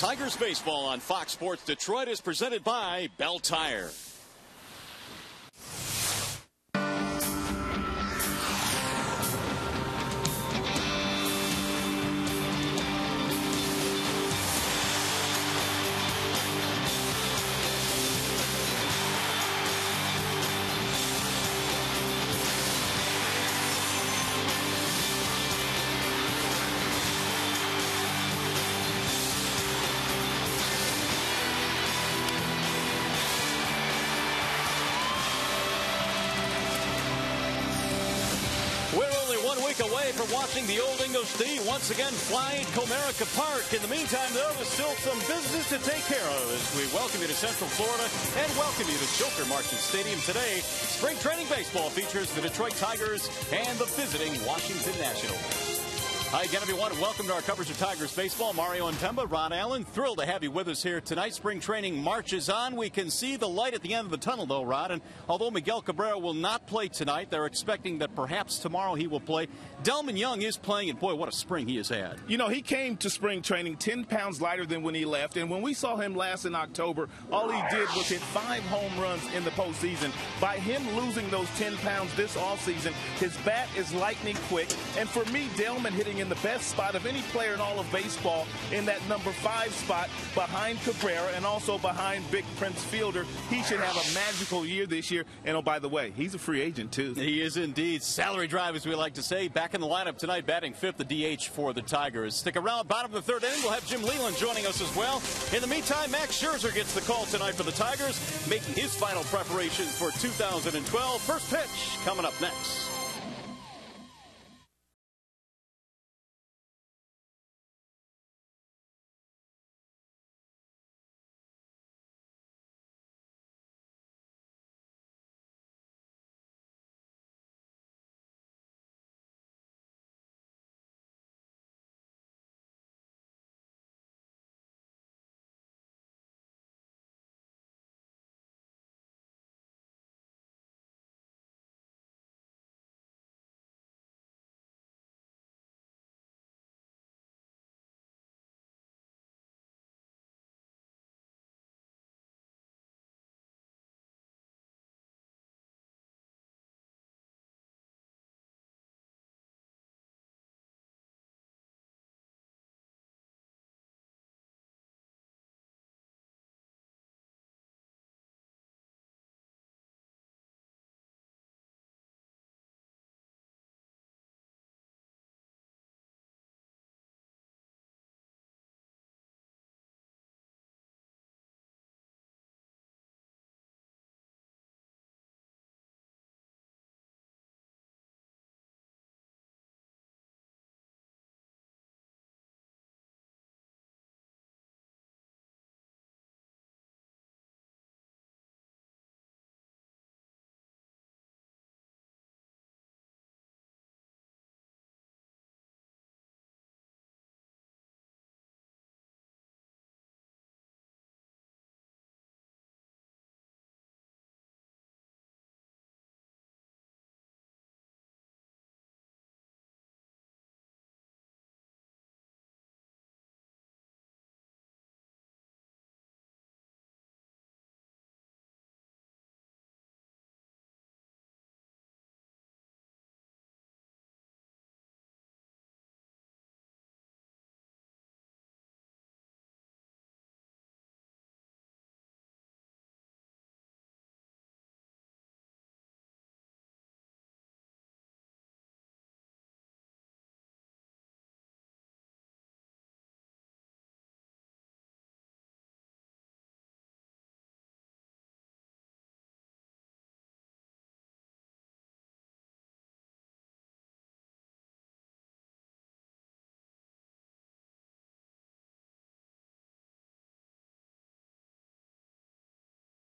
Tigers baseball on Fox Sports Detroit is presented by Bell Tire. Away from watching the Old English D once again flying Comerica Park. In the meantime, though, there's still some business to take care of as we welcome you to Central Florida and welcome you to Joker Marchant Stadium today. Spring training baseball features the Detroit Tigers and the visiting Washington Nationals. Hi again, everyone, and welcome to our coverage of Tigers baseball. Mario and Pemba, Ron Allen, thrilled to have you with us here tonight. Spring training marches on. We can see the light at the end of the tunnel, though, Rod. And although Miguel Cabrera will not play tonight, they're expecting that perhaps tomorrow he will play. Delman Young is playing, and boy, what a spring he has had. You know, he came to spring training 10 pounds lighter than when he left. And when we saw him last in October, all he did was hit 5 home runs in the postseason. By him losing those 10 pounds this offseason, his bat is lightning quick. And for me, Delman hitting in the best spot of any player in all of baseball in that number 5 spot behind Cabrera and also behind Big Prince Fielder. He should have a magical year this year. And oh, by the way, he's a free agent too. He is indeed. Salary drive, as we like to say. Back in the lineup tonight, batting 5th, the DH for the Tigers. Stick around, bottom of the 3rd inning. We'll have Jim Leland joining us as well. In the meantime, Max Scherzer gets the call tonight for the Tigers, making his final preparations for 2012. First pitch coming up next.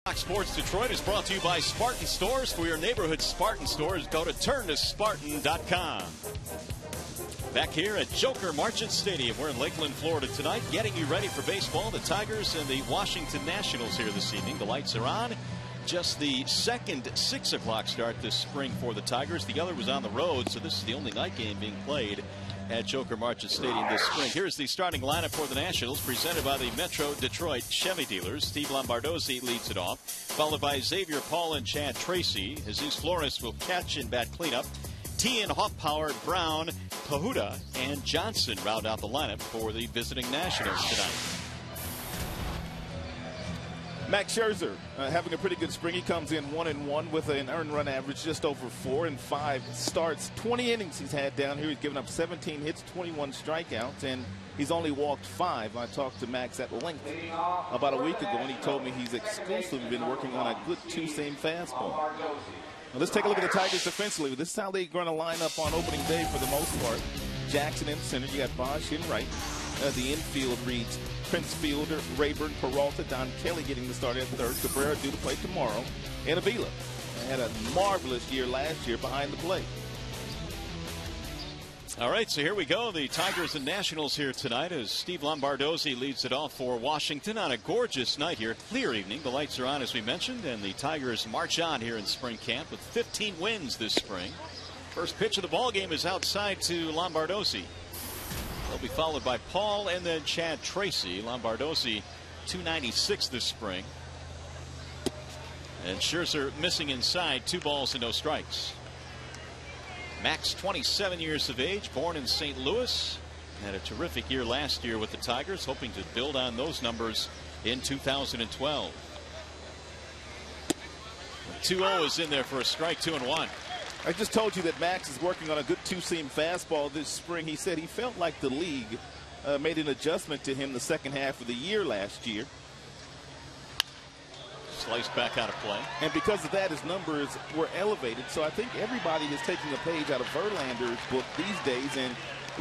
Fox Sports Detroit is brought to you by Spartan Stores. For your neighborhood Spartan stores, go to turntospartan.com. Back here at Joker Marchant Stadium. We're in Lakeland, Florida tonight, getting you ready for baseball. The Tigers and the Washington Nationals here this evening. The lights are on. Just the second 6 o'clock start this spring for the Tigers. The other was on the road, so this is the only night game being played at Joker Marchant Stadium this spring. Here's the starting lineup for the Nationals, presented by the Metro Detroit Chevy dealers. Steve Lombardozzi leads it off, followed by Xavier Paul and Chad Tracy. Jesus Flores will catch and bat cleanup. T and Hoffpower, Brown, Pahuda, and Johnson round out the lineup for the visiting Nationals tonight. Max Scherzer having a pretty good spring. He comes in 1-1 with an earned run average just over 4 in 5 starts. 20 innings he's had down here. He's given up 17 hits, 21 strikeouts, and he's only walked 5. I talked to Max at length about a week ago, and he told me he's exclusively been working on a good two-seam fastball. Now let's take a look at the Tigers defensively. This is how they're going to line up on opening day for the most part. Jackson in center. You got Bosch in right. The infield reads Prince Fielder, Rayburn, Peralta, Don Kelly getting the start at third. Cabrera due to play tomorrow. And Avila had a marvelous year last year behind the plate. All right, so here we go. The Tigers and Nationals here tonight as Steve Lombardozzi leads it off for Washington on a gorgeous night here. Clear evening. The lights are on, as we mentioned, and the Tigers march on here in spring camp with 15 wins this spring. First pitch of the ball game is outside to Lombardozzi. They'll be followed by Paul and then Chad Tracy. Lombardozzi 296 this spring. And Scherzer missing inside, 2 balls and no strikes. Max, 27 years of age, born in St. Louis. Had a terrific year last year with the Tigers, hoping to build on those numbers in 2012. 2-0 is in there for a strike, 2-1. I just told you that Max is working on a good two-seam fastball this spring. He said he felt like the league made an adjustment to him the second half of the year last year. Sliced back out of play. And because of that, his numbers were elevated. So I think everybody is taking a page out of Verlander's book these days, and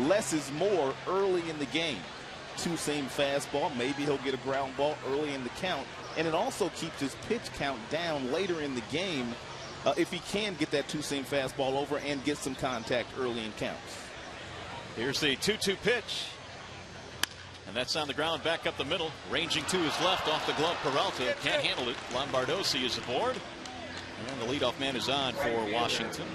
less is more early in the game. Two-seam fastball, maybe he'll get a ground ball early in the count. And it also keeps his pitch count down later in the game if he can get that two-seam fastball over and get some contact early in counts. Here's the 2-2 pitch. And that's on the ground back up the middle. Ranging to his left off the glove. Peralta can't handle it. Lombardozzi is aboard. And the leadoff man is on for Washington.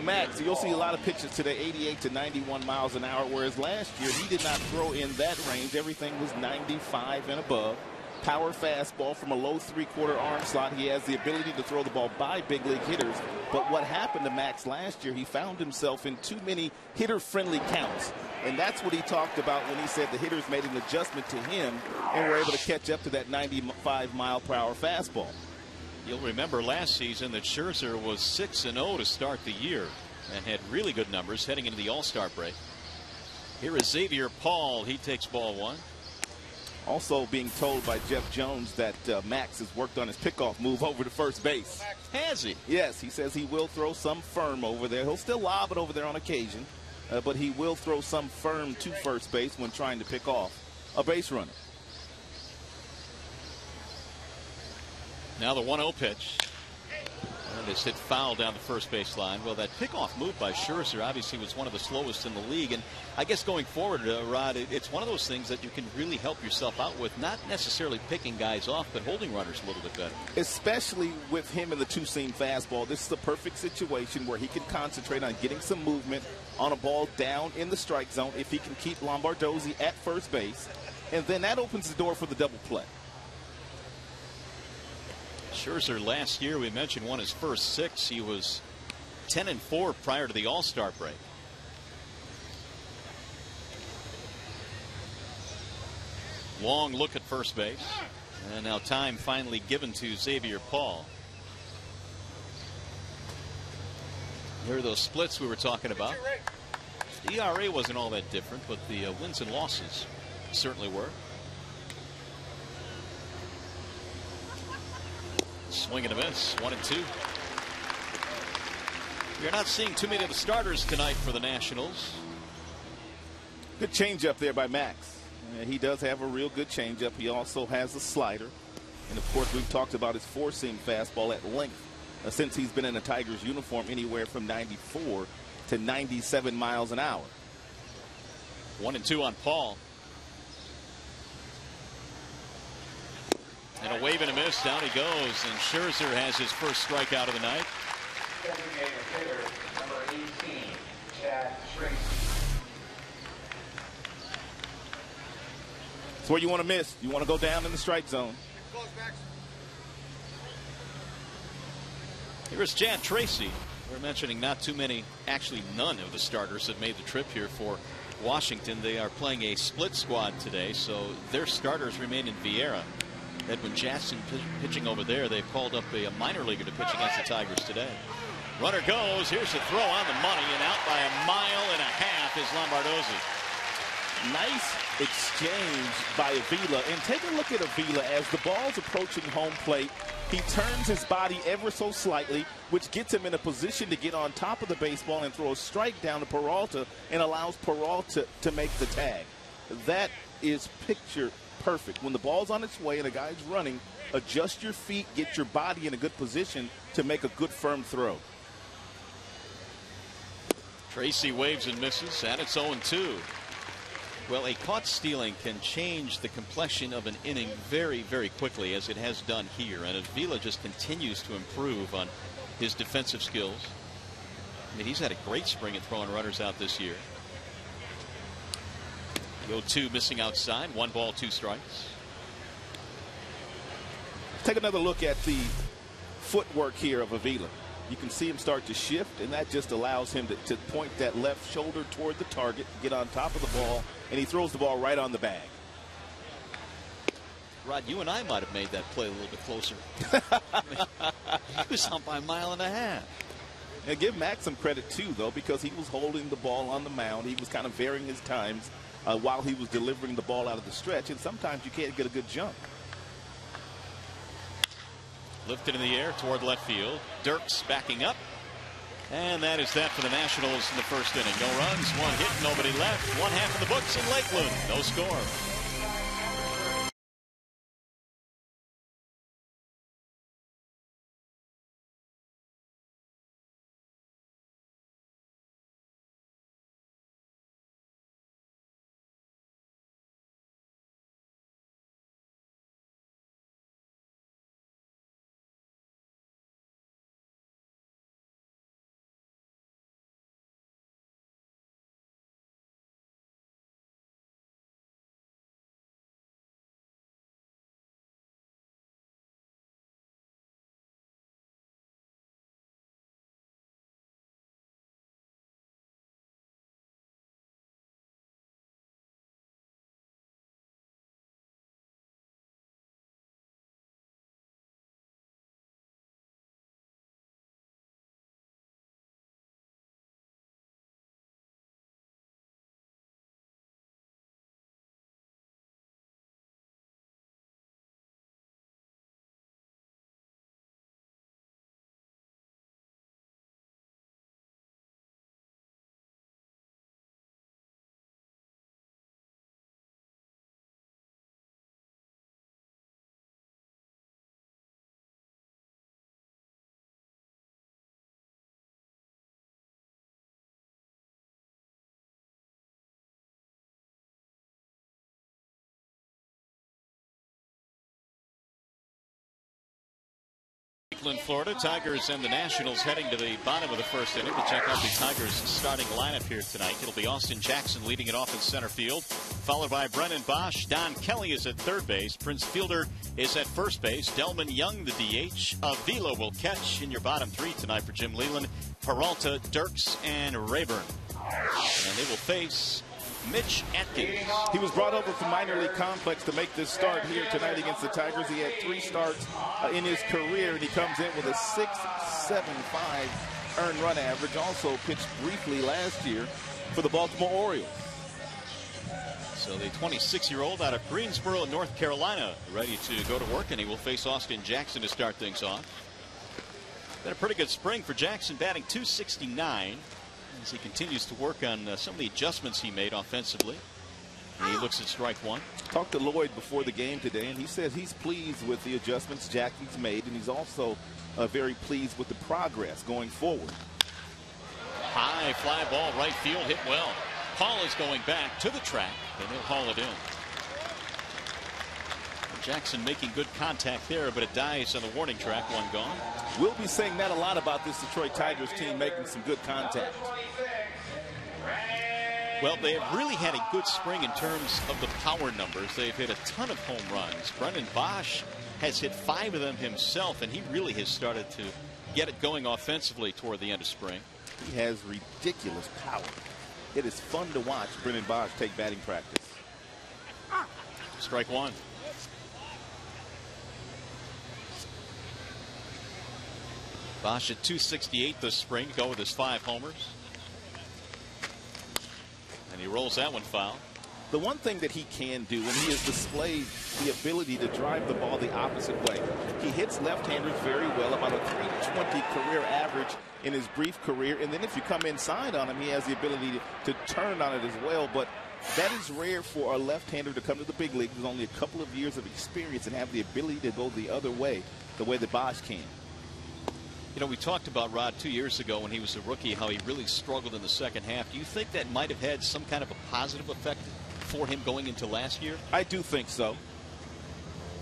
Max, you'll see a lot of pitches today, 88 to 91 miles an hour, whereas last year he did not throw in that range. Everything was 95 and above. Power fastball from a low three-quarter arm slot. He has the ability to throw the ball by big league hitters. But what happened to Max last year, he found himself in too many hitter-friendly counts. And that's what he talked about when he said the hitters made an adjustment to him and were able to catch up to that 95-mile-per-hour fastball. You'll remember last season that Scherzer was 6-0 to start the year and had really good numbers heading into the All-Star break. Here is Xavier Paul. He takes ball 1. Also being told by Jeff Jones that Max has worked on his pickoff move over to first base. Has he? Yes, he says he will throw some firm over there. He'll still lob it over there on occasion, but he will throw some firm to first base when trying to pick off a base runner. Now the 1-0 pitch. And it's hit foul down the first base line. Well, that pickoff move by Scherzer obviously was one of the slowest in the league. And I guess going forward, Rod, it's one of those things that you can really help yourself out with, not necessarily picking guys off, but holding runners a little bit better. Especially with him in the two-seam fastball, this is the perfect situation where he can concentrate on getting some movement on a ball down in the strike zone if he can keep Lombardozzi at first base. And then that opens the door for the double play. Scherzer last year, we mentioned, won his first 6. He was 10-4 prior to the All-Star break. Long look at first base. And now time finally given to Xavier Paul. Here are those splits we were talking about. The ERA wasn't all that different, but the wins and losses certainly were. Swing and a miss, 1-2. You're not seeing too many of the starters tonight for the Nationals. Good changeup there by Max. He does have a real good changeup. He also has a slider. And of course, we've talked about his four-seam fastball at length since he's been in a Tigers uniform, anywhere from 94 to 97 miles an hour. 1-2 on Paul. And a wave and a miss. Down he goes. And Scherzer has his first strikeout of the night. It's where you want to miss. You want to go down in the strike zone. Here's Chad Tracy. We're mentioning not too many, actually none of the starters have made the trip here for Washington. They are playing a split squad today, so their starters remain in Vieira. Edwin Jackson pitching over there. They've called up a minor leaguer to pitch against the Tigers today. Runner goes. Here's a throw on the money, and out by 1.5 miles is Lombardozzi. Nice exchange by Avila. And take a look at Avila as the ball's approaching home plate. He turns his body ever so slightly, which gets him in a position to get on top of the baseball and throw a strike down to Peralta and allows Peralta to make the tag. That is picture perfect. When the ball's on its way and a guy's running, adjust your feet, get your body in a good position to make a good firm throw. Tracy waves and misses, and it's 0-2. Well, a caught stealing can change the complexion of an inning very, very quickly, as it has done here. And Avila just continues to improve on his defensive skills. I mean, he's had a great spring at throwing runners out this year. The 0-2 missing outside. 1 ball, 2 strikes. Take another look at the footwork here of Avila. You can see him start to shift, and that just allows him to point that left shoulder toward the target, get on top of the ball, and he throws the ball right on the bag. Rod, you and I might have made that play a little bit closer. He was out by 1.5 miles. And give Max some credit, too, though, because he was holding the ball on the mound. He was kind of varying his times while he was delivering the ball out of the stretch, and sometimes you can't get a good jump. Lifted in the air toward left field. Dirks backing up. And that is that for the Nationals in the first inning. No runs, 1 hit, nobody left. 1/2 of the books in Lakeland. No score. Florida. Tigers and the Nationals heading to the bottom of the first inning to check out the Tigers starting lineup here tonight. It'll be Austin Jackson leading it off in center field, followed by Brennan Bosch. Don Kelly is at third base. Prince Fielder is at first base. Delman Young, the DH. Avila will catch in your bottom 3 tonight for Jim Leland. Peralta, Dirks, and Rayburn. And they will face Mitch Atkins. He was brought over from minor league complex to make this start here tonight against the Tigers. He had 3 starts in his career, and he comes in with a 6.75 earned run average. Also pitched briefly last year for the Baltimore Orioles. So the 26-year-old out of Greensboro, North Carolina, ready to go to work, and he will face Austin Jackson to start things off. Been a pretty good spring for Jackson, batting .269. As he continues to work on some of the adjustments he made offensively. And he looks at strike 1. Talked to Lloyd before the game today, and he says he's pleased with the adjustments Jackson's made, and he's also very pleased with the progress going forward. High fly ball, right field, hit well. Paul is going back to the track, and he'll haul it in. Jackson making good contact there, but it dies on the warning track. 1 gone. We'll be saying that a lot about this Detroit Tigers team, making some good contact. Well, they have really had a good spring in terms of the power numbers. They've hit a ton of home runs. Brennan Bosch has hit 5 of them himself, and he really has started to get it going offensively toward the end of spring. He has ridiculous power. It is fun to watch Brennan Bosch take batting practice. Strike one. Bosch at 268 this spring to go with his 5 homers. And he rolls that one foul. The one thing that he can do, and he has displayed the ability to drive the ball the opposite way. He hits left-handers very well, about a 320 career average in his brief career. And then if you come inside on him, he has the ability to turn on it as well. But that is rare for a left-hander to come to the big league with only a couple of years of experience and have the ability to go the other way, the way that Bosch can. You know, we talked about Rod 2 years ago when he was a rookie, how he really struggled in the second half. Do you think that might have had some kind of a positive effect for him going into last year? I do think so.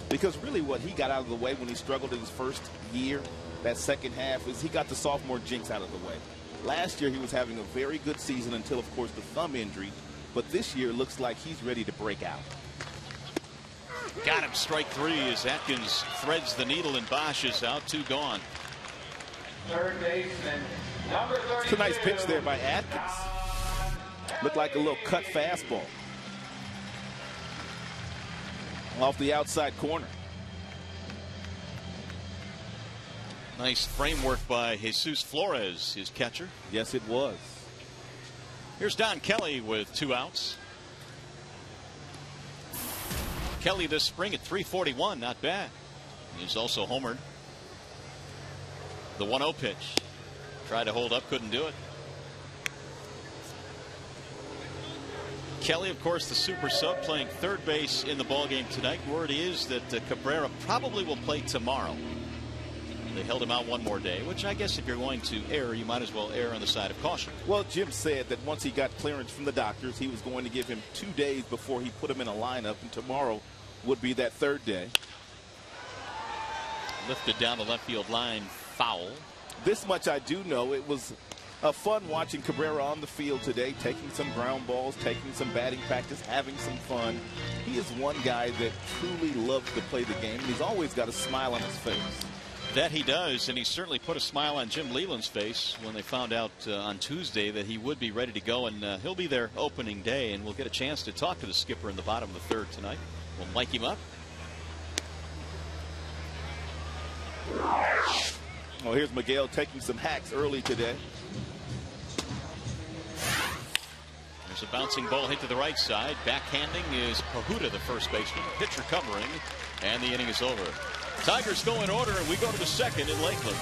Because really what he got out of the way when he struggled in his first year, that second half, is he got the sophomore jinx out of the way. Last year he was having a very good season until, of course, the thumb injury. But this year looks like he's ready to break out. Got him, strike 3 as Atkins threads the needle and Bosch is out, 2 gone. Third baseman, number 32. It's a nice pitch there by Atkins. Looked like a little cut fastball off the outside corner. Nice framework by Jesus Flores, his catcher. Yes, it was. Here's Don Kelly with 2 outs. Kelly this spring at 341, not bad. He's also homered. The 1-0 pitch. Tried to hold up, couldn't do it. Kelly, of course, the super sub, playing third base in the ballgame tonight. Word is that Cabrera probably will play tomorrow. They held him out one more day, which I guess if you're going to err, you might as well err on the side of caution. Well, Jim said that once he got clearance from the doctors, he was going to give him 2 days before he put him in a lineup, and tomorrow would be that 3rd day. Lifted down the left field line, foul. This much I do know. It was fun watching Cabrera on the field today, taking some ground balls, taking some batting practice, having some fun. He is one guy that truly loves to play the game, and he's always got a smile on his face. That he does, and he certainly put a smile on Jim Leland's face when they found out on Tuesday that he would be ready to go, and he'll be there opening day, and we'll get a chance to talk to the skipper in the bottom of the 3rd tonight. We'll mic him up. Well, here's Miguel taking some hacks early today. There's a bouncing ball hit to the right side. Backhanding is Pahuta, the first baseman. Pitcher covering, and the inning is over. Tigers go in order, and we go to the 2nd in Lakeland.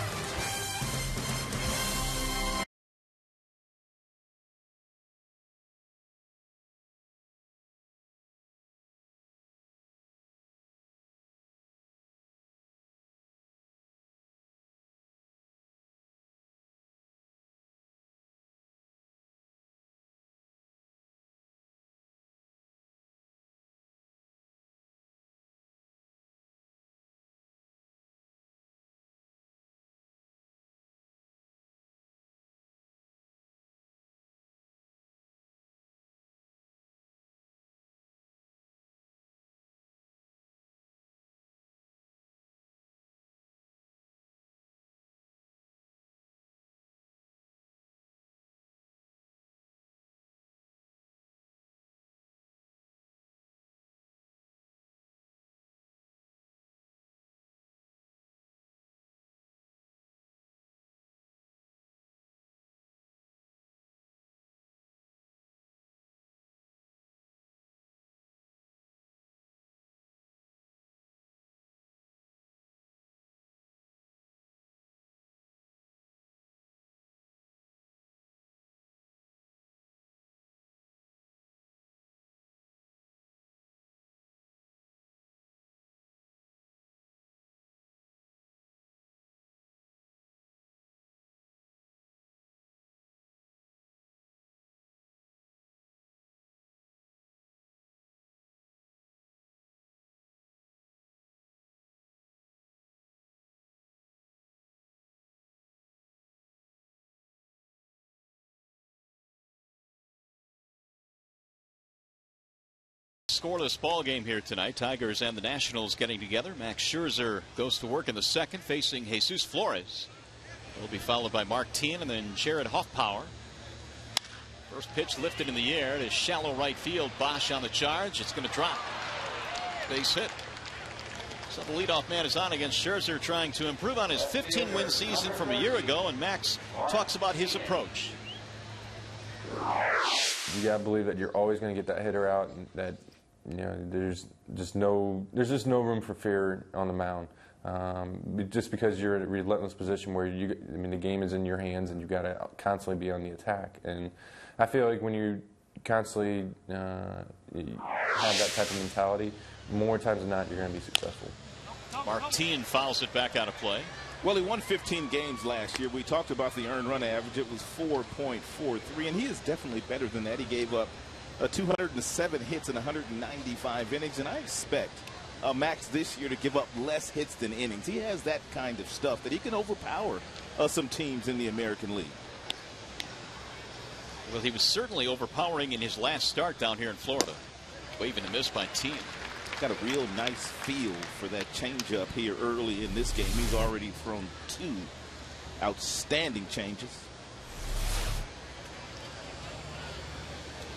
Scoreless ball game here tonight. Tigers and the Nationals getting together. Max Scherzer goes to work in the second, facing Jesus Flores. He'll be followed by Mark Tien and then Jared Hoffpower. First pitch lifted in the air to shallow right field. Bosch on the charge. It's going to drop. Base hit. So the leadoff man is on against Scherzer, trying to improve on his 15-win season from a year ago, and Max talks about his approach. You gotta believe that you're always going to get that hitter out, and that there's just no room for fear on the mound. Just because you're in a relentless position where the game is in your hands and you got to constantly be on the attack. And I feel like when you constantly have that type of mentality, more times than not, you're going to be successful. Mark Tien fouls it back out of play. Well, he won 15 games last year. We talked about the earned run average. It was 4.43, and he is definitely better than that. He gave up 207 hits in 195 innings, and I expect Max this year to give up less hits than innings. He has that kind of stuff that he can overpower some teams in the American League. Well, he was certainly overpowering in his last start down here in Florida. Waving a miss by Tien. Got a real nice feel for that changeup here early in this game. He's already thrown 2 outstanding changes.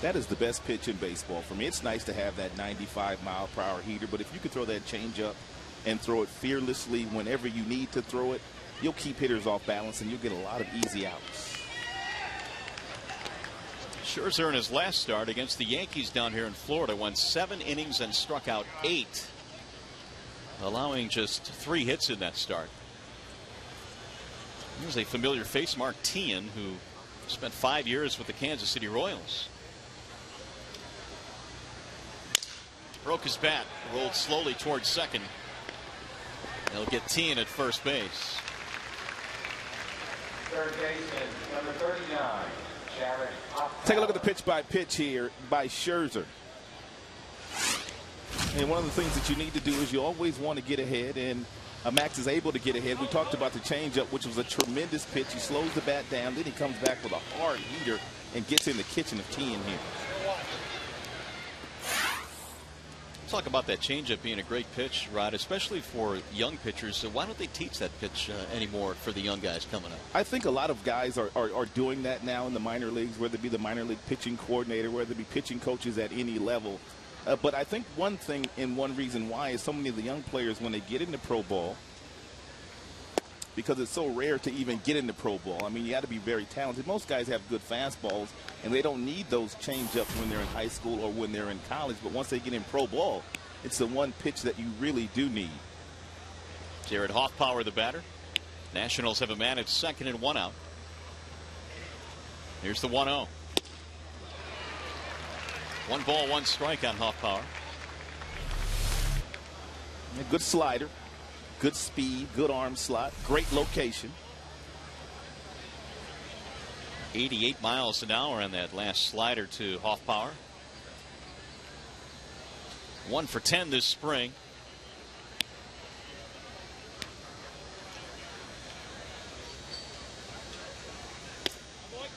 That is the best pitch in baseball for me. It's nice to have that 95-mile-per-hour heater, but if you could throw that changeup and throw it fearlessly whenever you need to throw it, you'll keep hitters off balance and you'll get a lot of easy outs. Scherzer in his last start against the Yankees down here in Florida went 7 innings and struck out 8, allowing just 3 hits in that start. Here's a familiar face, Mark Tien, who spent 5 years with the Kansas City Royals. Broke his bat, rolled slowly towards second. They'll get Tien at first base. Third baseman, number 39. Take a look at the pitch by pitch here by Scherzer. And one of the things that you need to do is you always want to get ahead, and Max is able to get ahead. We talked about the changeup, which was a tremendous pitch. He slows the bat down, then he comes back with a hard heater and gets in the kitchen of Tien here. Talk about that changeup being a great pitch, Rod, especially for young pitchers. So why don't they teach that pitch anymore for the young guys coming up? I think a lot of guys are doing that now in the minor leagues, whether it be the minor league pitching coordinator, whether it be pitching coaches at any level. But I think one thing and one reason why is so many of the young players, when they get into pro ball, because it's so rare to even get into pro ball. I mean, you got to be very talented. Most guys have good fastballs, and they don't need those changeups when they're in high school or when they're in college. But once they get in pro ball, it's the one pitch that you really do need. Jared Hoffpower, the batter. Nationals have a man at second and 1 out. Here's the 1-0. 1 ball, 1 strike on Hoffpower. A good slider. Good speed, good arm slot, great location. 88 miles an hour on that last slider to Hoffpower. 1 for 10 this spring.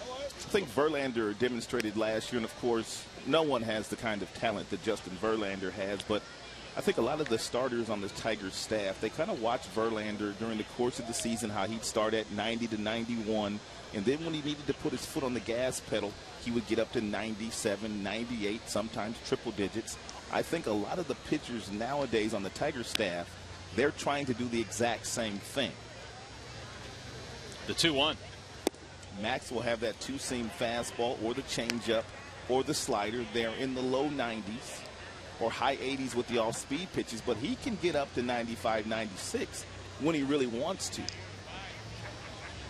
I think Verlander demonstrated last year, and of course, no one has the kind of talent that Justin Verlander has, but I think a lot of the starters on the Tigers staff, they kind of watched Verlander during the course of the season, how he'd start at 90 to 91, and then when he needed to put his foot on the gas pedal, he would get up to 97, 98, sometimes triple digits. I think a lot of the pitchers nowadays on the Tigers staff, they're trying to do the exact same thing. The 2-1. Max will have that 2-seam fastball or the changeup or the slider. They're in the low 90s. Or high 80s with the off-speed pitches, but he can get up to 95, 96 when he really wants to.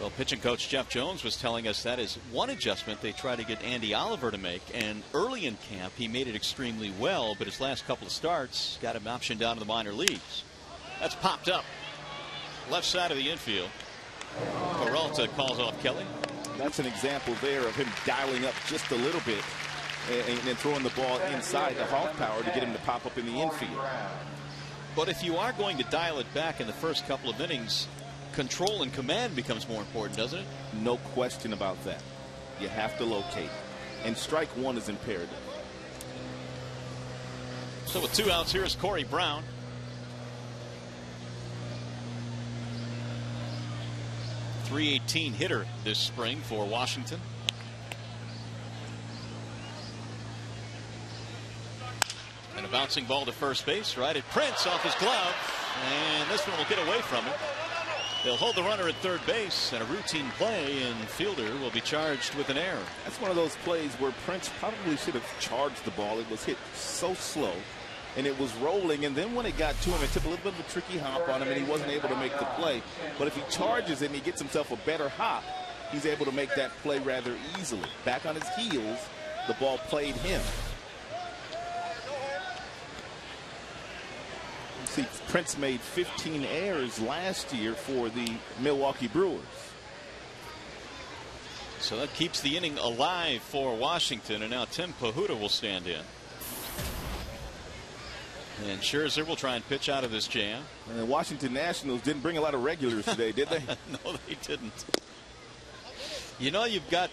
Well, pitching coach Jeff Jones was telling us that is one adjustment they try to get Andy Oliver to make, and early in camp he made it extremely well, but his last couple of starts got him optioned down to the minor leagues. That's popped up. Left side of the infield. Peralta calls off Kelly. That's an example there of him dialing up just a little bit and then throwing the ball inside the Hoffpower to get him to pop up in the infield. But if you are going to dial it back in the first couple of innings, control and command becomes more important, doesn't it? No question about that. You have to locate. And strike 1 is imperative. So with 2 outs, here's Corey Brown. .318 hitter this spring for Washington. And a bouncing ball to first base, right at Prince off his glove. And this one will get away from him. They'll hold the runner at third base, and a routine play, and fielder will be charged with an error. That's one of those plays where Prince probably should have charged the ball. It was hit so slow, and it was rolling, and then when it got to him, it took a little bit of a tricky hop on him, and he wasn't able to make the play. But if he charges it and he gets himself a better hop, he's able to make that play rather easily. Back on his heels, the ball played him. See, Prince made 15 errors last year for the Milwaukee Brewers. So that keeps the inning alive for Washington, and now Tim Pahuta will stand in. And Scherzer will try and pitch out of this jam. And the Washington Nationals didn't bring a lot of regulars today, did they? No, they didn't. You know, you've got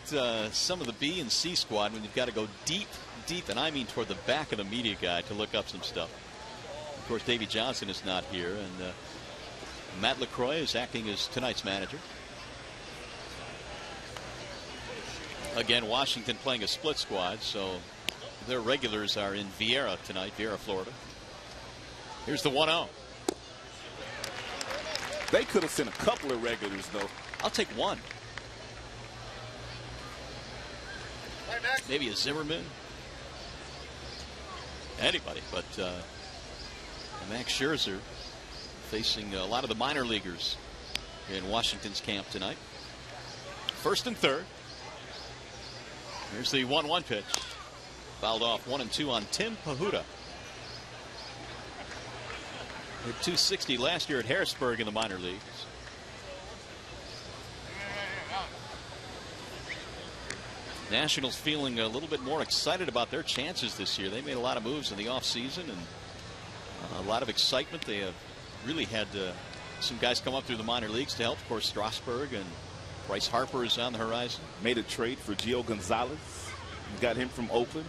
some of the B and C squad when you've got to go deep, and I mean toward the back of the media guide to look up some stuff. Of course, Davey Johnson is not here, and Matt LaCroix is acting as tonight's manager. Again, Washington playing a split squad, so their regulars are in Vieira tonight, Vieira, Florida. Here's the 1-0. They could have sent a couple of regulars, though. I'll take one. Maybe a Zimmerman. Anybody, but Max Scherzer facing a lot of the minor leaguers in Washington's camp tonight. First and third. Here's the 1-1 pitch. Fouled off 1-2 on Tim Pahuta. Hit .260 last year at Harrisburg in the minor leagues. Nationals feeling a little bit more excited about their chances this year. They made a lot of moves in the offseason and a lot of excitement. They have really had some guys come up through the minor leagues to help. Of course, Strasburg and Bryce Harper is on the horizon. Made a trade for Gio Gonzalez. Got him from Oakland.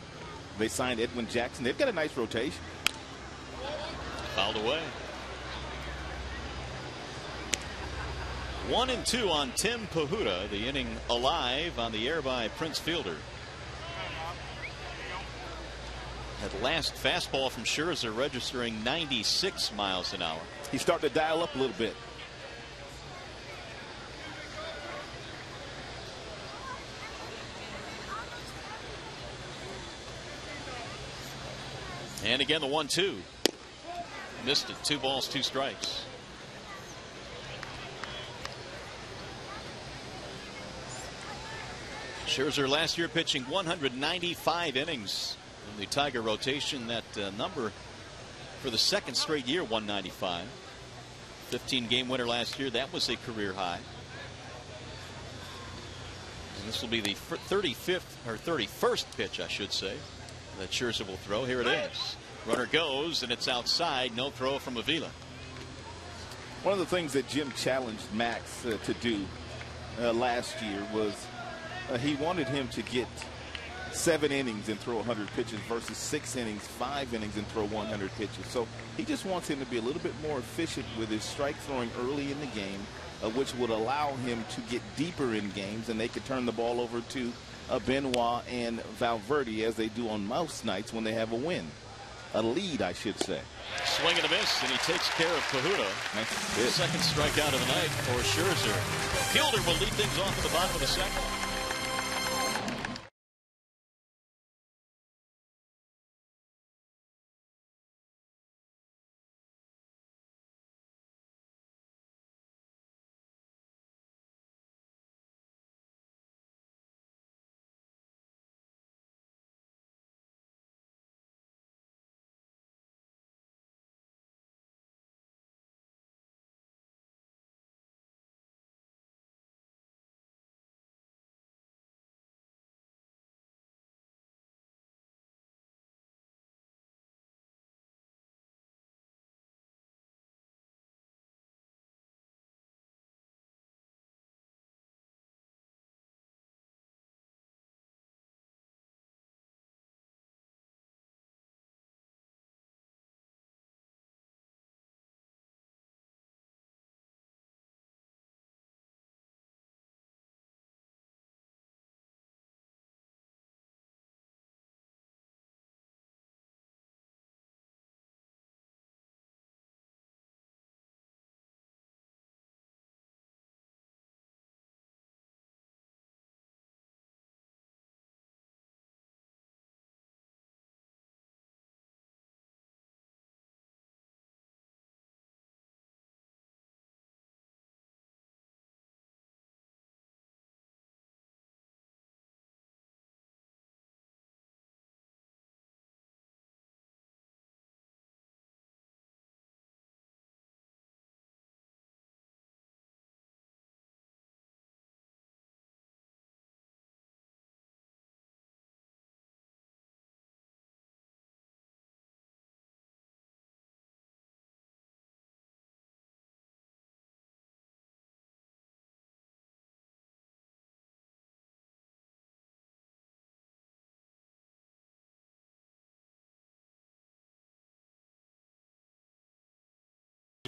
They signed Edwin Jackson. They've got a nice rotation. Fouled away. 1-2 on Tim Pahuta. The inning alive on the air by Prince Fielder. That last fastball from Scherzer registering 96 miles an hour. He's starting to dial up a little bit. And again the 1-2. Missed it. 2 balls, 2 strikes. Scherzer last year pitching 195 innings in the Tiger rotation. That number for the second straight year, 195. 15-game winner last year. That was a career high. And this will be the 35th or 31st pitch, I should say, that Scherzer will throw. Here it is. Runner goes, and it's outside. No throw from Avila. One of the things that Jim challenged Max to do last year was he wanted him to get 7 innings and throw 100 pitches versus 6 innings, 5 innings and throw 100 pitches. So he just wants him to be a little bit more efficient with his strike throwing early in the game, which would allow him to get deeper in games, and they could turn the ball over to Benoit and Valverde as they do on most nights when they have a win. A lead, I should say. Swing and a miss, and he takes care of Pahuta. Second strikeout of the night for Scherzer. Fielder will lead things off at the bottom of the second.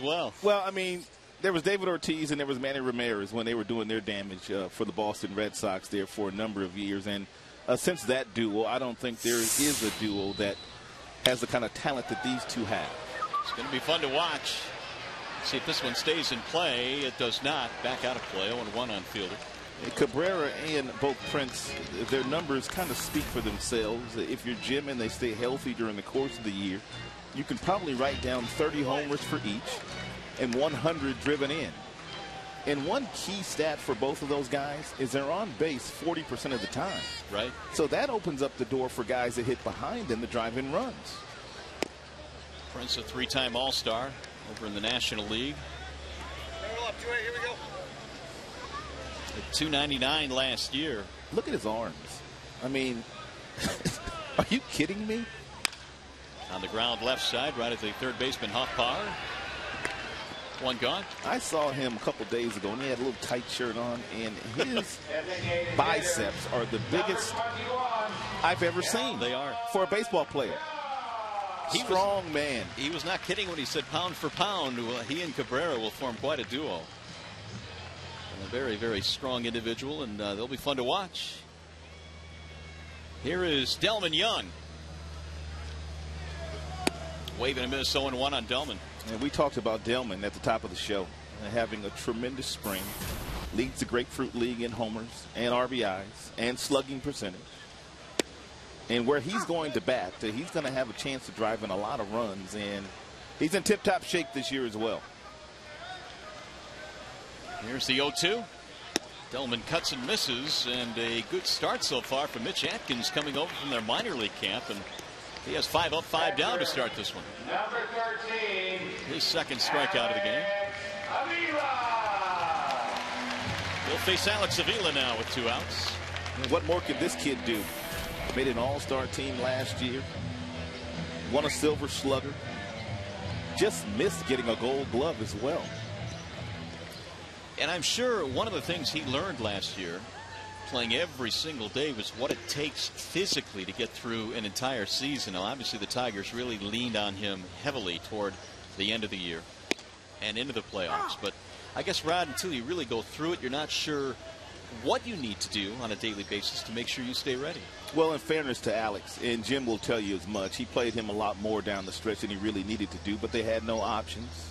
well. Well, I mean, there was David Ortiz and there was Manny Ramirez when they were doing their damage for the Boston Red Sox there for a number of years. And since that duo, I don't think there is a duo that has the kind of talent that these two have. It's going to be fun to watch. See if this one stays in play. It does not. Back out of play. 0-1 on Fielder. Cabrera and both Prince, their numbers kind of speak for themselves. If you're Jim and they stay healthy during the course of the year, you can probably write down 30 homers for each and 100 driven in. And one key stat for both of those guys is they're on base 40% of the time. Right. So that opens up the door for guys that hit behind them to drive in runs. Prince, a three-time All-Star over in the National League. Here we go. At .299 last year. Look at his arms. I mean, are you kidding me? On the ground left side, right at the third baseman, Hoffpauir. One gone. I saw him a couple days ago, and he had a little tight shirt on, and his biceps are the biggest I've ever seen. They are. For a baseball player. Strong man. He was not kidding when he said pound for pound. He and Cabrera will form quite a duo. And a very, very strong individual, and they'll be fun to watch. Here is Delman Young. Waving a miss, 0-1 on Delman. And we talked about Delman at the top of the show, having a tremendous spring. Leads the Grapefruit League in homers and RBIs and slugging percentage. And where he's going to bat, he's going to have a chance to drive in a lot of runs. And he's in tip-top shape this year as well. Here's the 0-2. Delman cuts and misses, and a good start so far for Mitch Atkins coming over from their minor league camp. And he has 5 up, 5 down to start this one. Number 13. His second strikeout of the game. He'll face Alex Avila now with 2 outs. What more could this kid do? Made an all-star team last year. Won a Silver Slugger. Just missed getting a Gold Glove as well. And I'm sure one of the things he learned last year, playing every single day, was what it takes physically to get through an entire season. Now, obviously, the Tigers really leaned on him heavily toward the end of the year and into the playoffs. But I guess, Rod, until you really go through it, you're not sure what you need to do on a daily basis to make sure you stay ready. Well, in fairness to Alex, and Jim will tell you as much, he played him a lot more down the stretch than he really needed to do, but they had no options.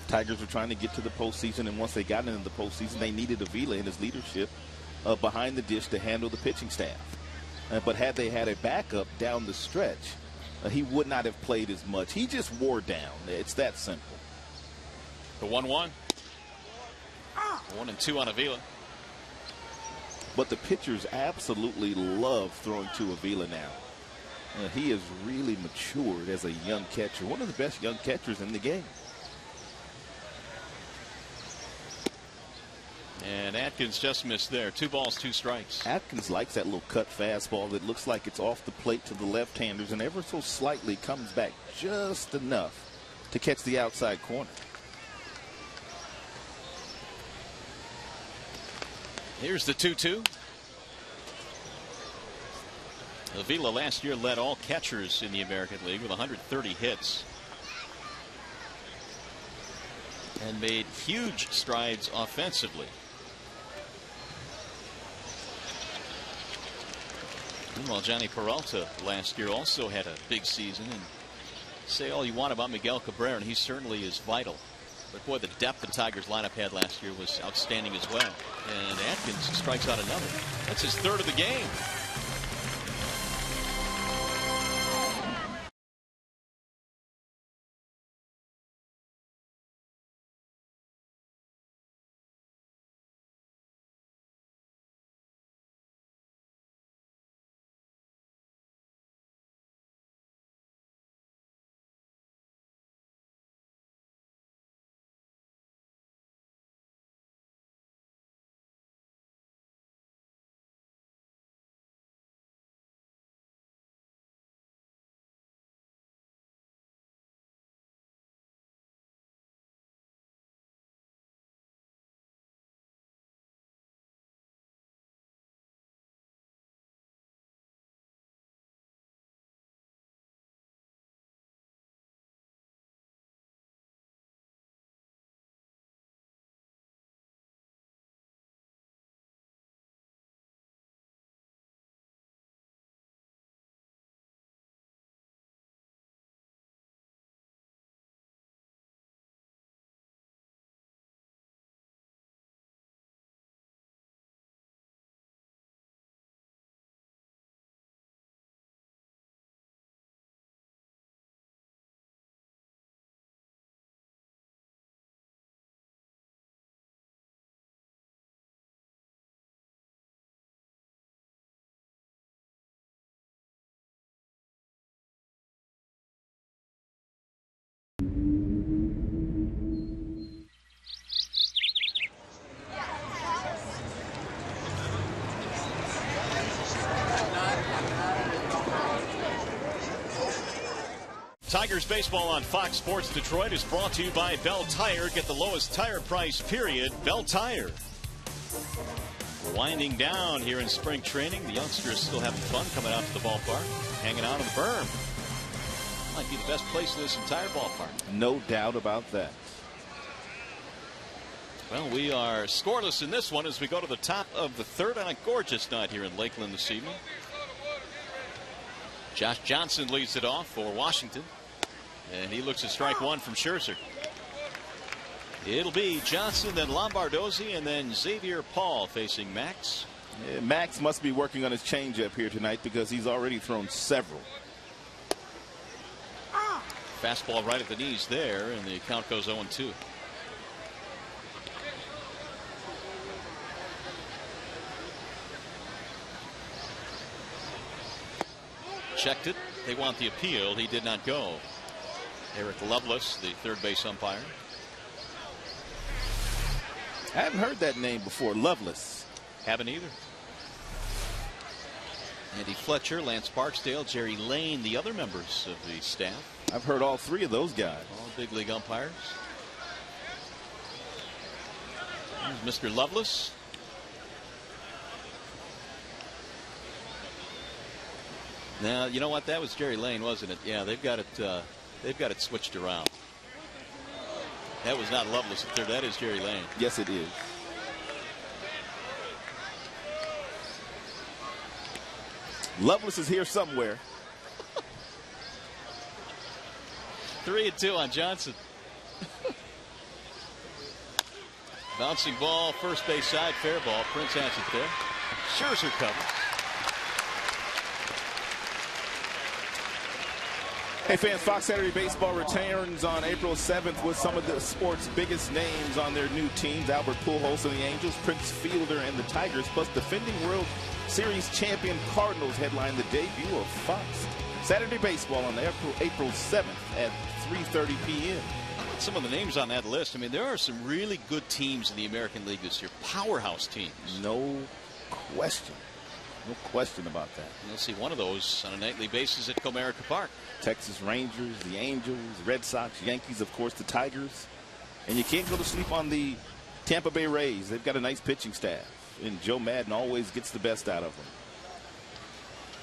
Tigers were trying to get to the postseason, and once they got into the postseason, they needed Avila and his leadership behind the dish to handle the pitching staff. But had they had a backup down the stretch, he would not have played as much. He just wore down. It's that simple. The 1-1. 1-2 on Avila. But the pitchers absolutely love throwing to Avila now. He has really matured as a young catcher, one of the best young catchers in the game. And Atkins just missed there. 2 balls, 2 strikes. Atkins likes that little cut fastball that looks like it's off the plate to the left-handers and ever so slightly comes back just enough to catch the outside corner. Here's the 2-2. Avila last year led all catchers in the American League with 130 hits. And made huge strides offensively. Meanwhile, Johnny Peralta last year also had a big season. And say all you want about Miguel Cabrera, and he certainly is vital. But boy, the depth the Tigers lineup had last year was outstanding as well. And Atkins strikes out another. That's his 3rd of the game. Tigers baseball on Fox Sports Detroit is brought to you by Bell Tire. Get the lowest tire price, period. Bell Tire. Winding down here in spring training. The youngsters still having fun coming out to the ballpark, hanging out on the berm. Might be the best place in this entire ballpark. No doubt about that. Well, we are scoreless in this one as we go to the top of the third on a gorgeous night here in Lakeland this evening. Josh Johnson leads it off for Washington, and he looks at strike one from Scherzer. It'll be Johnson, then Lombardozzi, and then Xavier Paul facing Max. Yeah, Max must be working on his changeup here tonight because he's already thrown several. Fastball right at the knees there, and the count goes 0-2. Checked it. They want the appeal. He did not go. Eric Lovelace, the third base umpire. I haven't heard that name before, Lovelace. Haven't either. Andy Fletcher, Lance Barksdale, Jerry Lane, the other members of the staff. I've heard all three of those guys. All big league umpires. Here's Mr. Lovelace. Now, you know what? That was Jerry Lane, wasn't it? Yeah, they've got it switched around. That was not Lovelace up there. That is Jerry Lane. Yes, it is. Lovelace is here somewhere. 3-2 on Johnson. Bouncing ball, first base side, fair ball. Prince has it there. Scherzer covers. Hey fans, Fox Saturday Baseball returns on April 7th with some of the sport's biggest names on their new teams. Albert Pujols and the Angels, Prince Fielder and the Tigers, plus defending World Series champion Cardinals headline the debut of Fox Saturday Baseball on April 7th at 3:30 p.m. Some of the names on that list, I mean, there are some really good teams in the American League this year. Powerhouse teams. No question. No question about that. You'll see one of those on a nightly basis at Comerica Park. Texas Rangers, the Angels, Red Sox, Yankees, of course, the Tigers. And you can't go to sleep on the Tampa Bay Rays. They've got a nice pitching staff. And Joe Madden always gets the best out of them.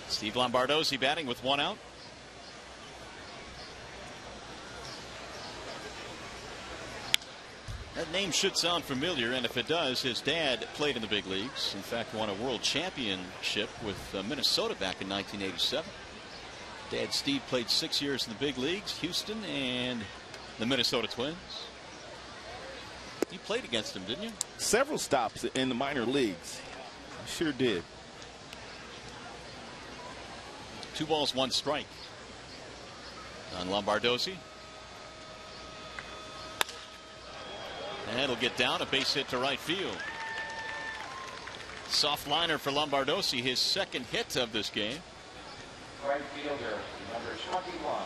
Steve Lombardozzi batting with one out. That name should sound familiar, and if it does, his dad played in the big leagues. In fact, won a world championship with Minnesota back in 1987. Dad Steve played 6 years in the big leagues, Houston and the Minnesota Twins. You played against him, didn't you? Several stops in the minor leagues. I sure did. 2 balls, 1 strike on Lombardozzi. And it'll get down, a base hit to right field. Soft liner for Lombardozzi, his second hit of this game. Right fielder, number 21,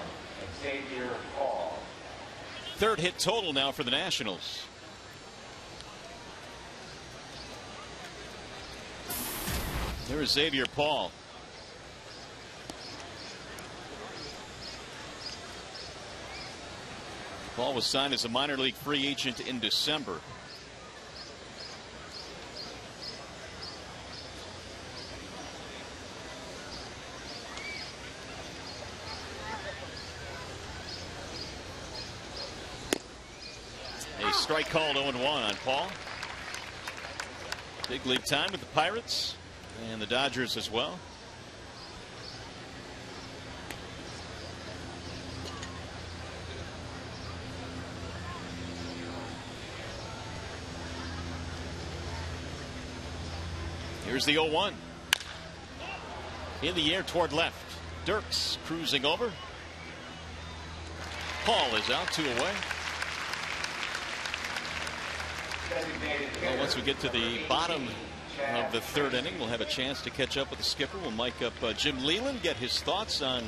Xavier Paul. Third hit total now for the Nationals. There's Xavier Paul. Paul was signed as a minor league free agent in December. A strike called 0-1 on Paul. Big league time with the Pirates and the Dodgers as well. Here's the 0-1. In the air toward left. Dirks cruising over. Paul is out, 2 away. Well, once we get to the bottom of the third inning, we'll have a chance to catch up with the skipper. We'll mic up Jim Leland, get his thoughts on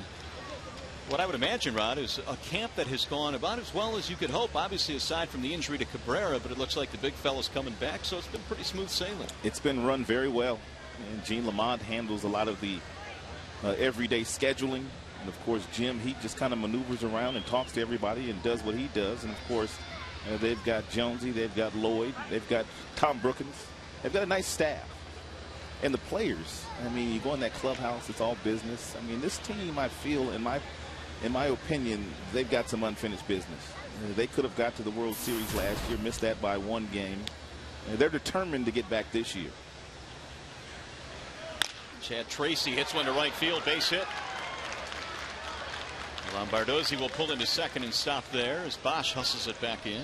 what I would imagine, Rod, is a camp that has gone about as well as you could hope, obviously aside from the injury to Cabrera, but it looks like the big fella's coming back, so it's been pretty smooth sailing. It's been run very well, and Gene Lamont handles a lot of the everyday scheduling And of course, Jim, he just kind of maneuvers around and talks to everybody and does what he does. And of course, they've got Jonesy, they've got Lloyd, they've got Tom Brookins. They've got a nice staff. And the players, I mean, you go in that clubhouse, it's all business. I mean, this team, I feel, in my opinion, they've got some unfinished business. They could have got to the World Series last year, missed that by one game. They're determined to get back this year. Chad Tracy hits one to right field, base hit. Lombardozzi will pull into second and stop there as Bosch hustles it back in.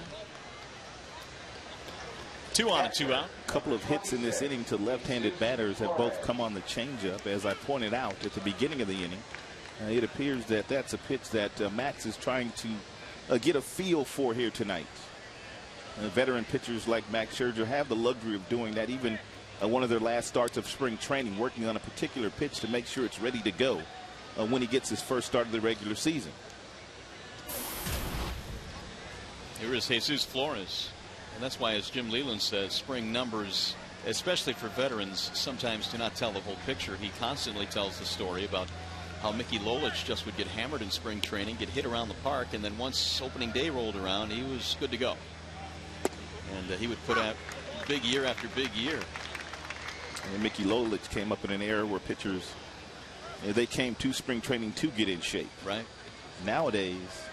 2 on and 2 out. A couple of hits in this inning to left-handed batters have both come on the changeup, as I pointed out at the beginning of the inning. It appears that that's a pitch that Max is trying to get a feel for here tonight. Veteran pitchers like Max Scherzer have the luxury of doing that, even one of their last starts of spring training, working on a particular pitch to make sure it's ready to go when he gets his first start of the regular season. Here is Jesus Flores. And that's why, as Jim Leland says, spring numbers, especially for veterans, sometimes do not tell the whole picture. He constantly tells the story about how Mickey Lolich just would get hammered in spring training, get hit around the park, and then once opening day rolled around, he was good to go. And he would put out big year after big year. And Mickey Lolich came up in an era where pitchers, they came to spring training to get in shape. Right. Nowadays,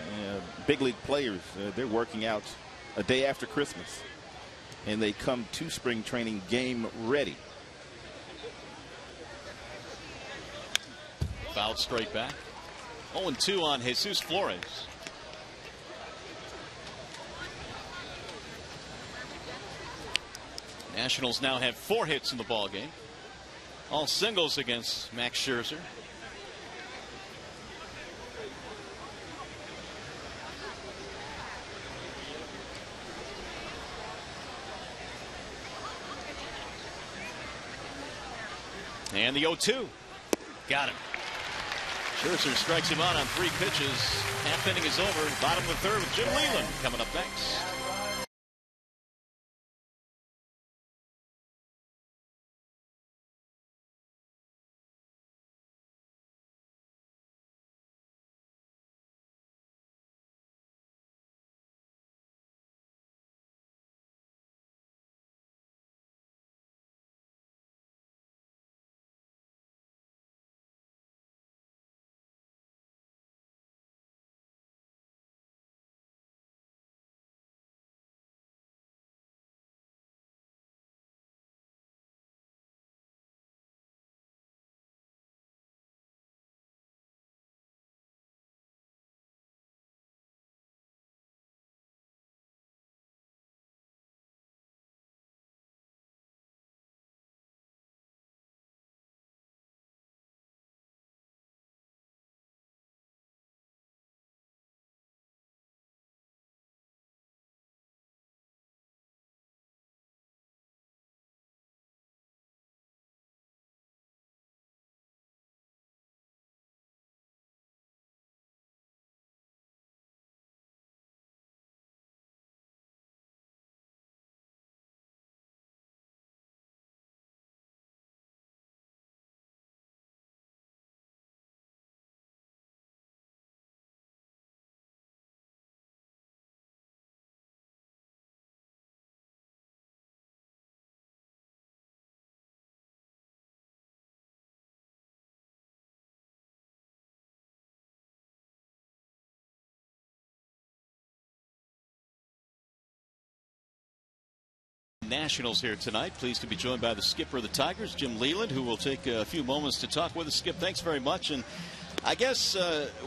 big league players, they're working out a day after Christmas, and they come to spring training game ready. Fouled straight back. 0-2 on Jesus Flores. Nationals now have 4 hits in the ball game. All singles against Max Scherzer. And the 0-2. Got him. Scherzer strikes him out on 3 pitches. Half inning is over. Bottom of the third with Jim Leland coming up next. Nationals here tonight. Pleased to be joined by the skipper of the Tigers, Jim Leland, who will take a few moments to talk with us. Skip, thanks very much. And I guess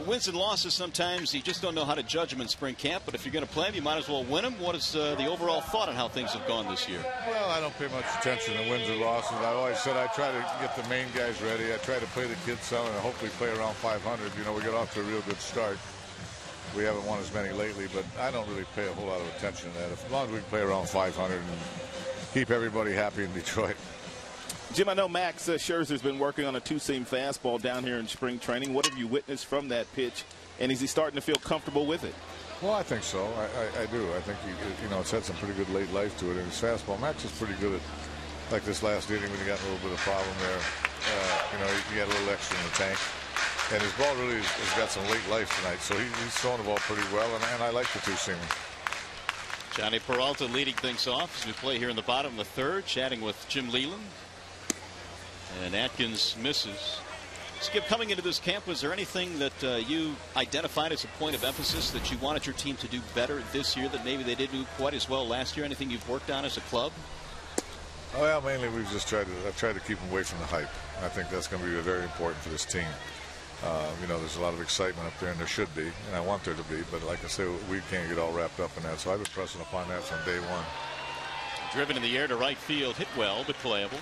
wins and losses, sometimes you just don't know how to judge them in spring camp, but if you're going to play them, you might as well win them. What is the overall thought on how things have gone this year? Well, I don't pay much attention to wins or losses. I always said I try to get the main guys ready. I try to play the kids some and hopefully play around 500. You know, we got off to a real good start. We haven't won as many lately, but I don't really pay a whole lot of attention to that. As long as we can play around 500 and keep everybody happy in Detroit. Jim, I know Max Scherzer's been working on a 2-seam fastball down here in spring training. What have you witnessed from that pitch, and is he starting to feel comfortable with it? Well, I think so. I do. I think it's had some pretty good late life to it. And his fastball, Max is pretty good at, like this last inning when he got a little bit of problem there. He had a little extra in the tank. And his ball really has got some late life tonight, so he's throwing the ball pretty well, and I like the two-seamer. Johnny Peralta leading things off as we play here in the bottom of the third, chatting with Jim Leland. And Atkins misses. Skip, coming into this camp, was there anything that you identified as a point of emphasis that you wanted your team to do better this year that maybe they didn't do quite as well last year? Anything you've worked on as a club? Well, mainly we've just tried to keep them away from the hype. I think that's going to be very important for this team. You know, there's a lot of excitement up there, and there should be, and I want there to be, but like I say, we can't get all wrapped up in that, so I've been pressing upon that from day one. Driven in the air to right field, hit well, but playable.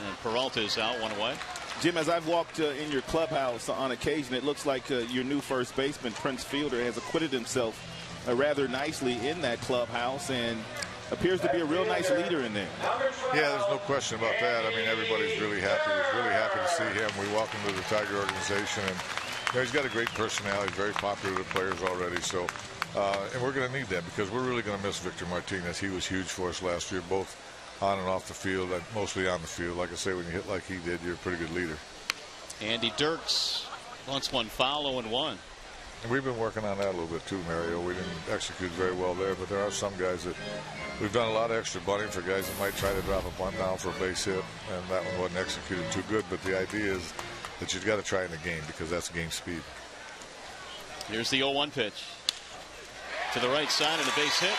And Peralta is out, one away. Jim, as I've walked in your clubhouse on occasion, it looks like your new first baseman, Prince Fielder, has acquitted himself rather nicely in that clubhouse and appears to be a real nice leader in there. Yeah, there's no question about that. I mean, everybody's really happy. We're really happy to see him. We welcome him to the Tiger organization, and you know, he's got a great personality, very popular with players already. So, and we're going to need that because we're really going to miss Victor Martinez. He was huge for us last year, both on and off the field, mostly on the field. Like I say, when you hit like he did, you're a pretty good leader. Andy Dirks wants one foul, 0-1. And we've been working on that a little bit too, Mario. We didn't execute very well there, but there are some guys that we've done a lot of extra bunting for guys that might try to drop a bunt down for a base hit, and that one wasn't executed too good. But the idea is that you've got to try in the game because that's game speed. Here's the 0-1 pitch to the right side and a base hit.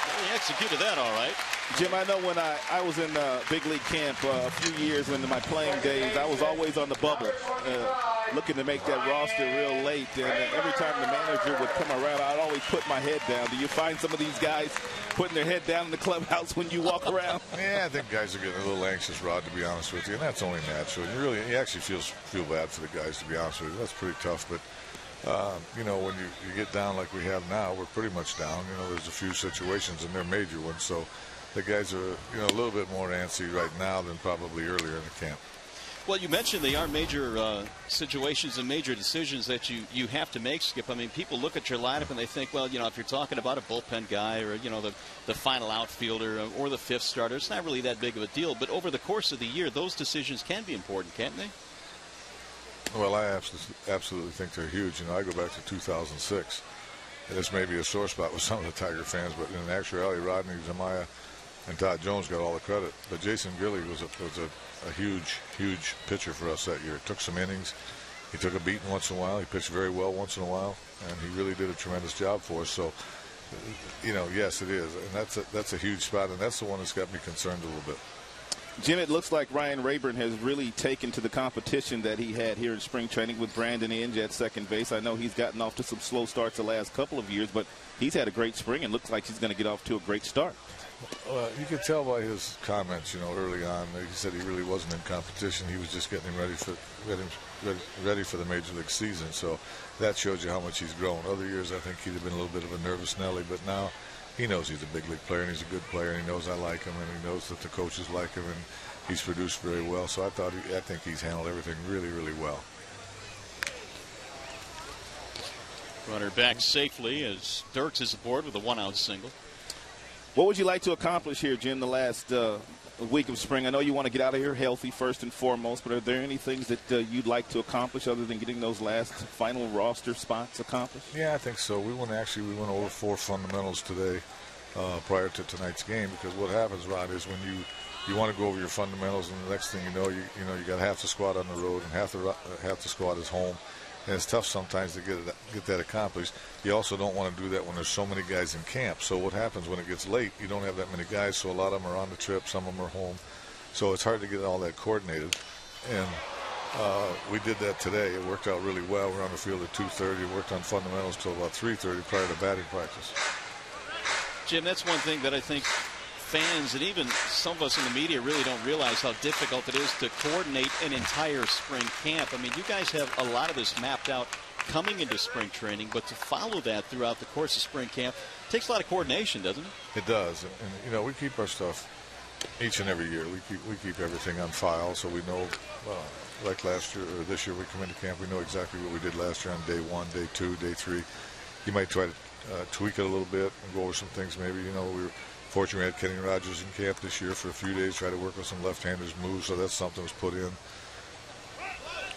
Well, he executed that all right. Jim, I know when I was in big league camp a few years in my playing days, I was always on the bubble looking to make that roster real late. And every time the manager would come around, I'd always put my head down. Do you find some of these guys putting their head down in the clubhouse when you walk around? Yeah, I think guys are getting a little anxious, Rod, to be honest with you. And that's only natural. You actually feel bad for the guys, to be honest with you. That's pretty tough. But you know, when you get down like we have now, we're pretty much down. You know, there's a few situations, and they're major ones. So the guys are, you know, a little bit more antsy right now than probably earlier in the camp. Well, you mentioned they are major situations and major decisions that you have to make, Skip. I mean, people look at your lineup and they think, well, you know, if you're talking about a bullpen guy or, you know, the final outfielder or the fifth starter, it's not really that big of a deal. But over the course of the year, those decisions can be important, can't they? Well, I absolutely think they're huge. You know, I go back to 2006. And this may be a sore spot with some of the Tiger fans, but in actuality, Rodney Zamaya and Todd Jones got all the credit. But Jason Gilly was a huge pitcher for us that year. Took some innings. He took a beating once in a while. He pitched very well once in a while, and he really did a tremendous job for us. So, you know, yes, it is, and that's a huge spot, and that's the one that's got me concerned a little bit. Jim, it looks like Ryan Rayburn has really taken to the competition that he had here in spring training with Brandon Inge at second base. I know he's gotten off to some slow starts the last couple of years, but he's had a great spring and looks like he's going to get off to a great start. You could tell by his comments, you know, early on. He said he really wasn't in competition. He was just getting him ready for the major league season. So that shows you how much he's grown. Other years, I think he'd have been a little bit of a nervous Nelly, but now he knows he's a big league player and he's a good player, and he knows I like him, and he knows that the coaches like him, and he's produced very well. So I think he's handled everything really, really well. Runner back safely as Dirks is aboard with a 1-out single. What would you like to accomplish here, Jim, the last week of spring? I know you want to get out of here healthy first and foremost, but are there any things that you'd like to accomplish other than getting those last final roster spots accomplished? Yeah, I think so. We went over 4 fundamentals today prior to tonight's game, because what happens, Rod, is when you want to go over your fundamentals, and the next thing you know, you got half the squad on the road and half the squad is home. And it's tough sometimes to get that accomplished. You also don't want to do that when there's so many guys in camp. So what happens when it gets late, you don't have that many guys, so a lot of them are on the trip, some of them are home. So it's hard to get all that coordinated. And we did that today. It worked out really well. We're on the field at 2:30. We worked on fundamentals till about 3:30 prior to batting practice. Jim, that's one thing that I think fans and even some of us in the media really don't realize how difficult it is to coordinate an entire spring camp. I mean, you guys have a lot of this mapped out coming into spring training, but to follow that throughout the course of spring camp takes a lot of coordination, doesn't it? It does. And you know, we keep our stuff each and every year. We keep everything on file, so we know, like last year or this year we come into camp, we know exactly what we did last year on day 1, day 2, day 3. You might try to tweak it a little bit and go over some things. Maybe, you know, we were fortunate we had Kenny Rogers in camp this year for a few days, try to work with some left-handers moves, so that's something that was put in.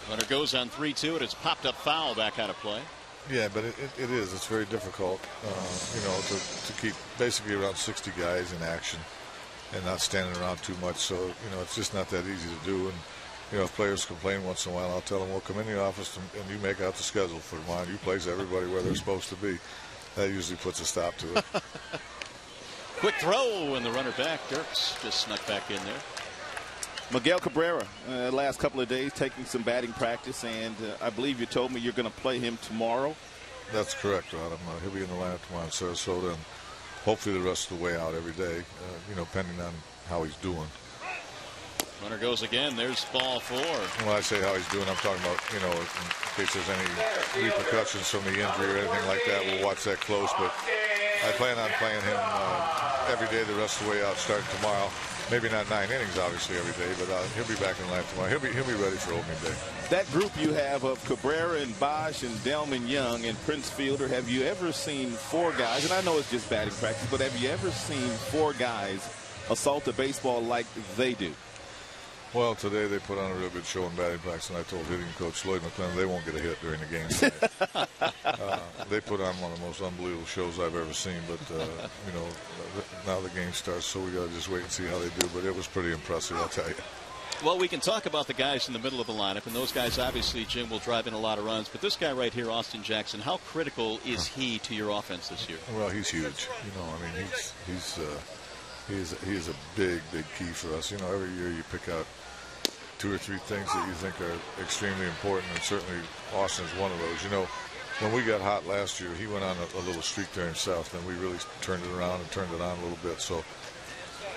Runner goes on 3-2, and it's popped up foul back out of play. Yeah, but it is. It's very difficult, you know, to keep basically around 60 guys in action and not standing around too much. So, you know, it's just not that easy to do. And, you know, if players complain once in a while, I'll tell them, well, come in the office and you make out the schedule for tomorrow. You place everybody where they're supposed to be. That usually puts a stop to it. Quick throw, and the runner back. Dirks just snuck back in there. Miguel Cabrera, last couple of days taking some batting practice, and I believe you told me you're going to play him tomorrow. That's correct, Rod. He'll be in the lineup tomorrow in Sarasota, and hopefully the rest of the way out every day, you know, depending on how he's doing. Runner goes again. There's ball 4. When I say how he's doing, I'm talking about, you know, in case there's any repercussions from the injury or anything like that. We'll watch that close, but I plan on playing him every day the rest of the way out, starting tomorrow. Maybe not 9 innings, obviously, every day, but he'll be back in the lineup tomorrow. He'll be ready for opening day. That group you have of Cabrera and Bosch and Delman Young and Prince Fielder, have you ever seen 4 guys, and I know it's just batting practice, but have you ever seen 4 guys assault the baseball like they do? Well, today they put on a real good show in batting practice, and I told hitting coach Lloyd McClendon they won't get a hit during the game tonight. They put on one of the most unbelievable shows I've ever seen, but, you know, now the game starts, so we got to just wait and see how they do. But it was pretty impressive, I'll tell you. Well, we can talk about the guys in the middle of the lineup, and those guys, obviously, Jim, will drive in a lot of runs. But this guy right here, Austin Jackson, how critical is he to your offense this year? Well, he's huge. You know, I mean, he is a big key for us. You know, every year you pick out 2 or 3 things that you think are extremely important, and certainly Austin's one of those. You know, when we got hot last year, he went on a little streak there himself, and we really turned it around and turned it on a little bit. So,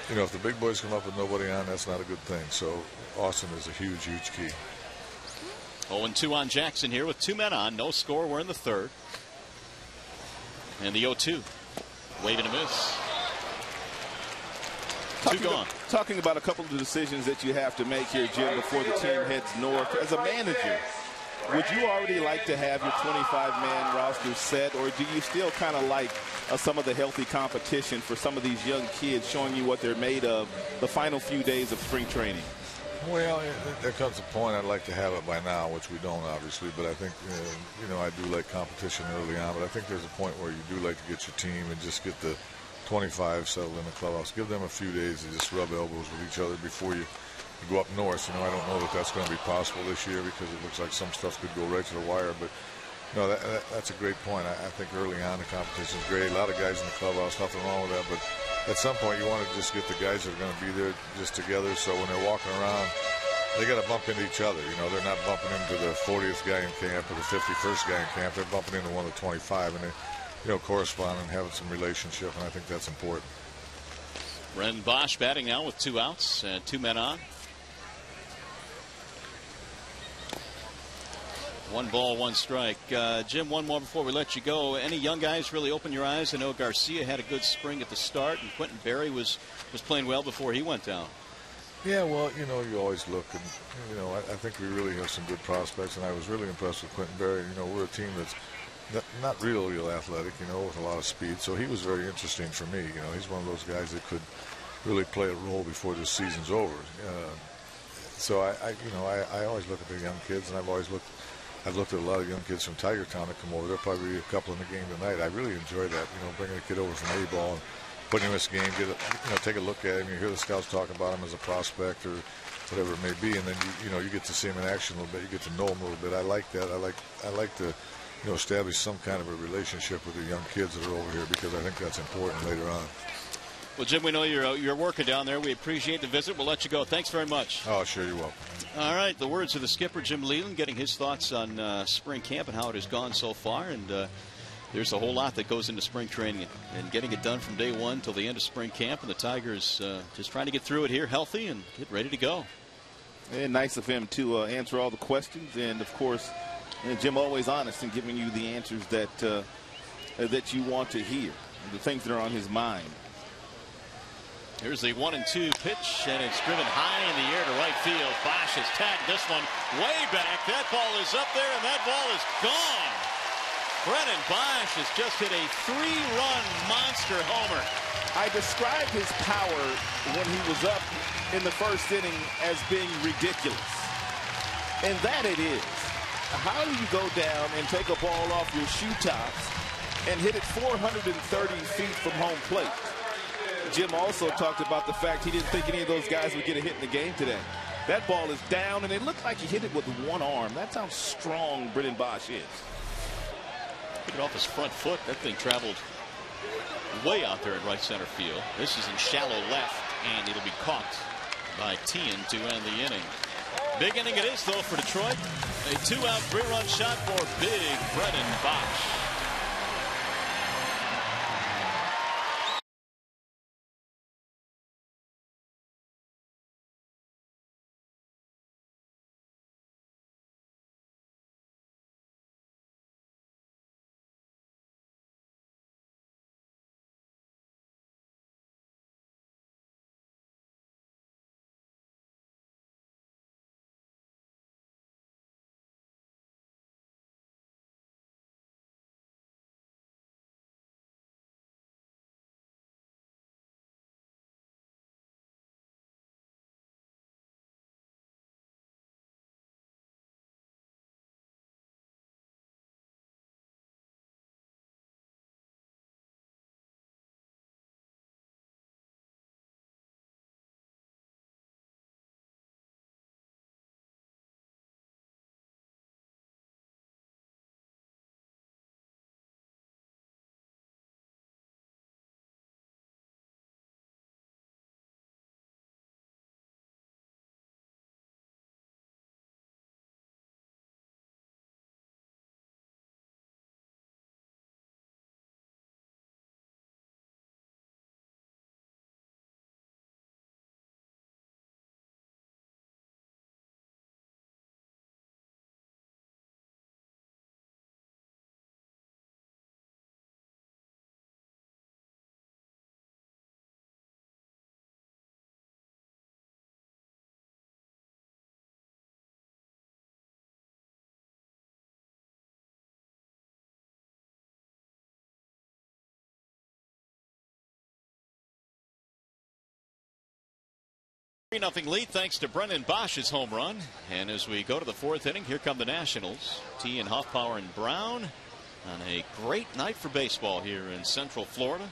you know, if the big boys come up with nobody on, that's not a good thing. So Austin is a huge key. 0-2 on Jackson here with 2 men on. No score. We're in the 3rd. And the 0-2. Wave and a miss. 2 gone. Talking about a couple of the decisions that you have to make here, Jim, before the team heads north. As a manager, would you already like to have your 25-man roster set, or do you still kind of like some of the healthy competition for some of these young kids, showing you what they're made of the final few days of spring training? Well, there comes a point I'd like to have it by now, which we don't, obviously. But I think, you know, I do like competition early on. But I think there's a point where you do like to get your team and just get the 25 settled in the clubhouse. Give them a few days to just rub elbows with each other before you go up north. You know, I don't know that that's going to be possible this year because it looks like some stuff could go right to the wire. But no, that's a great point. I think early on the competition is great. A lot of guys in the clubhouse, nothing wrong with that. But at some point you want to just get the guys that are going to be there just together. So when they're walking around, they got to bump into each other. You know, they're not bumping into the 40th guy in camp or the 51st guy in camp. They're bumping into one of the 25, and they, you know, correspond and having some relationship, and I think that's important. Ren Bosch batting now with 2 outs and 2 men on. 1 ball, 1 strike. Jim, one more before we let you go. Any young guys really open your eyes? I know Garcia had a good spring at the start, and Quentin Berry was playing well before he went down. Yeah, well, you know, you always look, and, you know, I think we really have some good prospects, and I was really impressed with Quentin Berry. You know, we're a team that's not real athletic, you know, with a lot of speed. So he was very interesting for me. You know, he's one of those guys that could really play a role before this season's over. So I always look at the young kids, and I've looked at a lot of young kids from Tiger Town that come over. There'll probably be a couple in the game tonight. I really enjoy that. You know, bringing a kid over from A-ball and putting him in this game, take a look at him. You hear the scouts talk about him as a prospect or whatever it may be, and then you get to see him in action a little bit. You get to know him a little bit. I like that. I like to establish some kind of a relationship with the young kids that are over here because I think that's important later on. Well, Jim, we know you're working down there. We appreciate the visit. We'll let you go. Thanks very much. Oh, sure, you're welcome. All right, the words of the skipper, Jim Leland, getting his thoughts on spring camp and how it has gone so far. And there's a whole lot that goes into spring training and getting it done from day 1 till the end of spring camp. And the Tigers just trying to get through it here healthy and get ready to go. And nice of him to answer all the questions. And, of course, Jim always honest in giving you the answers that you want to hear, the things that are on his mind. Here's the 1-2 pitch, and it's driven high in the air to right field. Bosch has tagged this one way back. That ball is up there, and that ball is gone. Brennan Bosch has just hit a 3-run monster homer. I described his power when he was up in the first inning as being ridiculous. And that it is. How do you go down and take a ball off your shoe tops and hit it 430 feet from home plate? Jim also talked about the fact he didn't think any of those guys would get a hit in the game today. That ball is down, and it looked like he hit it with one arm. That's how strong Brennan Bosch is. Took it off his front foot. That thing traveled way out there in right center field. This is in shallow left, and it'll be caught by Tien to end the inning. Big inning it is, though, for Detroit. A 2-out, 3-run shot for big Brennan Bosch. Nothing lead thanks to Brennan Bosch's home run. And as we go to the fourth inning, here come the Nationals. Tien, Hoffpauir, and Brown on a great night for baseball here in Central Florida.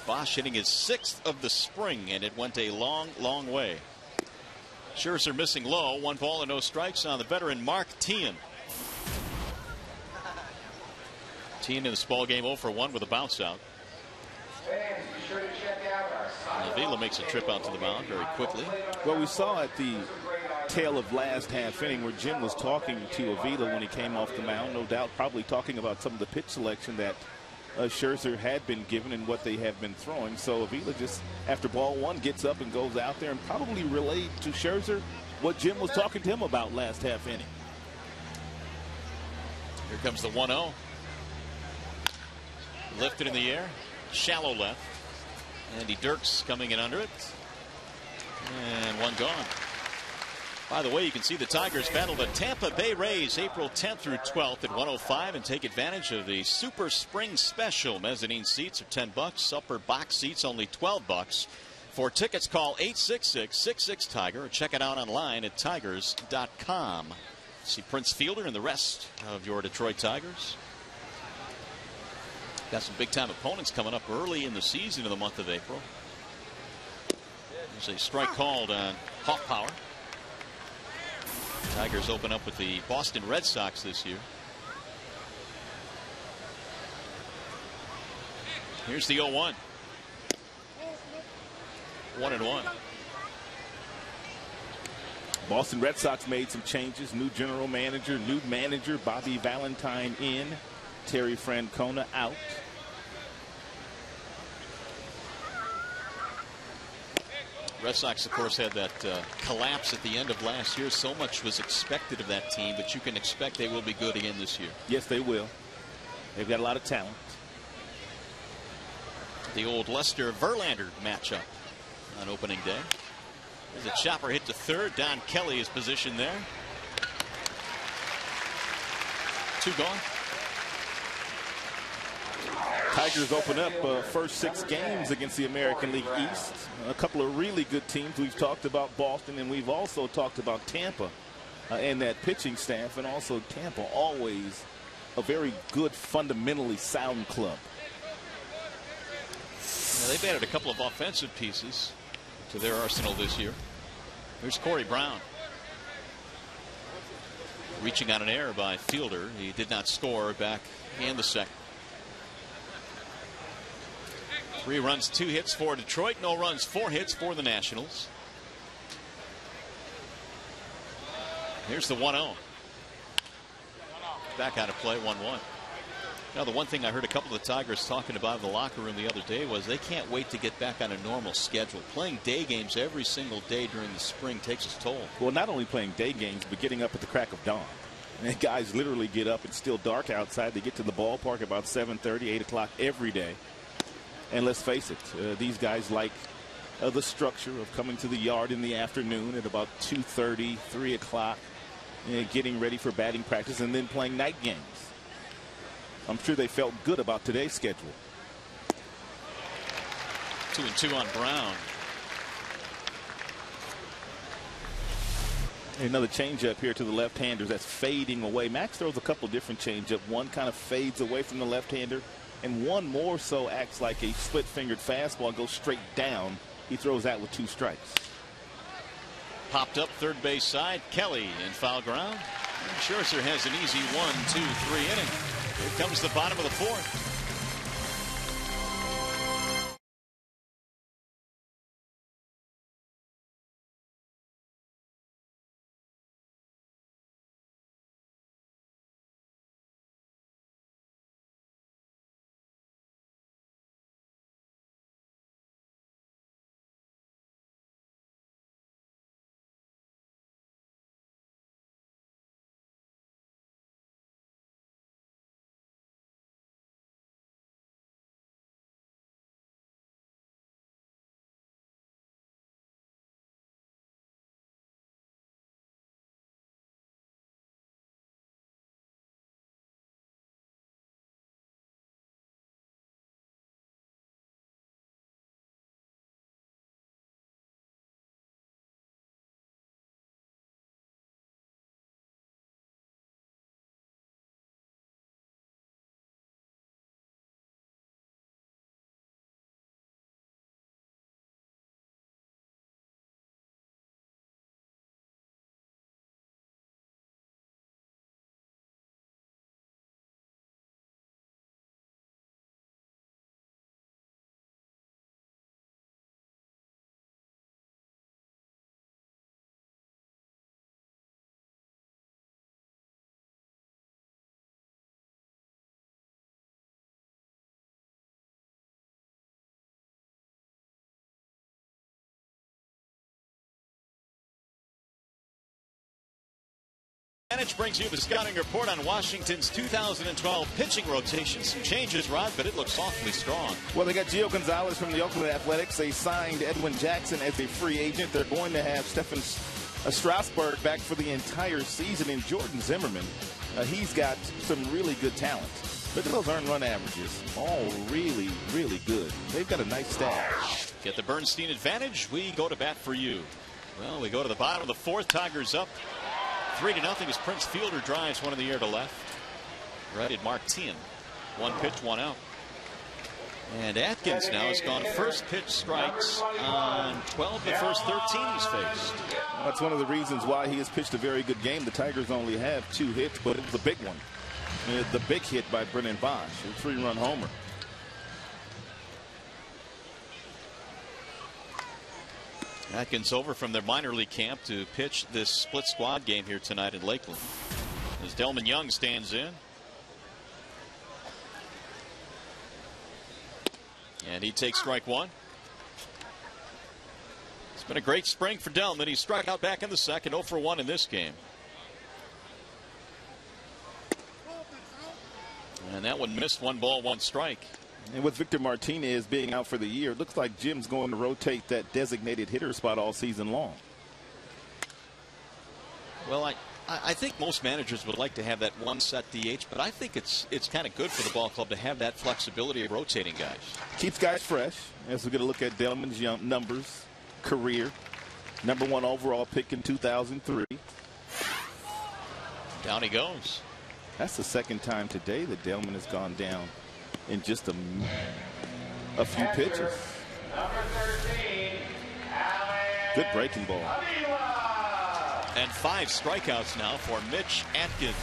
Bosch hitting his 6th of the spring, and it went a long, long way. Scherzer missing low. 1 ball and no strikes on the veteran Mark Tien. Tien in this ball game 0 for 1 with a bounce out. Avila makes a trip out to the mound very quickly. Well, we saw at the tail of last half inning where Jim was talking to Avila when he came off the mound, no doubt probably talking about some of the pitch selection that Scherzer had been given and what they have been throwing. So Avila just, after ball 1, gets up and goes out there and probably relayed to Scherzer what Jim was talking to him about last half inning. Here comes the 1-0. Lifted in the air, shallow left. Andy Dirks coming in under it. And 1 gone. By the way, you can see the Tigers battle the Tampa Bay Rays April 10th through 12th at 105 and take advantage of the Super Spring Special. Mezzanine seats are $10. Upper box seats only $12. For tickets, call 866-66-TIGER or check it out online at tigers.com. See Prince Fielder and the rest of your Detroit Tigers. Got some big-time opponents coming up early in the season in the month of April. There's a strike called on Hoffpauir. Tigers open up with the Boston Red Sox this year. Here's the 0-1. 1-1. Boston Red Sox made some changes. New general manager, new manager, Bobby Valentine in. Terry Francona out. Red Sox, of course, had that collapse at the end of last year. So much was expected of that team, but you can expect they will be good again this year. Yes, they will. They've got a lot of talent. The old Lester Verlander matchup on opening day. There's a chopper hit to third. Don Kelly is positioned there. 2 gone. Tigers open up first 6 games against the American League East. A couple of really good teams. We've talked about Boston, and we've also talked about Tampa. and that pitching staff, and also Tampa, always a very good, fundamentally sound club. Now, they've added a couple of offensive pieces to their arsenal this year. Here's Corey Brown. Reaching on an error by Fielder. He did not score back in the second. 3 runs, 2 hits for Detroit. No runs, 4 hits for the Nationals. Here's the 1-0. Back out of play, 1-1. Now, the one thing I heard a couple of the Tigers talking about in the locker room the other day was they can't wait to get back on a normal schedule. Playing day games every single day during the spring takes its toll. Well, not only playing day games, but getting up at the crack of dawn. And guys literally get up. It's still dark outside. They get to the ballpark about 7:30, 8 o'clock every day. And let's face it, these guys like the structure of coming to the yard in the afternoon at about 2:30, 3 o'clock, getting ready for batting practice, and then playing night games. I'm sure they felt good about today's schedule. 2-2 on Brown. Another changeup here to the left-handers that's fading away. Max throws a couple different changeup. One kind of fades away from the left-hander, and one more so acts like a split-fingered fastball, goes straight down. He throws that with 2 strikes. Popped up third base side. Kelly in foul ground. And Scherzer has an easy 1, 2, 3 inning. Here comes the bottom of the 4th. Advantage brings you the scouting report on Washington's 2012 pitching rotation. Some changes, Rod, but it looks awfully strong. Well, they got Gio Gonzalez from the Oakland Athletics. They signed Edwin Jackson as a free agent. They're going to have Stephen Strasburg back for the entire season. And Jordan Zimmerman, he's got some really good talent. Look at those earned run averages. All really, really good. They've got a nice staff. Get the Bernstein advantage. We go to bat for you. Well, we go to the bottom of the 4th. Tigers up 3-0 as Prince Fielder drives one in the air to left. Righted Martin. 1 pitch, 1 out. And Atkins now has gone first pitch strikes on 12 of the first 13 he's faced. That's one of the reasons why he has pitched a very good game. The Tigers only have 2 hits, but it was a big one. The big hit by Brennan Bosch, a 3-run homer. Atkins over from their minor league camp to pitch this split squad game here tonight in Lakeland. As Delman Young stands in. And he takes strike 1. It's been a great spring for Delman. He struck out back in the second, 0 for 1 in this game. And that one missed. 1 ball, 1 strike. And with Victor Martinez being out for the year, it looks like Jim's going to rotate that designated hitter spot all season long. Well, I think most managers would like to have that one set DH, but I think it's kind of good for the ball club to have that flexibility of rotating guys. Keeps guys fresh. As we're going to look at Delman's numbers, career, #1 overall pick in 2003. Down he goes. That's the second time today that Delman has gone down in just a few pitches. Number 13, Good breaking ball. And 5 strikeouts now for Mitch Atkins.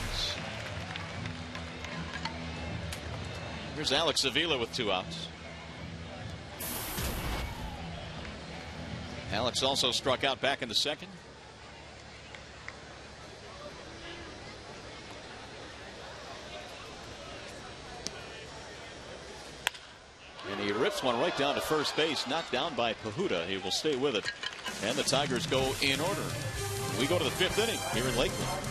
Here's Alex Avila with 2 outs. Alex also struck out back in the second. And he rips one right down to first base, knocked down by Pahuta. He will stay with it. And the Tigers go in order. We go to the 5th inning here in Lakeland.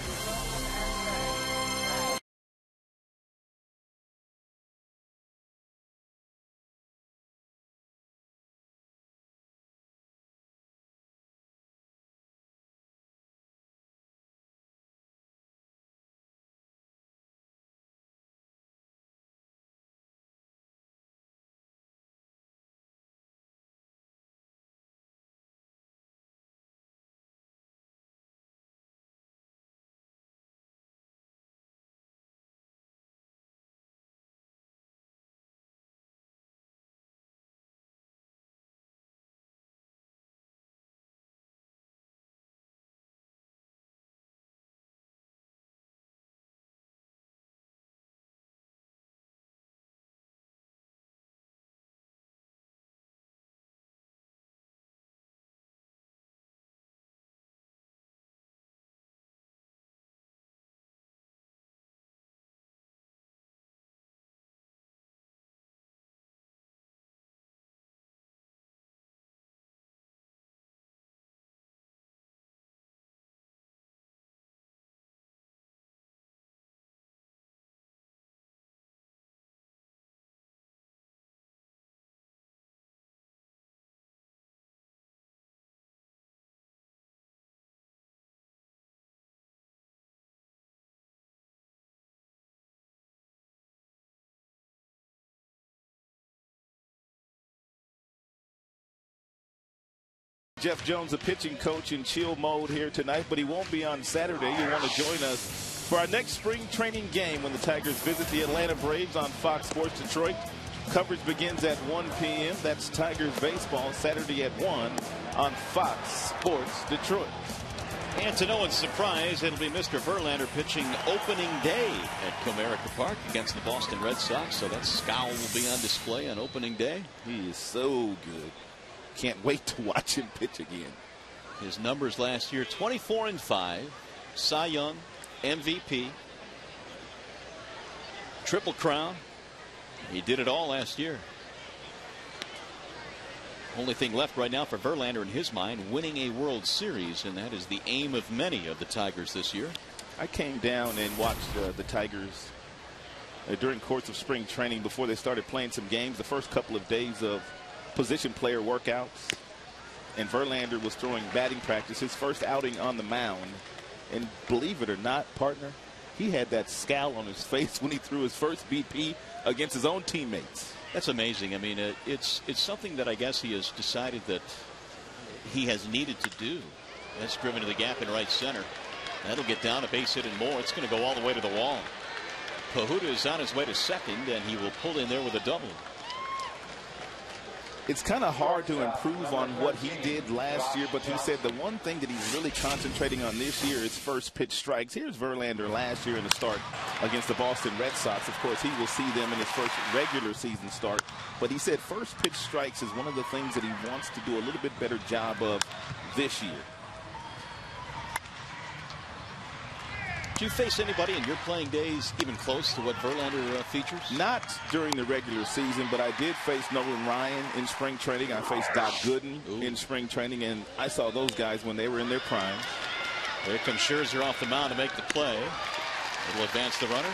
Jeff Jones, the pitching coach, in chill mode here tonight, but he won't be on Saturday. You want to join us for our next spring training game when the Tigers visit the Atlanta Braves on Fox Sports Detroit. Coverage begins at 1 p.m. That's Tigers baseball Saturday at 1 on Fox Sports Detroit. And to no one's surprise, it'll be Mr. Verlander pitching opening day at Comerica Park against the Boston Red Sox. So that scowl will be on display on opening day. He is so good. Can't wait to watch him pitch again. His numbers last year, 24-5, Cy Young, MVP, Triple Crown. He did it all last year. Only thing left right now for Verlander in his mind, winning a World Series, and that is the aim of many of the Tigers this year. I came down and watched the Tigers during course of spring training before they started playing some games. The first couple of days of position player workouts, and Verlander was throwing batting practice, his first outing on the mound, and believe it or not, partner, he had that scowl on his face when he threw his first BP against his own teammates. That's amazing. I mean, it's something that I guess he has decided that he has needed to do. That's driven to the gap in right center. That'll get down a base hit and more. It's going to go all the way to the wall. Pahuta is on his way to second, and he will pull in there with a double. It's kind of hard to improve on what he did last year, but he said the one thing that he's really concentrating on this year is first pitch strikes. Here's Verlander last year in the start against the Boston Red Sox. Of course, he will see them in his first regular season start, but he said first pitch strikes is one of the things that he wants to do a little bit better job of this year. Did you face anybody in your playing days even close to what Verlander features? Not during the regular season, but I did face Nolan Ryan in spring training. I faced Doc Gooden in spring training, and I saw those guys when they were in their prime. There comes Scherzer off the mound to make the play. It'll advance the runner.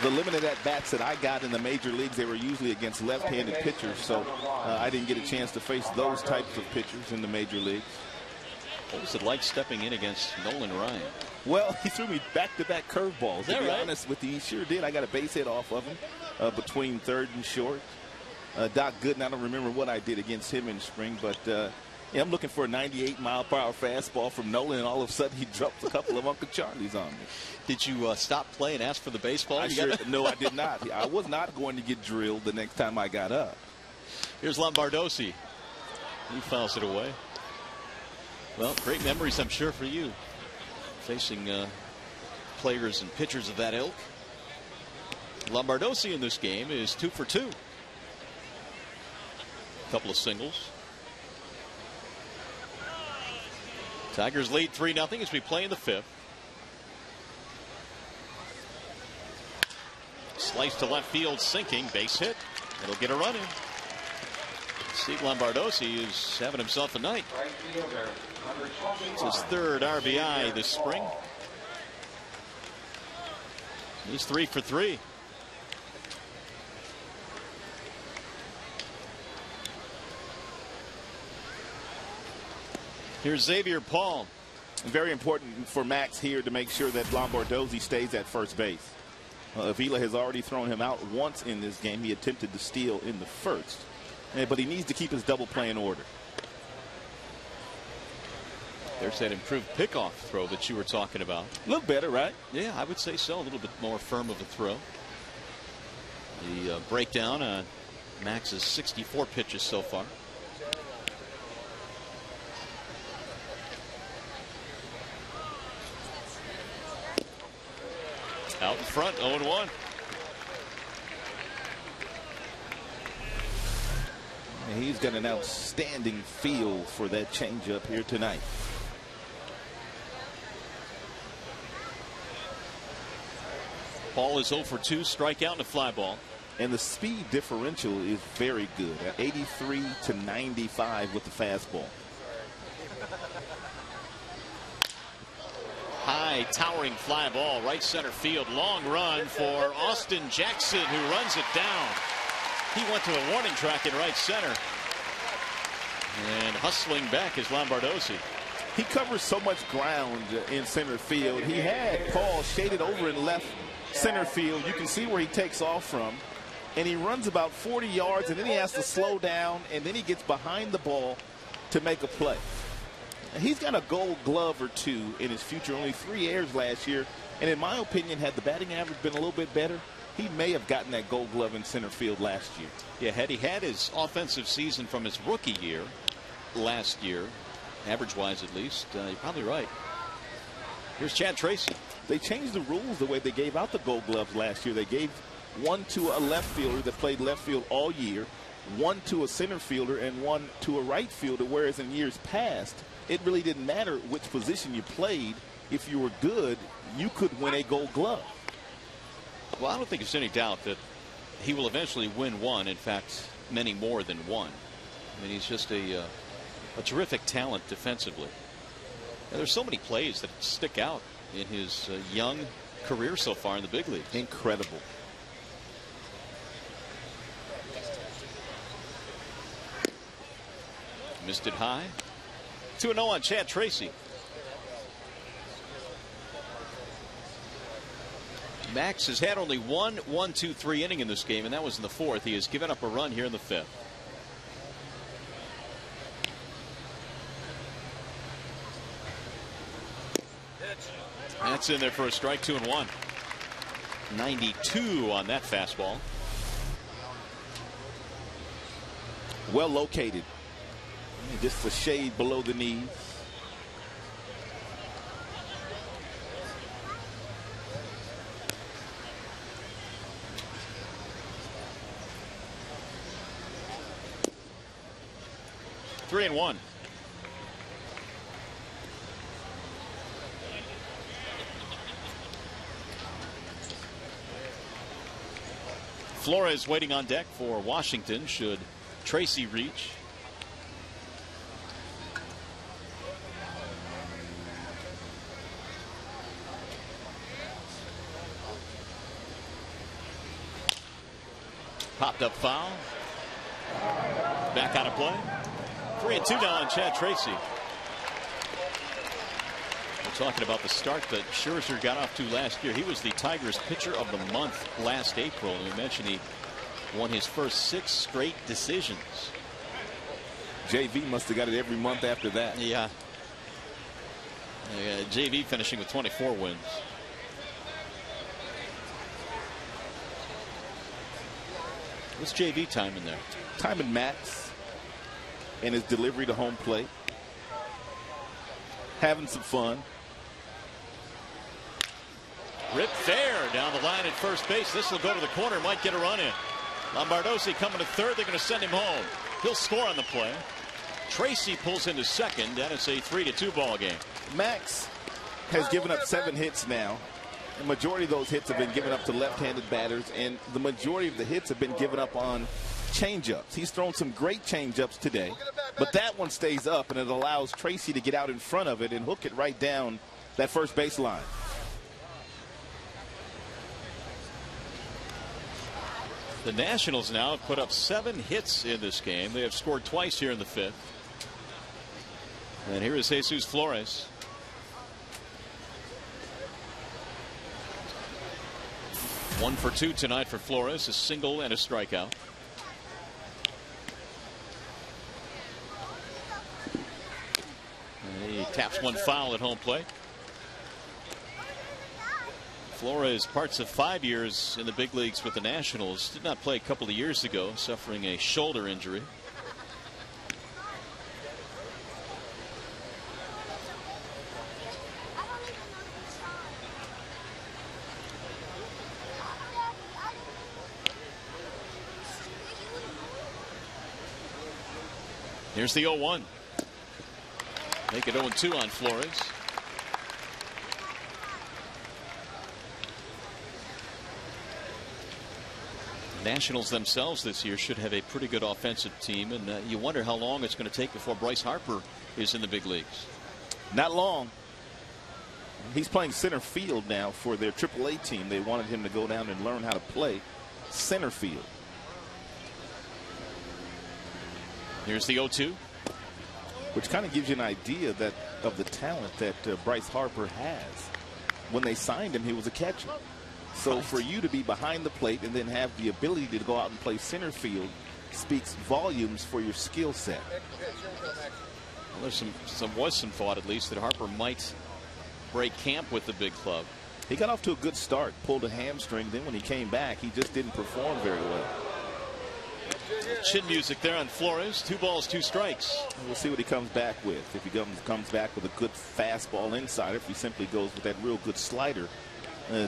The limited at-bats that I got in the major leagues, they were usually against left-handed pitchers, so I didn't get a chance to face those types of pitchers in the major leagues. What was it like stepping in against Nolan Ryan? Well, he threw me back-to-back curveballs. To be right? honest with you, he sure did. I got a base hit off of him between third and short. Doc Gooden, I don't remember what I did against him in spring, but Yeah, I'm looking for a 98-mile-per-hour fastball from Nolan, and all of a sudden he drops a couple of Uncle Charlies on me. Did you stop play and ask for the baseball? No, I did not. I was not going to get drilled the next time I got up. Here's Lombardozzi. He fouls it away. Well, great memories, I'm sure, for you, facing players and pitchers of that ilk. Lombardozzi in this game is 2 for 2. A couple of singles. Tigers lead 3-0 as we play in the 5th. Slice to left field, sinking, base hit. It'll get a run in. Steve Lombardozzi is having himself a night. Right fielder, number 21. It's his 3rd RBI this spring. He's 3 for 3. Here's Xavier Paul. Very important for Max here to make sure that Lombardozzi stays at first base. Avila has already thrown him out once in this game. He attempted to steal in the first, but he needs to keep his double play in order. There's that improved pickoff throw that you were talking about. Look better, right? Yeah, I would say so. A little bit more firm of a throw. The breakdown on Max's 64 pitches so far. Out in front, 0-1. He's got an outstanding feel for that changeup here tonight. Paul is 0 for 2, strikeout and a fly ball. And the speed differential is very good, at 83 to 95 with the fastball. High towering fly ball, right center field. Long run for Austin Jackson, who runs it down. He went to the warning track in right center. And hustling back is Lombardozzi. He covers so much ground in center field. He had Paul shaded over in left center field. You can see where he takes off from. And he runs about 40 yards, and then he has to slow down, and then he gets behind the ball to make a play. He's got a Gold Glove or 2 in his future, only 3 errors last year. And in my opinion, had the batting average been a little bit better, he may have gotten that Gold Glove in center field last year. Yeah, had he had his offensive season from his rookie year last year, average-wise at least, you're probably right. Here's Chad Tracy. They changed the rules the way they gave out the Gold Gloves last year. They gave one to a left fielder that played left field all year, one to a center fielder, and one to a right fielder, whereas in years past, it really didn't matter which position you played. If you were good, you could win a Gold Glove. Well, I don't think there's any doubt that he will eventually win one. In fact, many more than one. I mean, he's just a terrific talent defensively. And there's so many plays that stick out in his young career so far in the big leagues. Incredible. Missed it high. 2-0 on Chad Tracy. Max has had only one 1-2-3 inning in this game, and that was in the 4th. He has given up a run here in the 5th. That's in there for a strike, 2-1. 92 on that fastball. Well located. Just a shade below the knees. Three and one. Flores waiting on deck for Washington should Tracy reach. Popped up foul. Back out of play. 3-2 now on Chad Tracy. We're talking about the start that Scherzer got off to last year. He was the Tigers pitcher of the month last April. And we mentioned he won his first 6 straight decisions. JV must have got it every month after that. Yeah. JV finishing with 24 wins. What's JV time in there? Time in max and his delivery to home plate. Having some fun. Rip fair down the line at first base. This will go to the corner. Might get a run in. Lombardozzi coming to third. They're going to send him home. He'll score on the play. Tracy pulls into second, and it's a 3-2 ball game. Max has given up 7 hits now. The majority of those hits have been given up to left-handed batters, and the majority of the hits have been given up on changeups. He's thrown some great changeups today, but that one stays up, and it allows Tracy to get out in front of it and hook it right down that first baseline. The Nationals now have put up 7 hits in this game. They have scored twice here in the 5th. And here is Jesus Flores. One for 2 tonight for Flores, a single and a strikeout. And he taps one foul at home plate. Flores, parts of 5 years in the big leagues with the Nationals, did not play a couple of years ago, suffering a shoulder injury. Here's the 0-1. Make it 0-2 on Flores. Nationals themselves this year should have a pretty good offensive team, and you wonder how long it's going to take before Bryce Harper is in the big leagues. Not long. He's playing center field now for their AAA team. They wanted him to go down and learn how to play center field. Here's the 0-2. Which kind of gives you an idea that of the talent that Bryce Harper has. When they signed him, he was a catcher. So for you to be behind the plate and then have the ability to go out and play center field speaks volumes for your skill set. Well, there's some thought, at least, that Harper might break camp with the big club. He got off to a good start, pulled a hamstring. Then when he came back, he just didn't perform very well. Chin music there on Flores. 2 balls, 2 strikes. We'll see what he comes back with. If he comes back with a good fastball inside, if he simply goes with that real good slider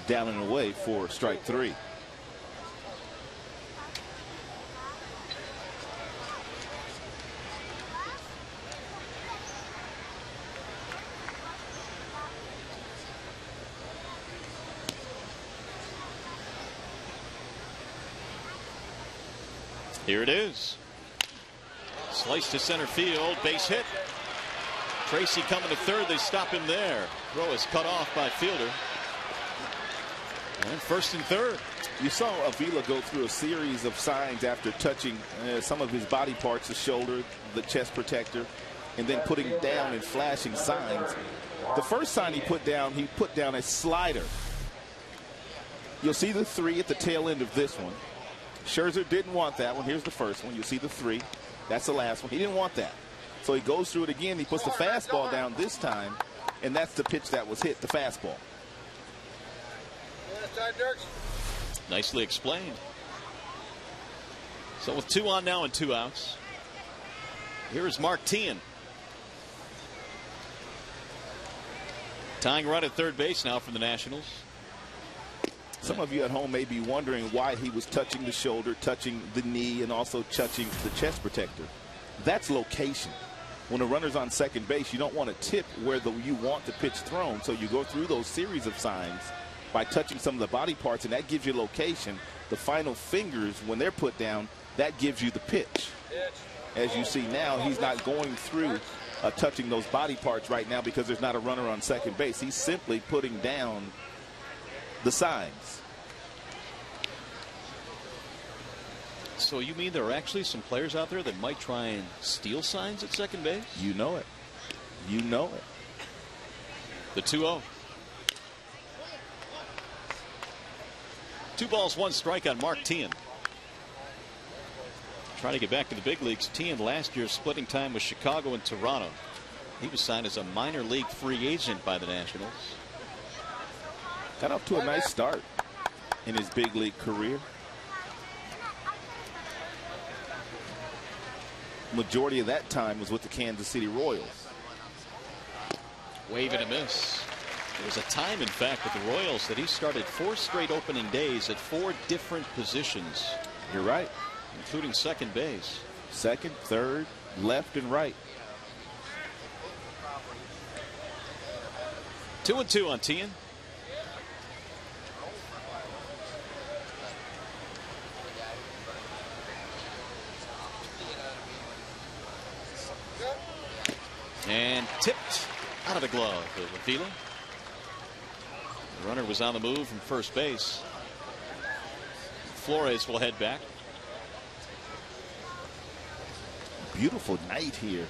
down and away for strike 3. Here it is. Slice to center field, base hit. Tracy coming to third. They stop him there. Throw is cut off by fielder. And first and third. You saw Avila go through a series of signs after touching some of his body parts, the shoulder, the chest protector, and then putting down and flashing signs. The first sign he put down a slider. You'll see the 3 at the tail end of this one. Scherzer didn't want that one. Here's the first one. You'll see the 3. That's the last one. He didn't want that. So he goes through it again. He puts the fastball down this time, and that's the pitch that was hit, the fastball. Nicely explained. So with 2 on now and 2 outs, here is Mark Teahan. Tying run at third base now for the Nationals. Some of you at home may be wondering why he was touching the shoulder, touching the knee, and also touching the chest protector. That's location. When a runner's on second base, you don't want to tip where you want the pitch thrown. So you go through those series of signs by touching some of the body parts, and that gives you location. The final fingers, when they're put down, that gives you the pitch. As you see now, he's not going through touching those body parts right now because there's not a runner on second base. He's simply putting down the signs. So you mean there are actually some players out there that might try and steal signs at second base? You know it. You know it. The 2-0. 2 balls, 1 strike on Mark Teahan. trying to get back to the big leagues. Tien last year splitting time with Chicago and Toronto. He was signed as a minor league free agent by the Nationals. Got off to a nice start in his big league career. Majority of that time was with the Kansas City Royals. Wave and a miss. There was a time, in fact, with the Royals that he started 4 straight opening days at 4 different positions. You're right. Including second base. Second, third, left, and right. 2-2 on Tien. And tipped out of the glove of Avila. The runner was on the move from first base. Flores will head back. Beautiful night here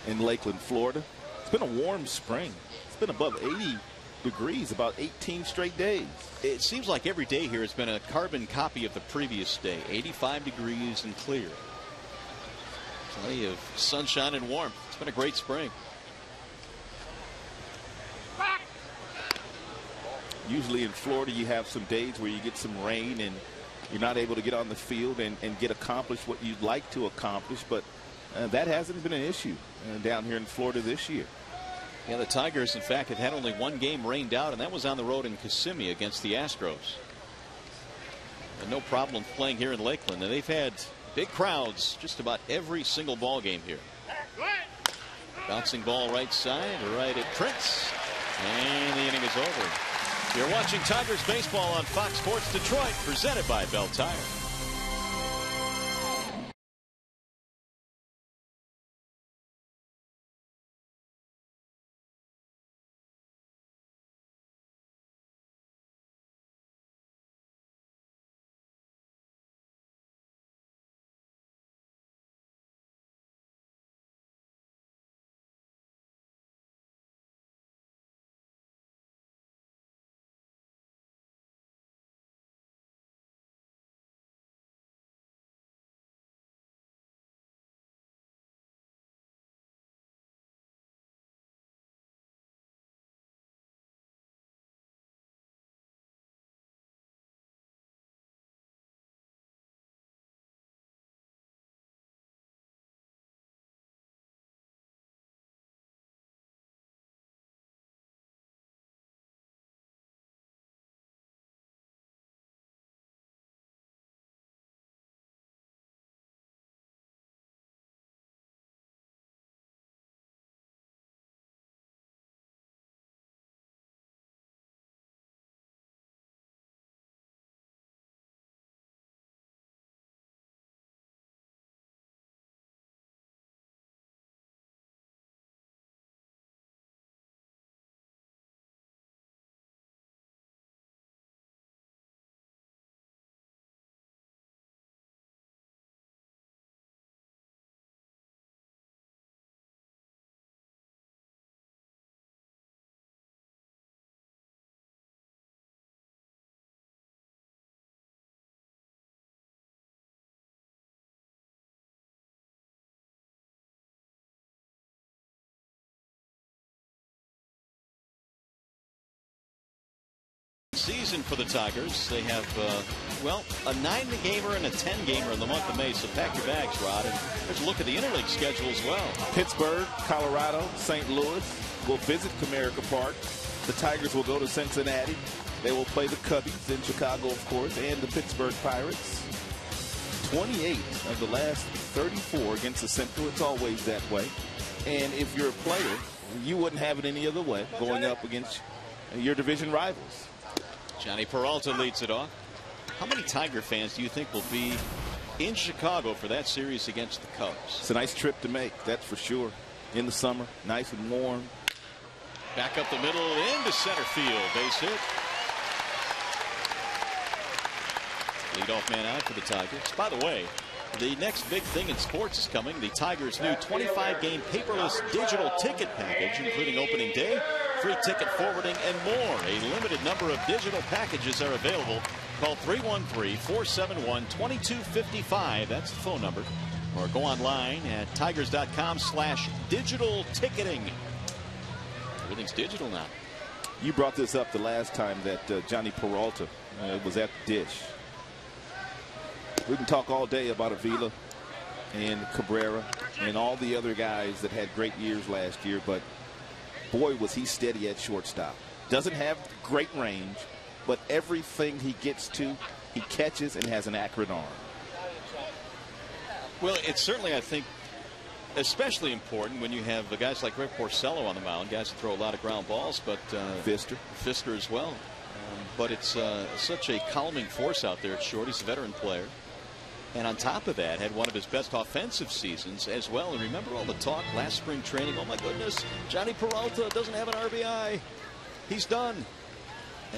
in Lakeland, Florida. It's been a warm spring. It's been above 80 degrees about 18 straight days. It seems like every day here has been a carbon copy of the previous day. 85 degrees and clear. Plenty of sunshine and warmth. It's been a great spring. Usually in Florida you have some days where you get some rain and you're not able to get on the field and get accomplished what you'd like to accomplish, but that hasn't been an issue down here in Florida this year. Yeah, the Tigers, in fact, have had only 1 game rained out, and that was on the road in Kissimmee against the Astros. And no problem playing here in Lakeland, and they've had big crowds just about every single ball game here. Bouncing ball right side, right at Prince, and the inning is over. You're watching Tigers baseball on Fox Sports Detroit, presented by Bell Tire. Season for the Tigers. They have, well, a 9-gamer and a 10-gamer in the month of May. So pack your bags, Rod. And there's a look at the interleague schedule as well. Pittsburgh, Colorado, St. Louis will visit Comerica Park. The Tigers will go to Cincinnati. They will play the Cubbies in Chicago, of course, and the Pittsburgh Pirates. 28 of the last 34 against the Central. It's always that way. And if you're a player, you wouldn't have it any other way going up against your division rivals. Johnny Peralta leads it off. How many Tiger fans do you think will be in Chicago for that series against the Cubs? It's a nice trip to make, that's for sure. In the summer, nice and warm. Back up the middle into center field. Base hit. Leadoff man out for the Tigers. By the way, the next big thing in sports is coming. The Tigers' new 25-game paperless digital ticket package, including opening day, free ticket forwarding, and more. A limited number of digital packages are available Call 313-471-2255. That's the phone number. Or go online at tigers.com/digital ticketing. Everything's digital now. You brought this up the last time that Johnny Peralta was at the dish. We can talk all day about Avila and Cabrera and all the other guys that had great years last year, but boy, was he steady at shortstop. Doesn't have great range, but everything he gets to, he catches and has an accurate arm. Well, it's certainly, I think, especially important when you have the guys like Rick Porcello on the mound, guys that throw a lot of ground balls, but Fister as well. But it's such a calming force out there at short. He's a veteran player. And on top of that, had one of his best offensive seasons as well. And remember all the talk last spring training, oh my goodness, Johnny Peralta doesn't have an RBI. He's done.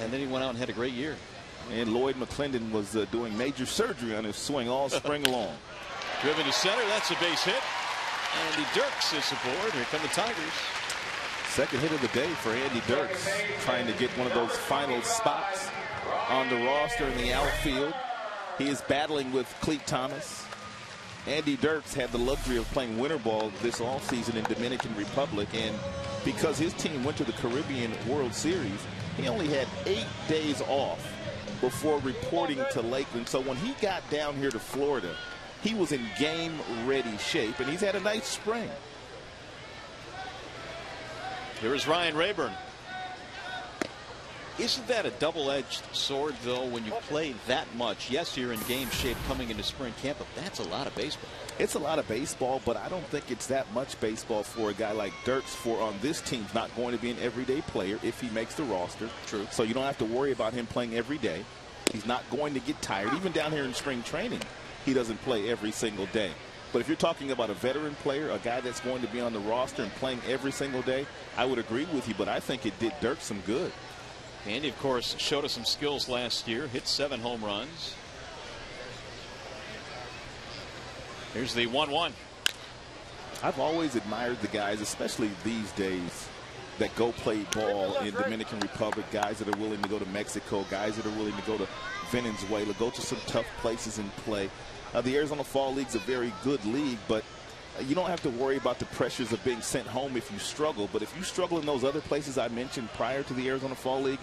And then he went out and had a great year. And Lloyd McClendon was doing major surgery on his swing all spring long. Driven to center, that's a base hit. Andy Dirks is aboard. Here come the Tigers. Second hit of the day for Andy Dirks, trying to get one of those final spots on the roster in the outfield. He is battling with Cleet Thomas. Andy Dirks had the luxury of playing winter ball this offseason in Dominican Republic, and because his team went to the Caribbean World Series, he only had 8 days off before reporting to Lakeland. So when he got down here to Florida, he was in game-ready shape, and he's had a nice spring. Here is Ryan Rayburn. Isn't that a double-edged sword, though, when you play that much? Yes, you're in game shape coming into spring camp, but that's a lot of baseball. It's a lot of baseball, but I don't think it's that much baseball for a guy like Dirks, for on this team's not going to be an everyday player if he makes the roster. True. So you don't have to worry about him playing every day. He's not going to get tired. Even down here in spring training, he doesn't play every single day. But if you're talking about a veteran player, a guy that's going to be on the roster and playing every single day, I would agree with you, but I think it did Dirks some good. Andy, of course, showed us some skills last year, hit 7 home runs. Here's the 1-1. I've always admired the guys, especially these days, that go play ball in Dominican Republic, guys that are willing to go to Mexico, guys that are willing to go to Venezuela, go to some tough places and play. The Arizona Fall League's a very good league, but you don't have to worry about the pressures of being sent home if you struggle. But if you struggle in those other places I mentioned prior to the Arizona Fall League,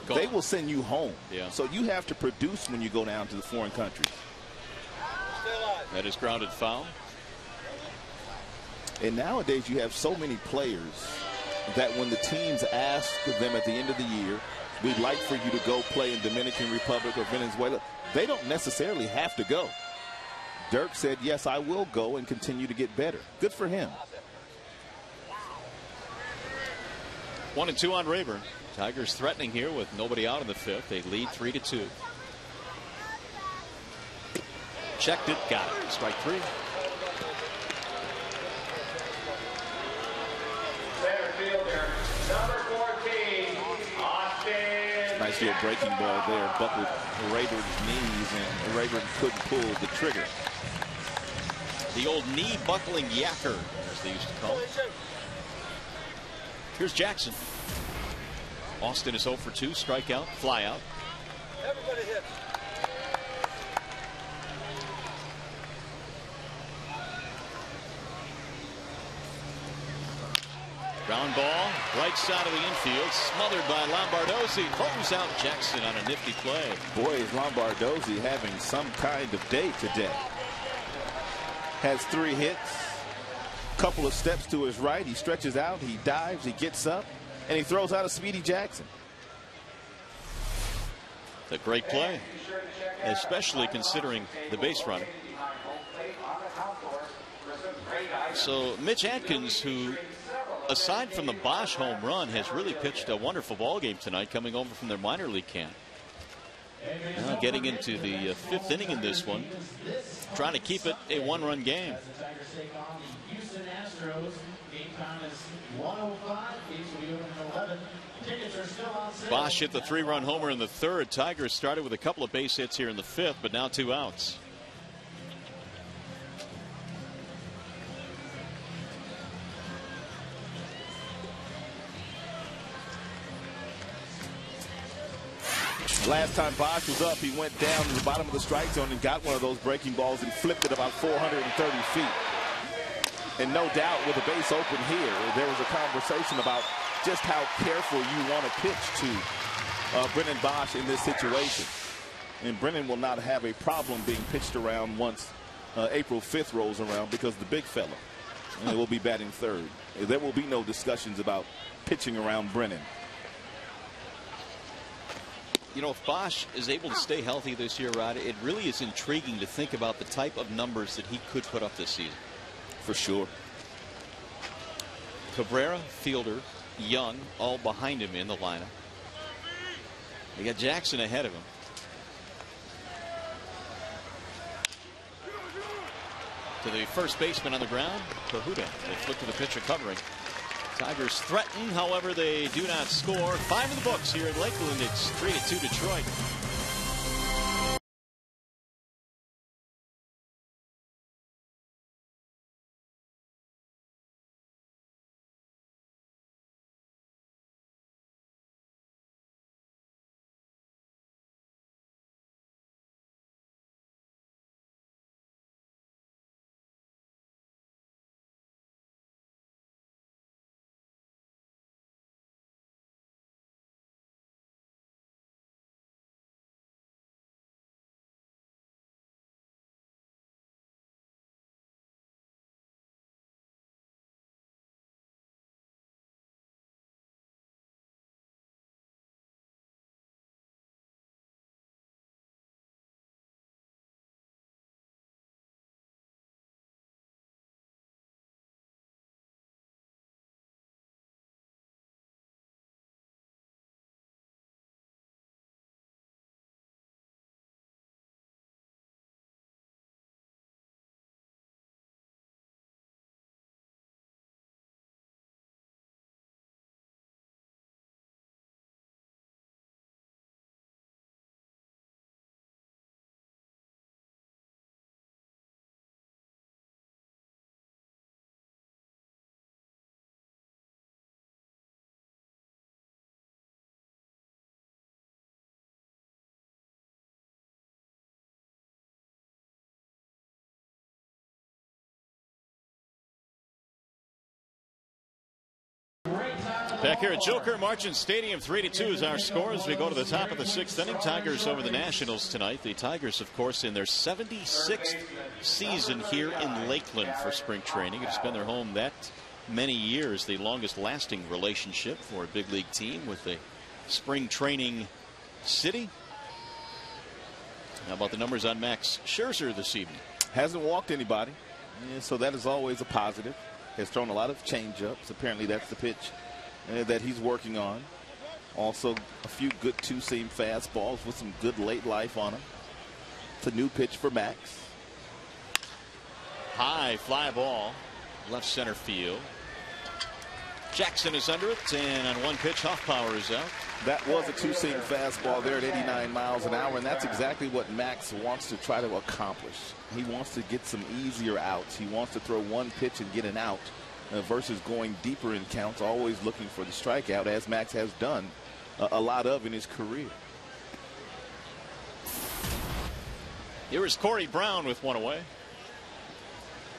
they will send you home. Yeah. So you have to produce when you go down to the foreign countries. That is grounded foul. And nowadays you have so many players that when the teams ask them at the end of the year, we'd like for you to go play in Dominican Republic or Venezuela, they don't necessarily have to go. Dirk said, yes, I will go and continue to get better. Good for him. 1-2 on Rayburn. Tigers threatening here with nobody out in the 5th. They lead 3-2. Checked it, got it. Strike 3. Center fielder, number 14, Austin. Nice little breaking ball there. Buckled Rayburn's knees, and Rayburn couldn't pull the trigger. The old knee buckling yacker, as they used to call it. Here's Jackson. Austin is 0 for 2, strikeout, fly out. Everybody hit. Ground ball, right side of the infield, smothered by Lombardozzi. Throws out Jackson on a nifty play. Boy, is Lombardozzi having some kind of day today. Has 3 hits, couple of steps to his right. He stretches out, he dives, he gets up, and he throws out a Speedy Jackson. It's a great play, especially considering the base runner. So Mitch Atkins, who aside from the Bosch home run, has really pitched a wonderful ball game tonight, coming over from their minor league camp. Now getting into the 5th inning in this one, trying to keep it a 1-run game. Bosch hit the 3-run homer in the 3rd. Tigers started with a couple of base hits here in the 5th, but now 2 outs. Last time Bosch was up, he went down to the bottom of the strike zone and got one of those breaking balls and flipped it about 430 feet. And no doubt with the base open here, there was a conversation about just how careful you want to pitch to Brennan Bosch in this situation. And Brennan will not have a problem being pitched around once April 5th rolls around, because the big fella will be batting third. There will be no discussions about pitching around Brennan. You know, if Bosch is able to stay healthy this year, Rod, it really is intriguing to think about the type of numbers that he could put up this season. For sure. Cabrera, Fielder, Young, all behind him in the lineup. They got Jackson ahead of him. To the first baseman on the ground, Cahuta. They flick to the pitcher covering. Tigers threaten, however, they do not score. 5 in the books here in Lakeland. It's 3-2 Detroit. Back here at Joker Marchant Stadium, 3-2 is our score as we go to the top of the 6th inning. Tigers over the Nationals tonight. The Tigers, of course, in their 76th season here in Lakeland for spring training. It's been their home that many years, the longest lasting relationship for a big league team with a spring training city. How about the numbers on Max Scherzer this evening? Hasn't walked anybody, so that is always a positive. Has thrown a lot of changeups. Apparently that's the pitch that he's working on. Also a few good two-seam fastballs with some good late life on them. It's a new pitch for Max. High fly ball, left center field. Jackson is under it, and on one pitch, Hoffpower is out. That was a two-seam fastball there at 89 miles an hour, and that's exactly what Max wants to try to accomplish. He wants to get some easier outs. He wants to throw one pitch and get an out versus going deeper in counts, always looking for the strikeout, as Max has done a lot of in his career. Here is Corey Brown with one away.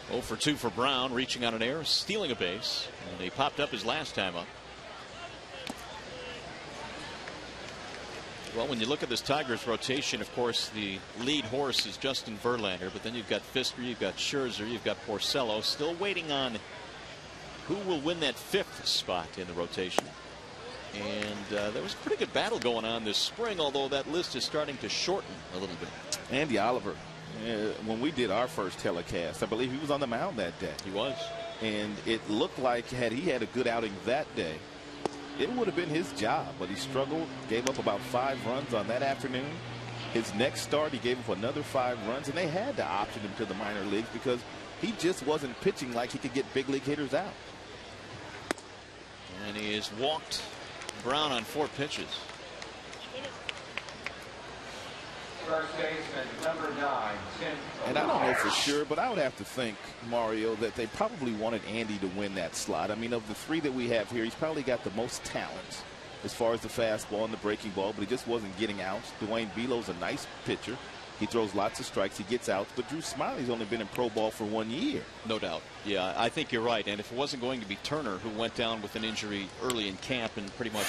0 for 2 for Brown, reaching on an error, stealing a base, and he popped up his last time up. Well, when you look at this Tigers rotation, of course, the lead horse is Justin Verlander, but then you've got Fisker, you've got Scherzer, you've got Porcello, still waiting on who will win that 5th spot in the rotation. And there was a pretty good battle going on this spring, although that list is starting to shorten a little bit. Andy Oliver, when we did our first telecast, I believe he was on the mound that day. He was. And it looked like had he had a good outing that day, it would have been his job, but he struggled, gave up about 5 runs on that afternoon. His next start, he gave up another 5 runs, and they had to option him to the minor leagues because he just wasn't pitching like he could get big league hitters out. And he has walked Brown on 4 pitches. First baseman, number 9, Tim. And I don't know for sure, but I would have to think, Mario, that they probably wanted Andy to win that slot. I mean, of the 3 that we have here, he's probably got the most talent as far as the fastball and the breaking ball, but he just wasn't getting outs. Dwayne Belo's a nice pitcher. He throws lots of strikes. He gets outs. But Drew Smiley's only been in pro ball for 1 year. No doubt. Yeah, I think you're right. And if it wasn't going to be Turner, who went down with an injury early in camp and pretty much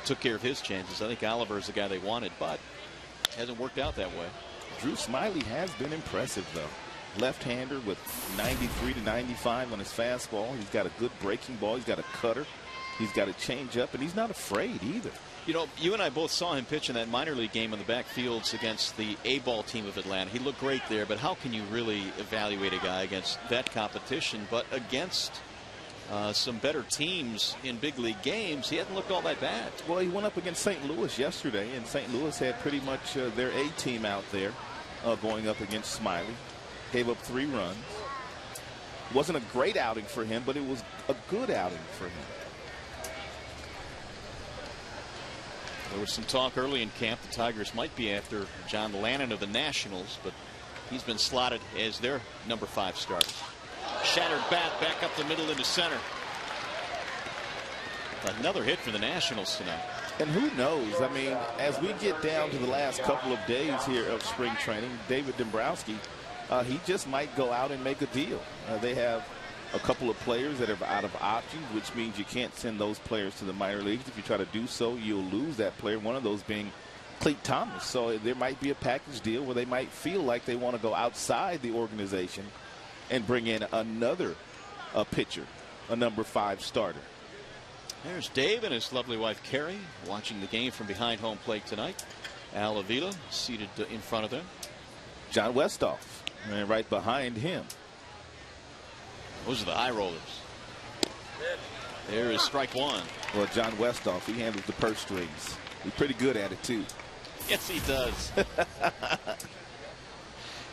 took care of his chances, I think Oliver is the guy they wanted, but hasn't worked out that way. Drew Smiley has been impressive, though. Left-hander with 93 to 95 on his fastball. He's got a good breaking ball. He's got a cutter. He's got a changeup, and he's not afraid either. You know, you and I both saw him pitch in that minor league game in the backfields against the A-ball team of Atlanta. He looked great there, but how can you really evaluate a guy against that competition? But against some better teams in big league games, he hasn't looked all that bad. Well, he went up against St. Louis yesterday, and St. Louis had pretty much their A team out there going up against Smiley. Gave up 3 runs. Wasn't a great outing for him, but it was a good outing for him. There was some talk early in camp the Tigers might be after John Lannon of the Nationals, but he's been slotted as their number 5 starter. Shattered bat back up the middle into center. Another hit for the Nationals tonight. And who knows? I mean, as we get down to the last couple of days here of spring training, David Dombrowski, he just might go out and make a deal. They have a couple of players that are out of options, which means you can't send those players to the minor leagues. If you try to do so, you'll lose that player, one of those being Cleat Thomas. So there might be a package deal where they might feel like they want to go outside the organization and bring in another pitcher, a number 5 starter. There's Dave and his lovely wife Carrie watching the game from behind home plate tonight. Al Avila seated in front of them. John Westhoff right behind him. Those are the eye rollers. There is strike 1. Well, John Westhoff, he handles the purse strings. He's pretty good at it, too. Yes, he does.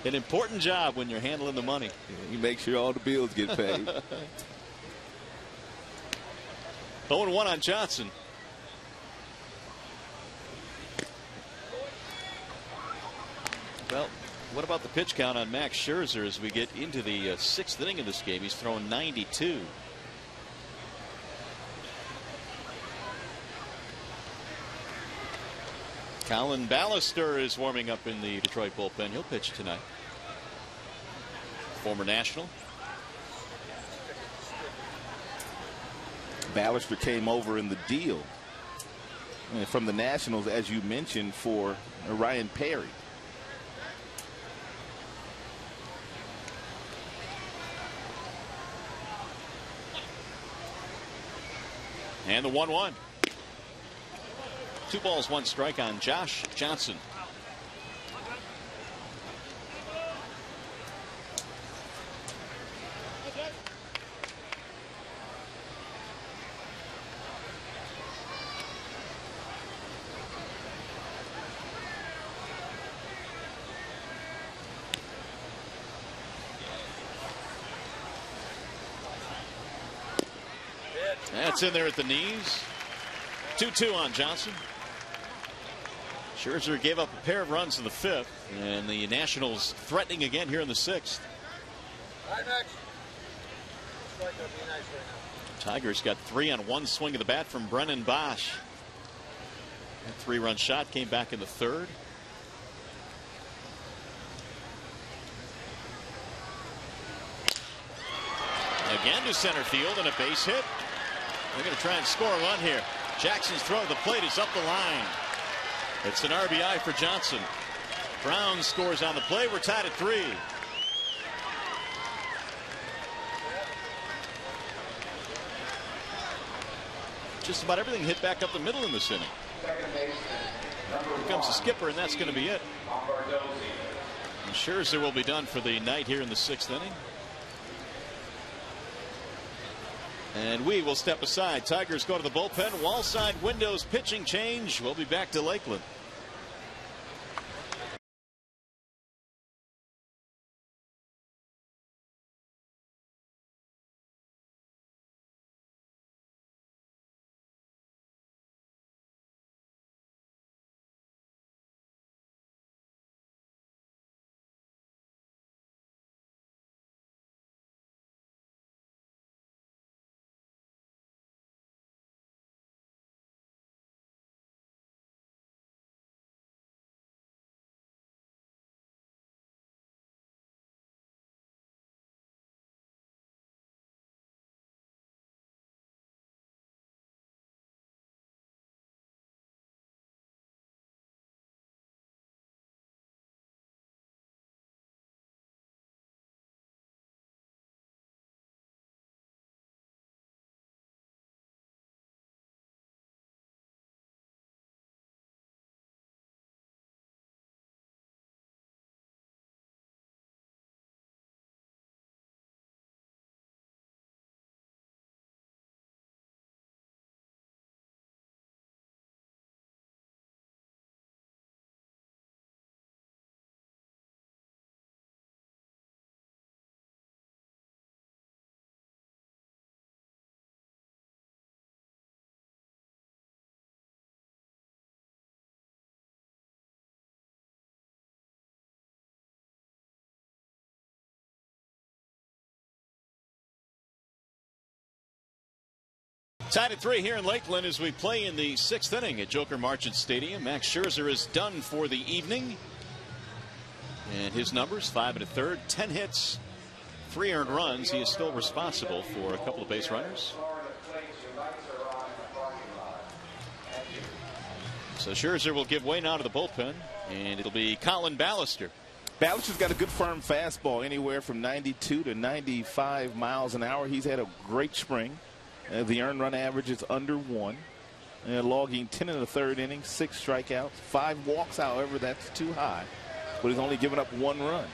An important job when you're handling the money. Yeah, you make sure all the bills get paid. 0-1 on Johnson. Well, what about the pitch count on Max Scherzer as we get into the 6th inning of this game? He's thrown 92. Colin Ballister is warming up in the Detroit bullpen. He'll pitch tonight. Former National. Ballister came over in the deal from the Nationals, as you mentioned, for Ryan Perry. And the 1-1. 2 balls, 1 strike on Josh Johnson. That's in there at the knees. 2-2 on Johnson. Scherzer gave up a pair of runs in the 5th, and the Nationals threatening again here in the 6th. Tigers got 3 on 1 swing of the bat from Brennan Bosch. That 3-run shot came back in the 3rd. Again to center field and a base hit. They're going to try and score a run here. Jackson's throw to the plate is up the line. It's an RBI for Johnson. Brown scores on the play. We're tied at 3. Just about everything hit back up the middle in this inning. Here comes the skipper, and that's going to be it. And Scherzer will be done for the night here in the 6th inning. And we will step aside. Tigers go to the bullpen. Wallside windows pitching change. We'll be back to Lakeland. Tied at 3 here in Lakeland as we play in the 6th inning at Joker Marchant Stadium. Max Scherzer is done for the evening. And his numbers, 5 1/3, 10 hits, 3 earned runs. He is still responsible for a couple of base runners. So Scherzer will give way now to the bullpen, and it'll be Colin Ballister. Ballister's got a good firm fastball, anywhere from 92 to 95 miles an hour. He's had a great spring. The earned run average is under 1. Logging 10 1/3 innings, 6 strikeouts, 5 walks. However, that's too high. But he's only given up 1 run.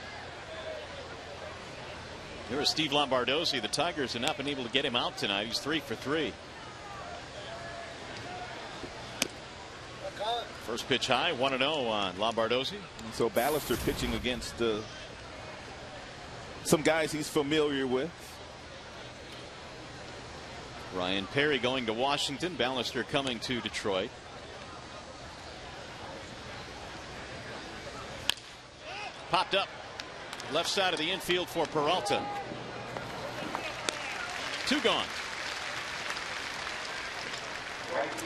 There is Steve Lombardozzi. The Tigers have not been able to get him out tonight. He's 3 for 3. First pitch high, 1-0 on Lombardozzi. And so Ballister pitching against some guys he's familiar with. Ryan Perry going to Washington. Ballister coming to Detroit. Popped up left side of the infield for Peralta. 2 gone.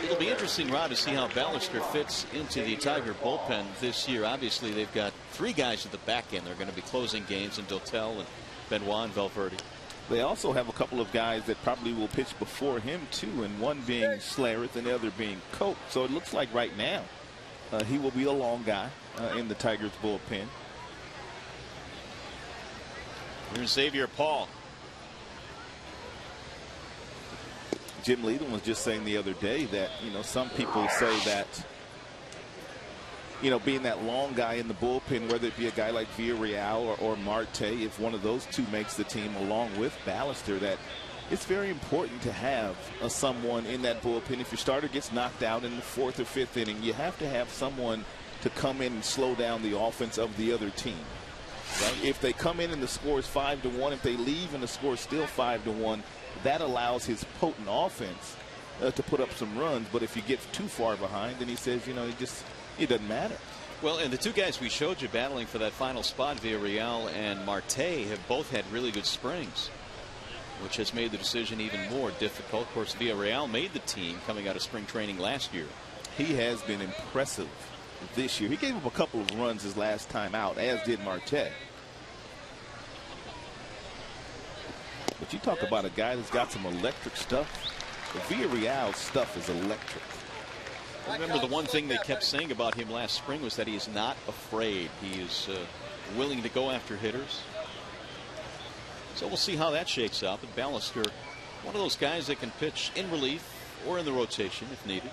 It'll be interesting, Rod, to see how Ballister fits into the Tiger bullpen this year. Obviously, they've got 3 guys at the back end. They're going to be closing games in Dotel and Benoit and Valverde. They also have a couple of guys that probably will pitch before him, too, and one being Schlereth and the other being Cope. So it looks like right now he will be a long guy in the Tigers bullpen. Here's Xavier Paul. Jim Leadham was just saying the other day that, some people say that, being that long guy in the bullpen, whether it be a guy like Villarreal or Marte, if one of those 2 makes the team along with Ballister, that it's very important to have someone in that bullpen. If your starter gets knocked out in the 4th or 5th inning, you have to have someone to come in and slow down the offense of the other team. Right? If they come in and the score is 5-1, if they leave and the score is still 5-1, that allows his potent offense to put up some runs. But if you get too far behind, then he says, it doesn't matter. Well, and the 2 guys we showed you battling for that final spot, Villarreal and Marte, have both had really good springs, which has made the decision even more difficult. Of course, Villarreal made the team coming out of spring training last year. He has been impressive this year. He gave up a couple of runs his last time out, as did Marte. But you talk about a guy that's got some electric stuff. The Villarreal stuff is electric. Remember, the one thing they kept saying about him last spring was that he is not afraid. He is willing to go after hitters. So we'll see how that shakes out. But Ballister, one of those guys that can pitch in relief or in the rotation if needed.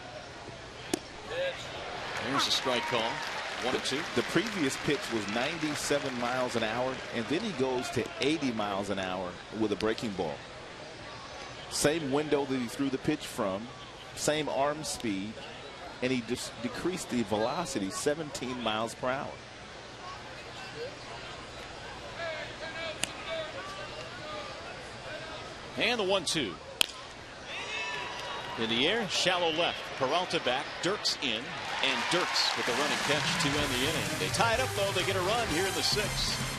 There's a strike call. 1-2. The previous pitch was 97 miles an hour, and then he goes to 80 miles an hour with a breaking ball. Same window that he threw the pitch from, same arm speed, and he just decreased the velocity 17 miles per hour. And the 1-2. In the air, shallow left. Peralta back, Dirks in, and Dirks with a running catch to end the inning. They tie it up, though. They get a run here in the 6th.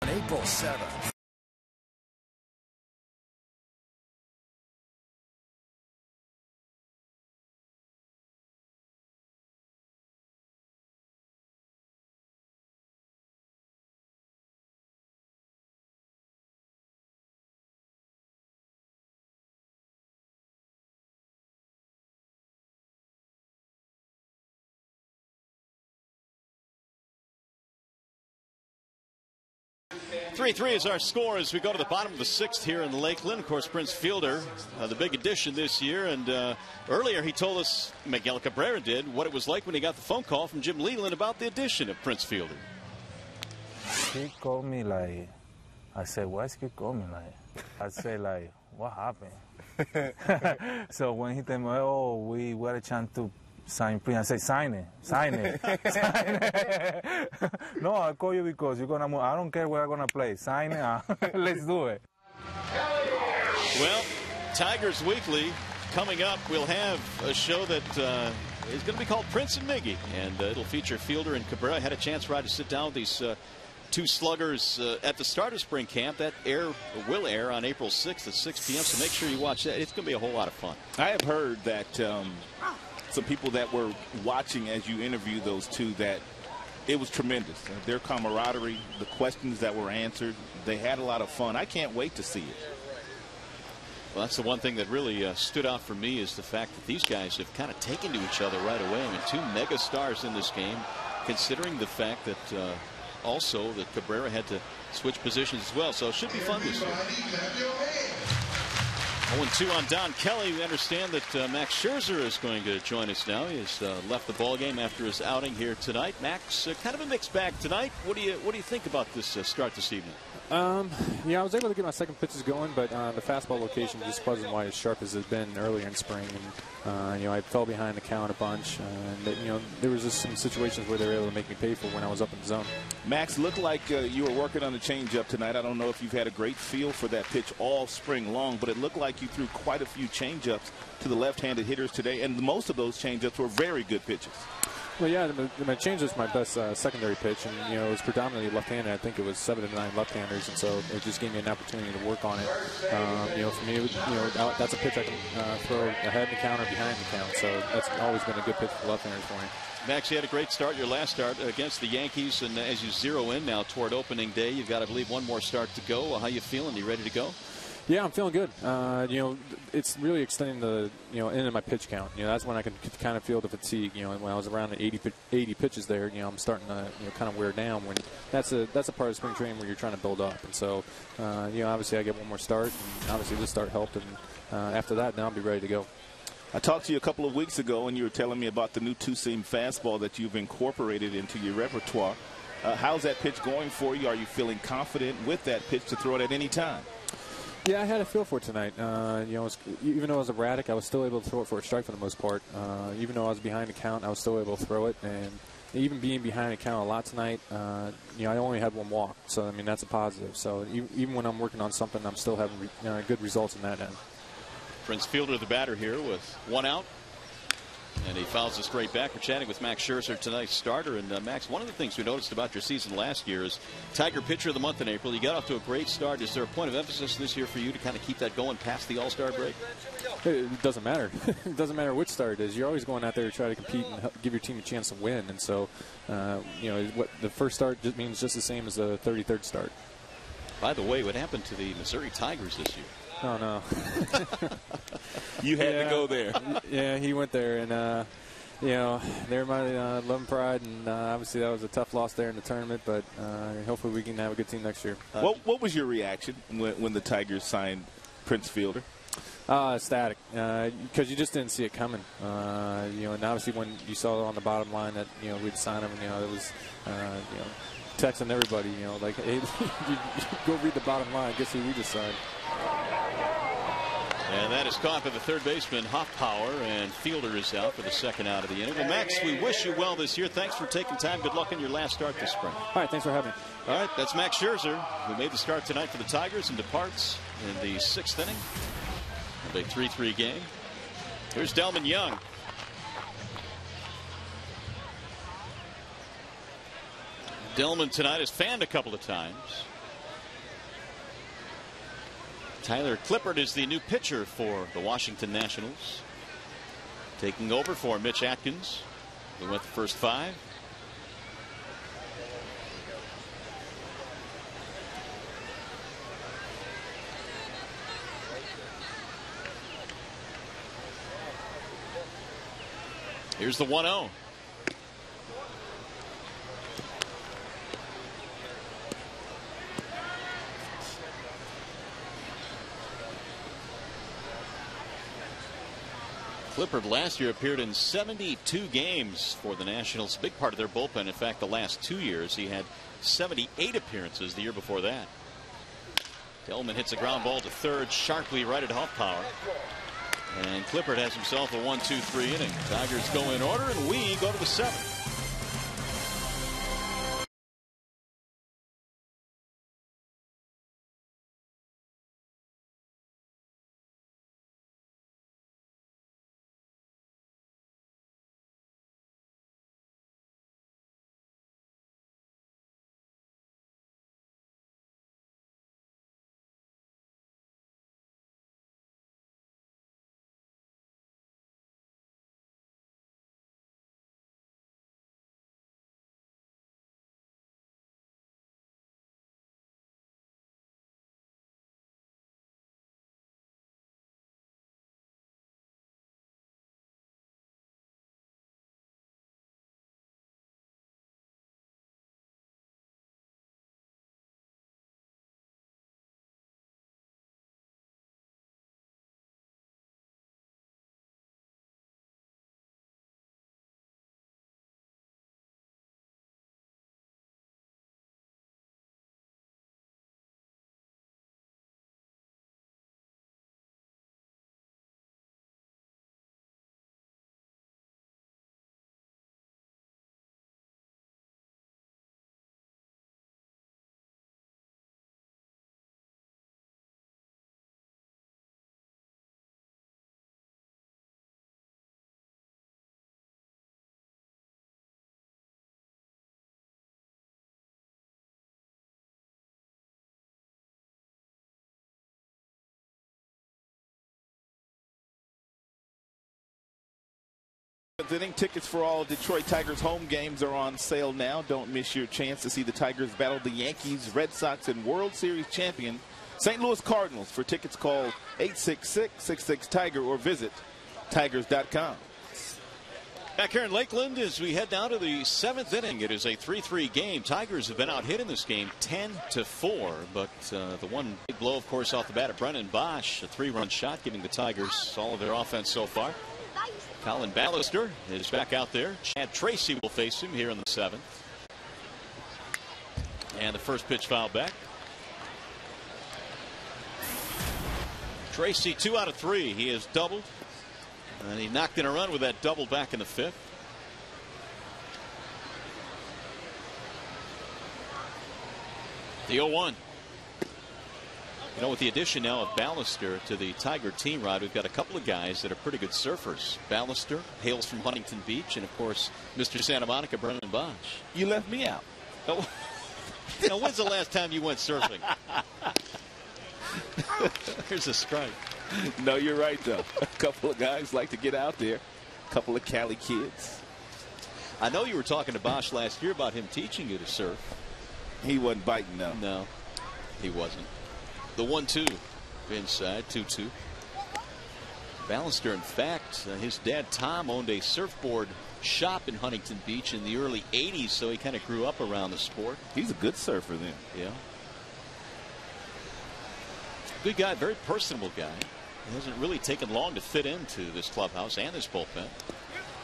On April 7th. 3-3 is our score as we go to the bottom of the 6th here in Lakeland. Of course, Prince Fielder, the big addition this year. And earlier he told us, Miguel Cabrera did, what it was like when he got the phone call from Jim Leland about the addition of Prince Fielder. He called me like, I said, why is he calling me like? I said like, what happened? So when he told me, oh, we got a chance to sign Prince, I said, sign it, sign it, sign it. No, I call you because you're gonna move. I don't care where I'm gonna play. Sign it. Let's do it. Well, Tigers Weekly coming up. We'll have a show that is going to be called Prince and Miggy, and it'll feature Fielder and Cabrera. I had a chance, Rod, to sit down with these two sluggers at the start of spring camp. That will air on April 6th at 6 p.m., so make sure you watch that. It's going to be a whole lot of fun. I have heard that some people that were watching as you interview those two, that it was tremendous. Their camaraderie, the questions that were answered, they had a lot of fun. I can't wait to see it. Well, that's the one thing that really stood out for me is the fact that these guys have kind of taken to each other right away. I mean, two mega stars in this game, considering the fact that also that Cabrera had to switch positions as well. So it should be fun this year. 0-2 on Don Kelly. We understand that Max Scherzer is going to join us now. He has left the ball game after his outing here tonight. Max, kind of a mixed bag tonight. What do you think about this start this evening? Yeah, I was able to get my second pitches going, but the fastball location just wasn't quite as sharp as it had been earlier in spring. And you know, I fell behind the count a bunch, and you know, there was just some situations where they were able to make me pay for when I was up in the zone. Max, looked like you were working on the changeup tonight. I don't know if you've had a great feel for that pitch all spring long, but it looked like you threw quite a few changeups to the left-handed hitters today, and most of those changeups were very good pitches. Well, yeah, my change was my best secondary pitch, and you know, it was predominantly left-handed. I think it was 7 to 9 left-handers, and so it just gave me an opportunity to work on it. You know, for me, you know, that's a pitch I can throw ahead the count or behind the count, so that's always been a good pitch for left-handers for me. Max, you had a great start, your last start against the Yankees, and as you zero in now toward opening day, you've got, I believe, one more start to go. How you feeling? You ready to go? Yeah, I'm feeling good. You know, it's really extending the, you know, into my pitch count. You know, that's when I can kind of feel the fatigue. You know, when I was around the 80 pitches there, you know, I'm starting to, you know, kind of wear down. When that's a part of spring training where you're trying to build up. And so, you know, obviously I get one more start, and obviously this start helped. And after that, now I'll be ready to go. I talked to you a couple of weeks ago, and you were telling me about the new two-seam fastball that you've incorporated into your repertoire. How's that pitch going for you? Are you feeling confident with that pitch to throw it at any time? Yeah, I had a feel for it tonight. You know, even though I was erratic, I was still able to throw it for a strike for the most part. Even though I was behind the count, I was still able to throw it. And even being behind the count a lot tonight, you know, I only had one walk. So, I mean, that's a positive. So, even when I'm working on something, I'm still having good results in that end. Prince Fielder, the batter here, with one out. And he fouls it straight back. We're chatting with Max Scherzer, tonight's starter. And Max, one of the things we noticed about your season last year is Tiger Pitcher of the Month in April. You got off to a great start. Is there a point of emphasis this year for you to kind of keep that going past the All-Star break? It doesn't matter. It doesn't matter which start it is. You're always going out there to try to compete and give your team a chance to win. And so, you know, what the first start just means just the same as the 33rd start. By the way, what happened to the Missouri Tigers this year? Oh, no. You had to go there. Yeah, he went there, and, you know, they're my love and pride, and obviously that was a tough loss there in the tournament, but hopefully we can have a good team next year. What was your reaction when the Tigers signed Prince Fielder? Ecstatic, because you just didn't see it coming. You know, and obviously when you saw on the bottom line that, you know, we'd sign him, you know, it was, you know, texting everybody, you know, like, hey, you go read the bottom line. Guess who we just signed? And that is caught by the third baseman, Hoffpower, and Fielder is out for the second out of the inning. Well, Max, we wish you well this year. Thanks for taking time. Good luck in your last start this spring. All right, thanks for having me. All right, that's Max Scherzer, who made the start tonight for the Tigers and departs in the 6th inning of a 3-3 game. Here's Delman Young. Delman tonight has fanned a couple of times. Tyler Clippard is the new pitcher for the Washington Nationals, taking over for Mitch Atkins, who went the first 5. Here's the 1-0. Clippard last year appeared in 72 games for the Nationals. Big part of their bullpen. In fact, the last 2 years he had 78 appearances the year before that. Tillman hits a ground ball to third, sharply right at off power. And Clippard has himself a 1-2-3 inning. Tigers go in order, and we go to the 7th. Inning tickets for all Detroit Tigers home games are on sale now. Don't miss your chance to see the Tigers battle the Yankees, Red Sox, and World Series champion St. Louis Cardinals. For tickets, call 866-66-TIGER or visit tigers.com. Back here in Lakeland as we head down to the 7th inning. It is a 3-3 game. Tigers have been out hit in this game 10-4, but the one big blow, of course, off the bat of Brennan Bosch, a 3-run shot, giving the Tigers all of their offense so far. Colin Ballister is back out there. Chad Tracy will face him here in the 7th. And the first pitch fouled back. Tracy 2 out of 3. He has doubled. And he knocked in a run with that double back in the 5th. The 0-1. You know, with the addition now of Ballister to the Tiger team, Rod, we've got a couple of guys that are pretty good surfers. Ballister hails from Huntington Beach, and of course, Mr. Santa Monica, Brennan Bosch. You left me out. Oh. Now, when's the last time you went surfing? Here's a strike. No, you're right, though. A couple of guys like to get out there. A couple of Cali kids. I know you were talking to Bosch last year about him teaching you to surf. He wasn't biting, no. No, he wasn't. The 1-2 inside, 2-2. Ballister, in fact, his dad Tom owned a surfboard shop in Huntington Beach in the early 80s, so he kind of grew up around the sport. He's a good surfer then. Yeah. Good guy, very personable guy. He hasn't really taken long to fit into this clubhouse and this bullpen.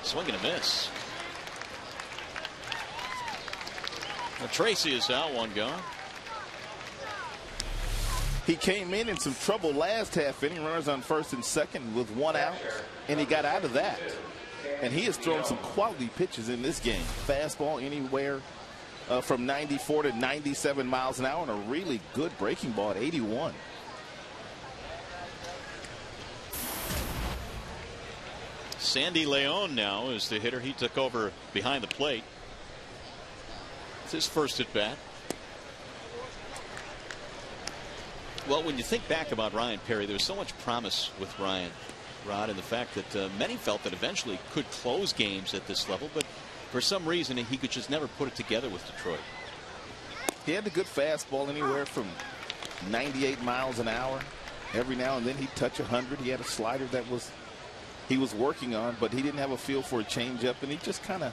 Swing and a miss. Well, Tracy is out, one gone. He came in some trouble last half inning, runners on first and second with 1 out, and he got out of that. And he has thrown some quality pitches in this game. Fastball anywhere from 94 to 97 miles an hour, and a really good breaking ball at 81. Sandy Leon now is the hitter. He took over behind the plate. It's his first at bat. Well, when you think back about Ryan Perry, there was so much promise with Ryan, Rod, and the fact that many felt that eventually could close games at this level, but for some reason he could just never put it together with Detroit. He had a good fastball anywhere from 98 miles an hour. Every now and then he'd touch 100. He had a slider that he was working on, but he didn't have a feel for a changeup, and he just kind of,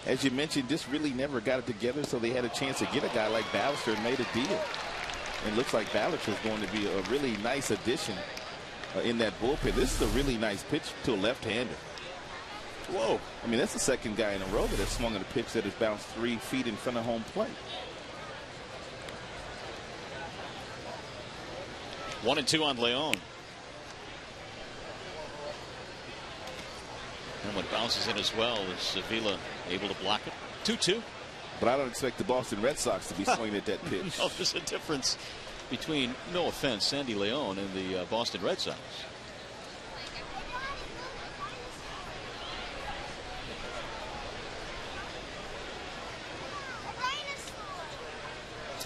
as you mentioned, just really never got it together, so they had a chance to get a guy like Ballister and made a deal. And it looks like Ballister is going to be a really nice addition in that bullpen. This is a really nice pitch to a left-hander. Whoa. I mean, that's the second guy in a row that has swung at a pitch that has bounced 3 feet in front of home plate. 1-2 on Leon. And when it bounces in as well, is Sevilla able to block it? 2-2. But I don't expect the Boston Red Sox to be swinging at that pitch. No, there's a difference between, no offense, Sandy Leon and the Boston Red Sox.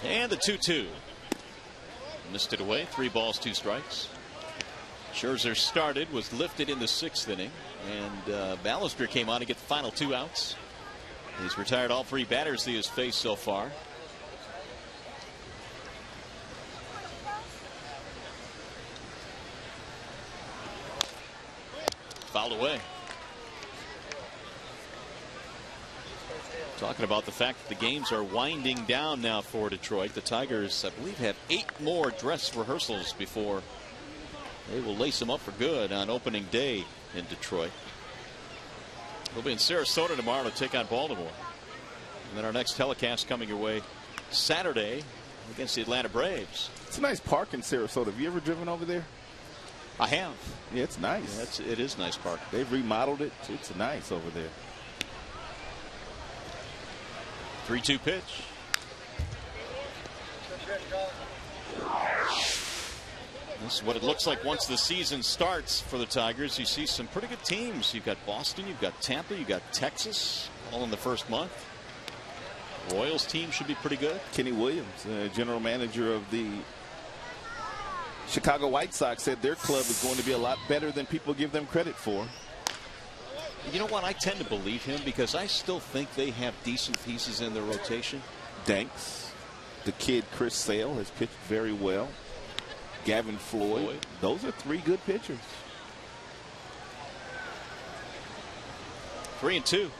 And the 2-2. Missed it away. 3 balls, 2 strikes. Scherzer started, was lifted in the 6th inning, and Ballister came on to get the final 2 outs. He's retired all 3 batters he has faced so far. Fouled away. Talking about the fact that the games are winding down now for Detroit. The Tigers, I believe, have 8 more dress rehearsals before they will lace them up for good on opening day in Detroit. We'll be in Sarasota tomorrow to take on Baltimore. And then our next telecast coming your way Saturday against the Atlanta Braves. It's a nice park in Sarasota. Have you ever driven over there? I have. Yeah, it's nice. Yeah, it is nice park. They've remodeled it. It's nice over there. 3-2 pitch. This is what it looks like once the season starts for the Tigers. You see some pretty good teams. You've got Boston, you've got Tampa, you've got Texas, all in the first month. Royals team should be pretty good. Kenny Williams, general manager of the Chicago White Sox, said their club is going to be a lot better than people give them credit for. You know what? I tend to believe him because I still think they have decent pieces in their rotation. Danks, the kid Chris Sale has pitched very well. Gavin Floyd. Those are 3 good pitchers. 3-2.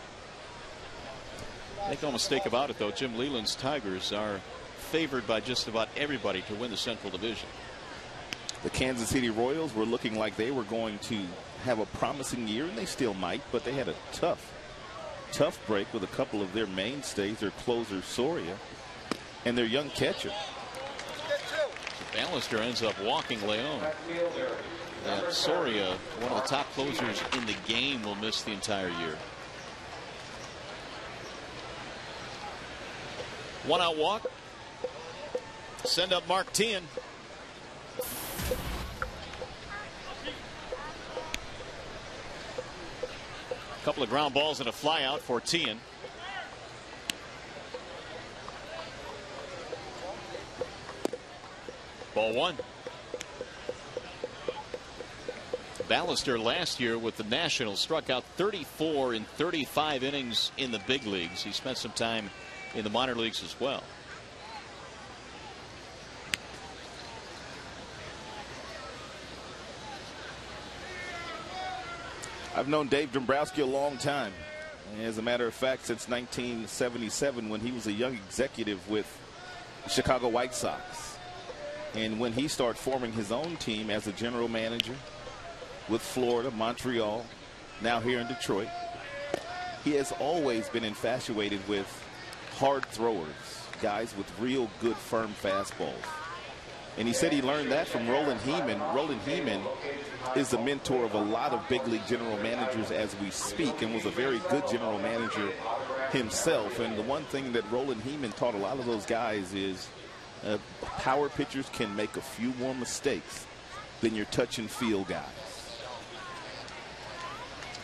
Make no mistake about it, though. Jim Leyland's Tigers are favored by just about everybody to win the Central Division. The Kansas City Royals were looking like they were going to have a promising year, and they still might, but they had a tough break with a couple of their mainstays, their closer Soria and their young catcher. Ballister ends up walking Leon. And Soria, one of the top closers in the game, will miss the entire year. 1-out walk. Send up Mark Tien. A couple of ground balls and a fly out for Tien. Ball 1. Ballister last year with the Nationals struck out 34 in 35 innings in the big leagues. He spent some time in the minor leagues as well. I've known Dave Dombrowski a long time. As a matter of fact, since 1977, when he was a young executive with the Chicago White Sox. And when he started forming his own team as a general manager with Florida, Montreal, now here in Detroit, he has always been infatuated with hard throwers, guys with real good, firm fastballs. And he said he learned that from Roland Heeman. Roland Heeman is the mentor of a lot of big league general managers as we speak, and was a very good general manager himself. And the one thing that Roland Heeman taught a lot of those guys is power pitchers can make a few more mistakes than your touch and feel guys.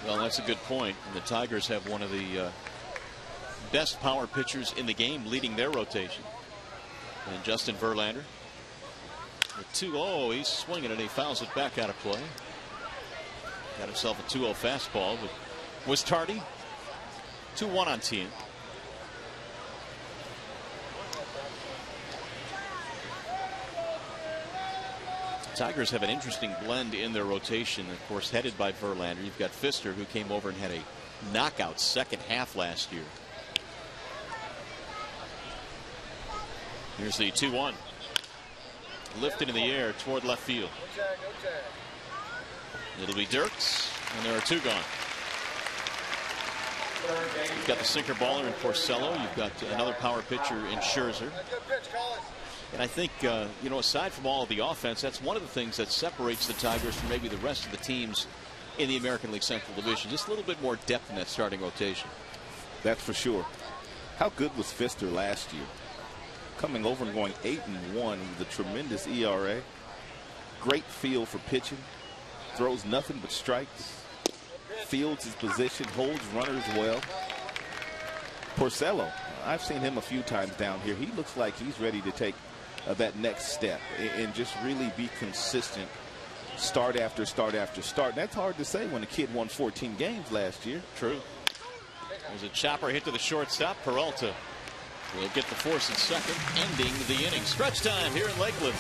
Well, that's a good point. And the Tigers have one of the best power pitchers in the game leading their rotation. And Justin Verlander. The 2-0, he's swinging and he fouls it back out of play. Got himself a 2-0 fastball, but was tardy. 2-1 on Tien. Tigers have an interesting blend in their rotation, of course, headed by Verlander. You've got Pfister, who came over and had a knockout second half last year. Here's the 2-1. Lifted in the air toward left field. It'll be Dirks, and there are 2 gone. You've got the sinker baller in Porcello. You've got another power pitcher in Scherzer. And I think, you know, aside from all of the offense, that's one of the things that separates the Tigers from maybe the rest of the teams in the American League Central Division. Just a little bit more depth in that starting rotation. That's for sure. How good was Pfister last year? Coming over and going 8-1 with a tremendous ERA. Great feel for pitching. Throws nothing but strikes. Fields his position, holds runners well. Porcello, I've seen him a few times down here. He looks like he's ready to take that next step and just really be consistent start after start after start. That's hard to say when a kid won 14 games last year. True. There's a chopper hit to the shortstop. Peralta will get the force at second, ending the inning. Stretch time here in Lakeland.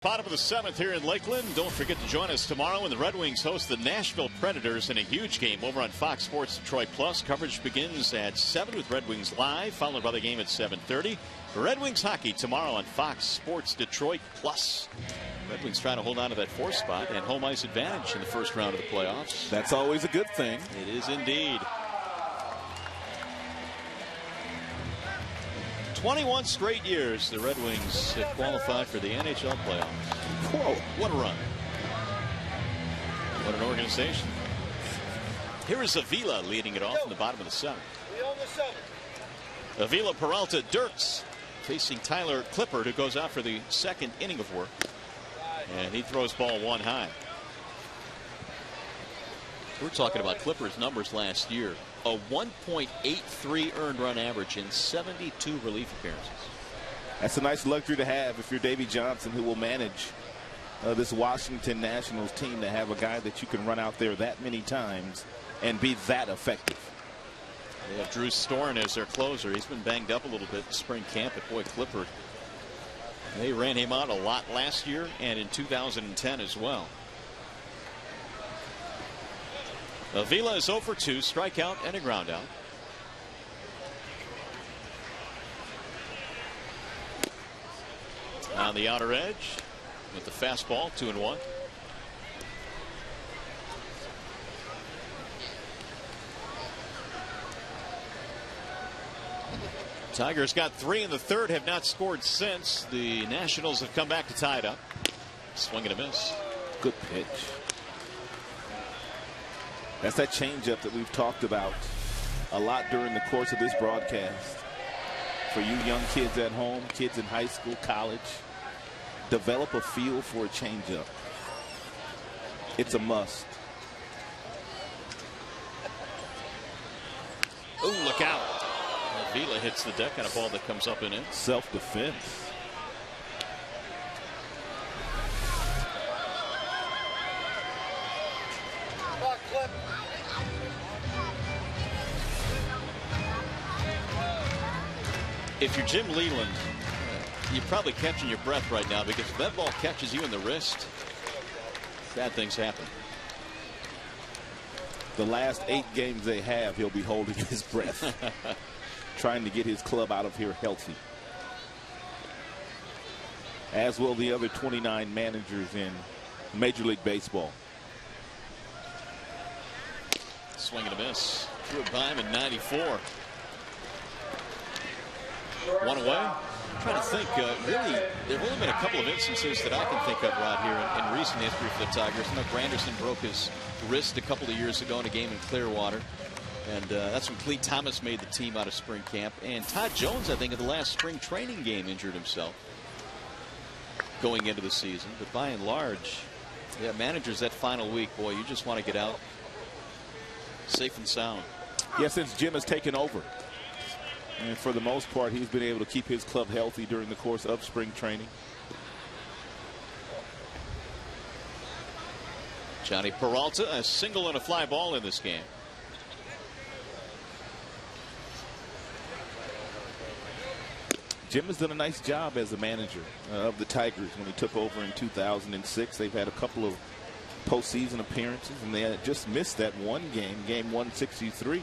Bottom of the 7th here in Lakeland. Don't forget to join us tomorrow when the Red Wings host the Nashville Predators in a huge game over on Fox Sports Detroit Plus. Coverage begins at 7 with Red Wings Live, followed by the game at 7:30. Red Wings hockey tomorrow on Fox Sports Detroit Plus. Red Wings trying to hold on to that 4th spot and home ice advantage in the first round of the playoffs. That's always a good thing. It is indeed. 21 straight years the Red Wings have qualified for the NHL playoffs. Whoa, what a run. What an organization. Here is Avila leading it off in the bottom of the 7th. Avila, Peralta, Dirks facing Tyler Clippard, who goes out for the 2nd inning of work. And he throws ball 1 high. We're talking about Clippard's numbers last year. A 1.83 earned run average in 72 relief appearances. That's a nice luxury to have if you're Davey Johnson, who will manage this Washington Nationals team, to have a guy that you can run out there that many times and be that effective. They have Drew Storen as their closer. He's been banged up a little bit in spring camp, but boy, Clippard, they ran him out a lot last year and in 2010 as well. Avila is 0 for 2, strikeout and a ground out. On the outer edge with the fastball, 2-1. Tigers got 3 in the 3rd, have not scored since. The Nationals have come back to tie it up. Swing and a miss. Good pitch. That's that changeup that we've talked about a lot during the course of this broadcast. For you young kids at home, kids in high school, college, develop a feel for a changeup. It's a must. Oh, look out. Avila hits the deck on a ball that comes up and in. Self-defense. If you're Jim Leland, you're probably catching your breath right now, because if that ball catches you in the wrist, bad things happen. The last 8 games they have, he'll be holding his breath, trying to get his club out of here healthy. As will the other 29 managers in Major League Baseball. Swing and a miss. Threw it by him in 94. One away. I'm trying to think. Really, there have only been a couple of instances that I can think of, Rod, here in recent history for the Tigers. I know Granderson broke his wrist a couple of years ago in a game in Clearwater. And that's when Clete Thomas made the team out of spring camp. And Todd Jones, I think, at the last spring training game injured himself going into the season. But by and large, yeah, managers that final week, boy, you just want to get out safe and sound. Yeah, since Jim has taken over. And for the most part, he's been able to keep his club healthy during the course of spring training. Johnny Peralta, a single and a fly ball in this game. Jim has done a nice job as a manager of the Tigers when he took over in 2006. They've had a couple of postseason appearances, and they had just missed that one game, game 163.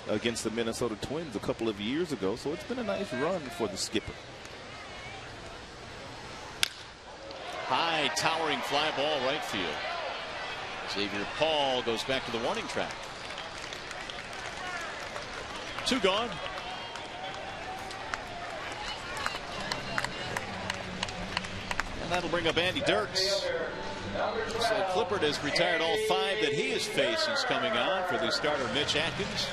Against the Minnesota Twins a couple of years ago. So it's been a nice run for the skipper. High towering fly ball right field. Xavier Paul goes back to the warning track. 2 gone. And that'll bring up Andy Dirks. So Clippard has retired all 5 that he has faced since coming on for the starter Mitch Atkins.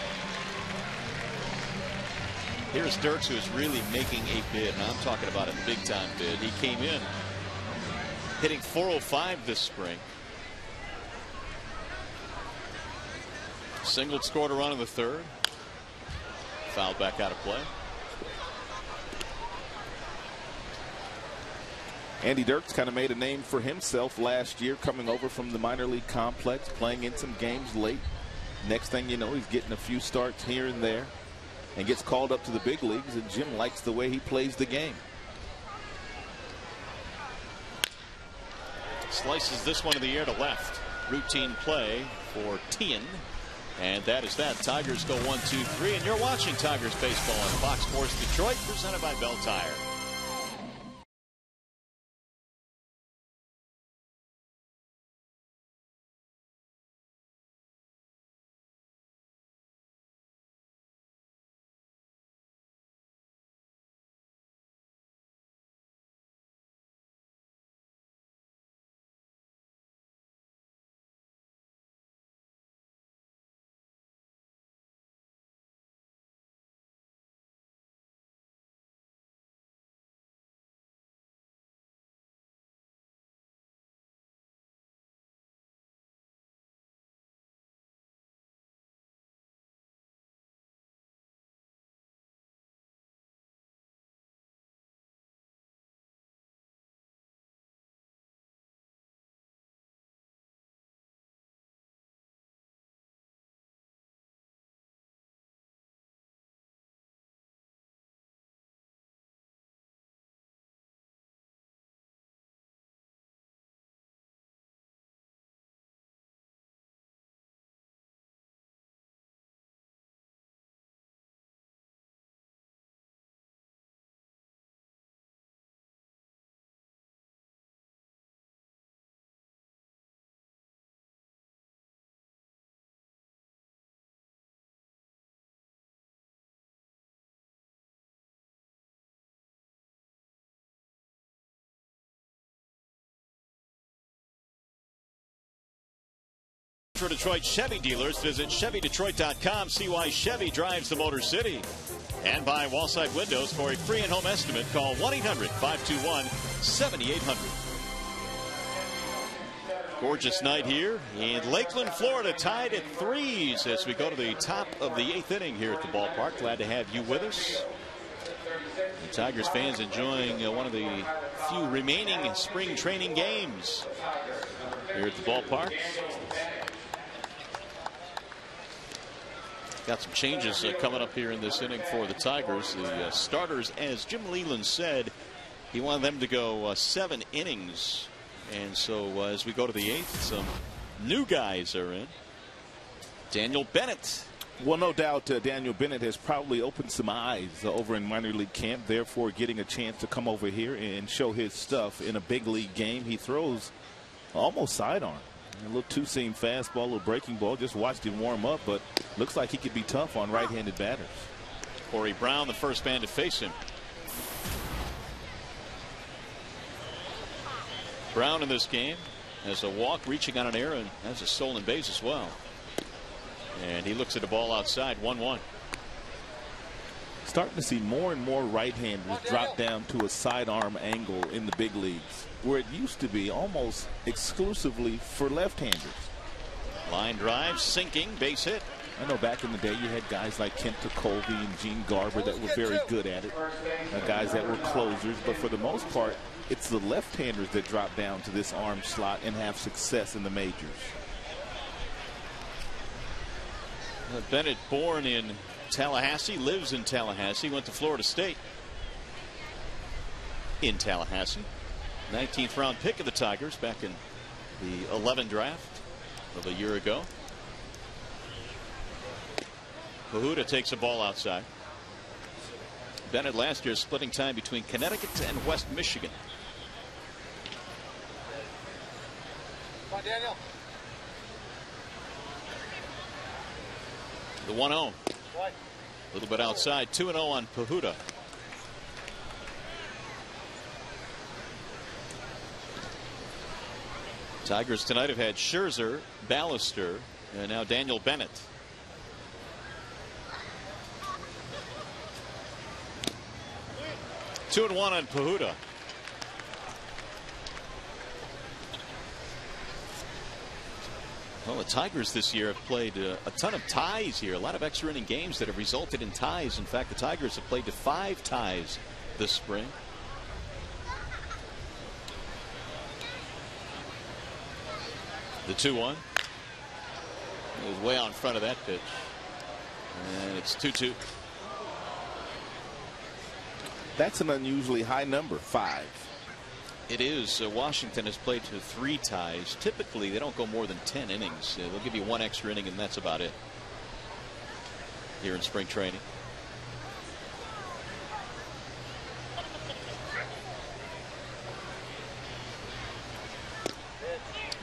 Here's Dirks, who is really making a bid. Now I'm talking about a big-time bid. He came in hitting .405 this spring. Singled, scored a run in the 3rd. Fouled back out of play. Andy Dirks kind of made a name for himself last year, coming over from the minor league complex, playing in some games late. Next thing you know, he's getting a few starts here and there and gets called up to the big leagues, and Jim likes the way he plays the game. Slices this one in the air to left. Routine play for Tien. And that is that. Tigers go 1-2-3, and you're watching Tigers baseball on Fox Sports Detroit, presented by Bell Tire. For Detroit Chevy dealers, visit ChevyDetroit.com. See why Chevy drives the Motor City. And by Wallside Windows. For a free in-home estimate, call 1-800-521-7800. Gorgeous night here in Lakeland, Florida, tied at 3s as we go to the top of the 8th inning here at the ballpark. Glad to have you with us. The Tigers fans enjoying one of the few remaining spring training games here at the ballpark. Got some changes coming up here in this inning for the Tigers. The starters, as Jim Leland said, he wanted them to go 7 innings. And so as we go to the 8th, some new guys are in. Daniel Bennett. Well, no doubt Daniel Bennett has probably opened some eyes over in minor league camp, therefore getting a chance to come over here and show his stuff in a big league game. He throws almost sidearm. A little two-seam fastball, a little breaking ball. Just watched him warm up, but looks like he could be tough on right-handed batters. Corey Brown, the first man to face him. Brown in this game has a walk, reaching on an error, and has a stolen base as well. And he looks at the ball outside, 1-1. Starting to see more and more right-handers drop down to a sidearm angle in the big leagues, where it used to be almost exclusively for left-handers. Line drive, sinking, base hit. I know back in the day you had guys like Kent Colby and Gene Garber that were very good at it, guys that were closers, but for the most part it's the left-handers that drop down to this arm slot and have success in the majors. Bennett, born in Tallahassee, lives in Tallahassee, went to Florida State in Tallahassee. 19th round pick of the Tigers back in the 11 draft of a year ago. Pahuda takes a ball outside. Bennett last year splitting time between Connecticut and West Michigan. Come on, Daniel. The 1-0. A little bit outside. 2-0 on Pahuda. Tigers tonight have had Scherzer, Ballister, and now Daniel Bennett. Two and 1 on Pahuda. Well, the Tigers this year have played a ton of ties here. A lot of extra inning games that have resulted in ties. In fact, the Tigers have played to 5 ties this spring. The 2-1. It was way out in front of that pitch. And it's 2-2. That's an unusually high number, 5. It is. Washington has played to 3 ties. Typically, they don't go more than 10 innings. They'll give you 1 extra inning, and that's about it here in spring training.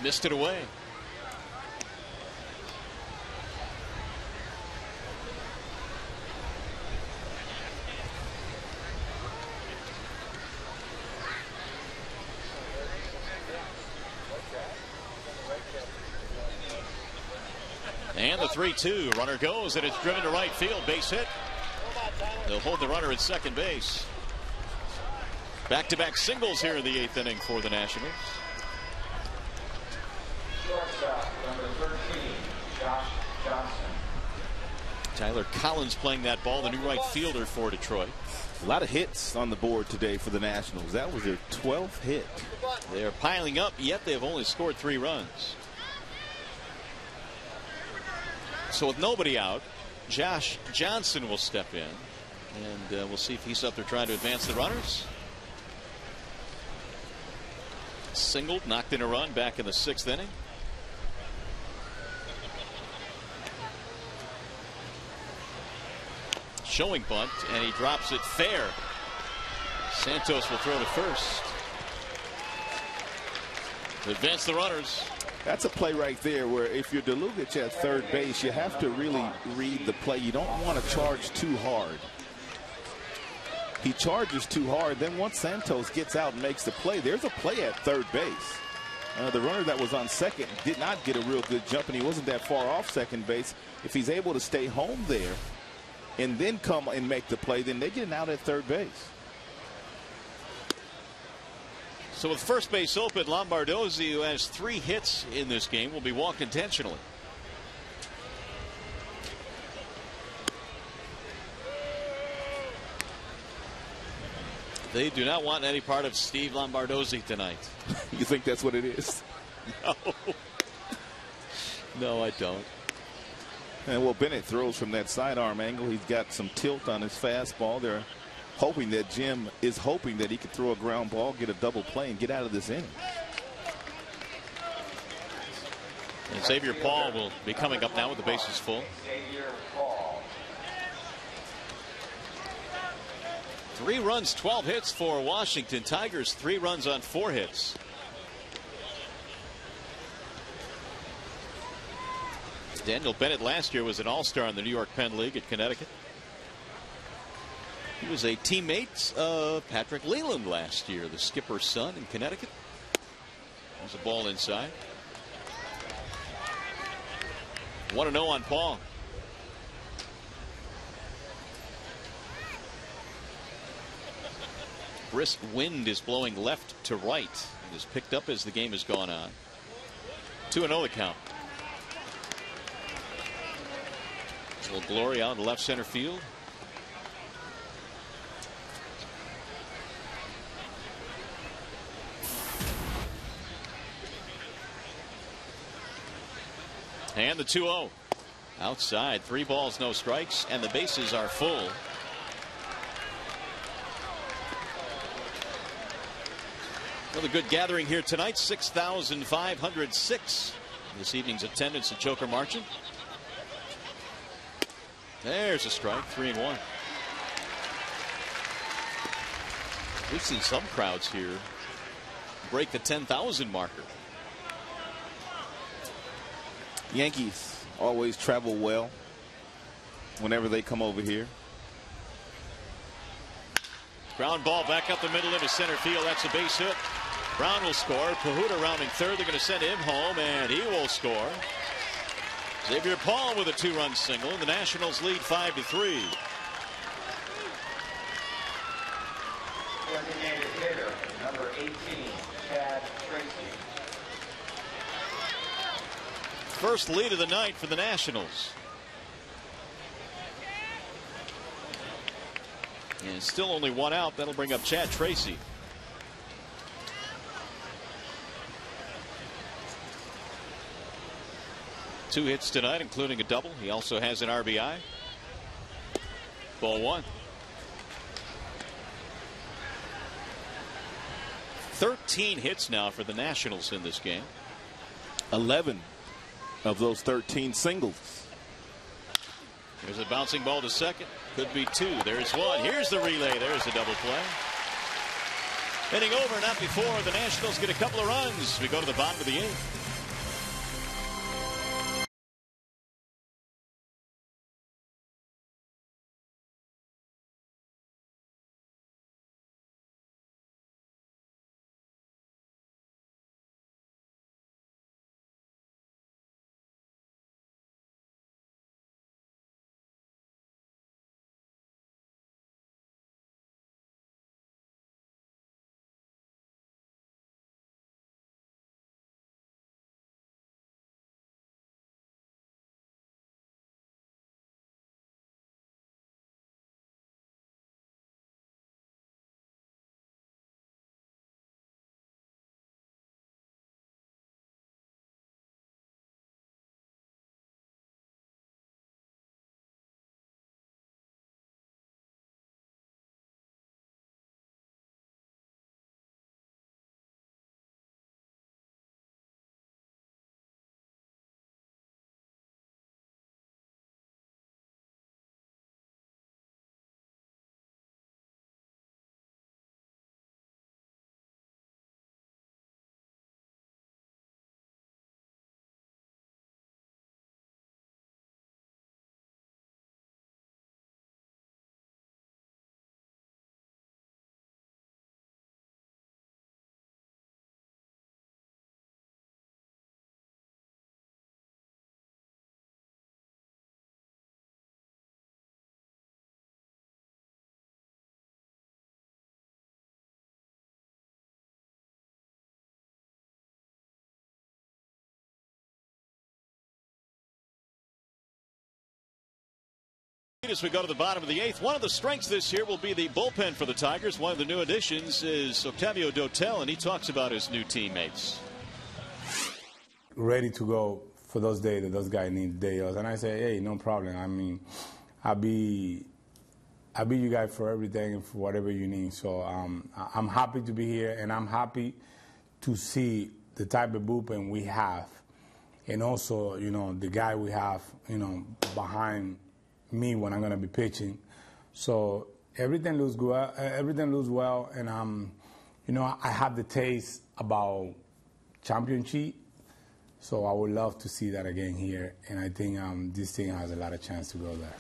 Missed it away. And the 3-2. Runner goes, and it's driven to right field. Base hit. They'll hold the runner at second base. Back-to-back singles here in the 8th inning for the Nationals. Shortstop, number 13, Josh Johnson. Tyler Collins playing that ball, the new right fielder for Detroit. A lot of hits on the board today for the Nationals. That was their 12th hit. They're piling up, yet they have only scored 3 runs. So with nobody out, Josh Johnson will step in, and we'll see if he's up there trying to advance the runners. Singled, knocked in a run back in the 6th inning. Showing bunt, and he drops it fair. Santos will throw to first. To advance the runners. That's a play right there where if you're Delugic at third base, you have to really read the play. You don't want to charge too hard. He charges too hard. Then once Santos gets out and makes the play, there's a play at third base. The runner that was on second did not get a real good jump, and he wasn't that far off second base. If he's able to stay home there and then come and make the play, then they get out at third base. So with first base open, Lombardozzi, who has 3 hits in this game, will be walked intentionally. They do not want any part of Steve Lombardozzi tonight. You think that's what it is? No. No, I don't. And well, Bennett throws from that sidearm angle. He's got some tilt on his fastball. They're hoping that Jim is hoping that he could throw a ground ball, get a double play, and get out of this inning. And Xavier Paul will be coming up now with the bases full. Xavier Paul. 3 runs, 12 hits for Washington. Tigers 3 runs on 4 hits. Daniel Bennett last year was an all-star in the New York Penn League at Connecticut. He was a teammate of Patrick Leland last year, the skipper's son in Connecticut. There's a ball inside. 1-0 on Paul. Brisk wind is blowing left to right. It has picked up as the game has gone on. 2-0 the count. A little glory out in left center field. And the 2-0. Outside, 3 balls, no strikes, and the bases are full. Another good gathering here tonight. 6,506 this evening's attendance at Joker Marchant. There's a strike, 3-1. We've seen some crowds here break the 10,000 marker. Yankees always travel well whenever they come over here. Ground ball back up the middle into center field. That's a base hit. Brown will score. Pahuta rounding third. They're going to send him home, and he will score. Xavier Paul with a 2-run single. The Nationals lead 5-3. Designated hitter, number 18, Chad Tracy. First lead of the night for the Nationals. And still only 1 out. That'll bring up Chad Tracy. Two hits tonight, including a double. He also has an RBI. Ball 1. 13 hits now for the Nationals in this game. 11 of those 13 singles. There's a bouncing ball to second. Could be 2. There's 1. Here's the relay. There's a double play. Inning over, not before the Nationals get a couple of runs. We go to the bottom of the 8th. As we go to the bottom of the 8th, one of the strengths this year will be the bullpen for the Tigers. One of the new additions is Octavio Dotel, and he talks about his new teammates. Ready to go for those days that those guys need day off. And I say, hey, no problem. I mean, I'll be you guys for everything and for whatever you need. So I'm happy to be here, and I'm happy to see the type of bullpen we have, and also, you know, the guy we have, you know, behind me when I'm going to be pitching. So everything looks good. Everything looks well, and you know, I have the taste about championship. So I would love to see that again here, and I think this team has a lot of chance to go there.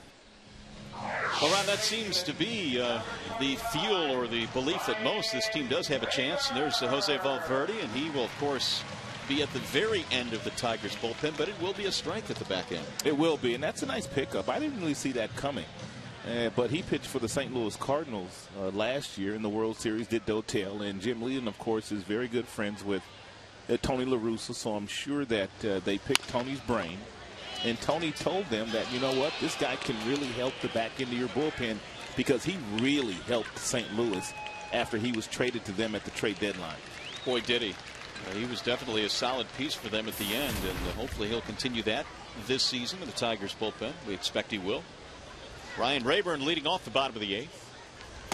Well, Ron, that seems to be the feel or the belief that this team does have a chance. And there's Jose Valverde, and he will, of course, be at the very end of the Tigers bullpen, but it will be a strength at the back end. It will be, and that's a nice pickup. I didn't really see that coming. But he pitched for the St. Louis Cardinals last year in the World Series, did Dotel, and Jim Leland, of course, is very good friends with Tony La Russa, so I'm sure that they picked Tony's brain. And Tony told them that, you know what, this guy can really help the back end of your bullpen, because he really helped St. Louis after he was traded to them at the trade deadline. Boy, did he. He was definitely a solid piece for them at the end, and hopefully he'll continue that this season in the Tigers bullpen. We expect he will. Ryan Rayburn leading off the bottom of the 8th.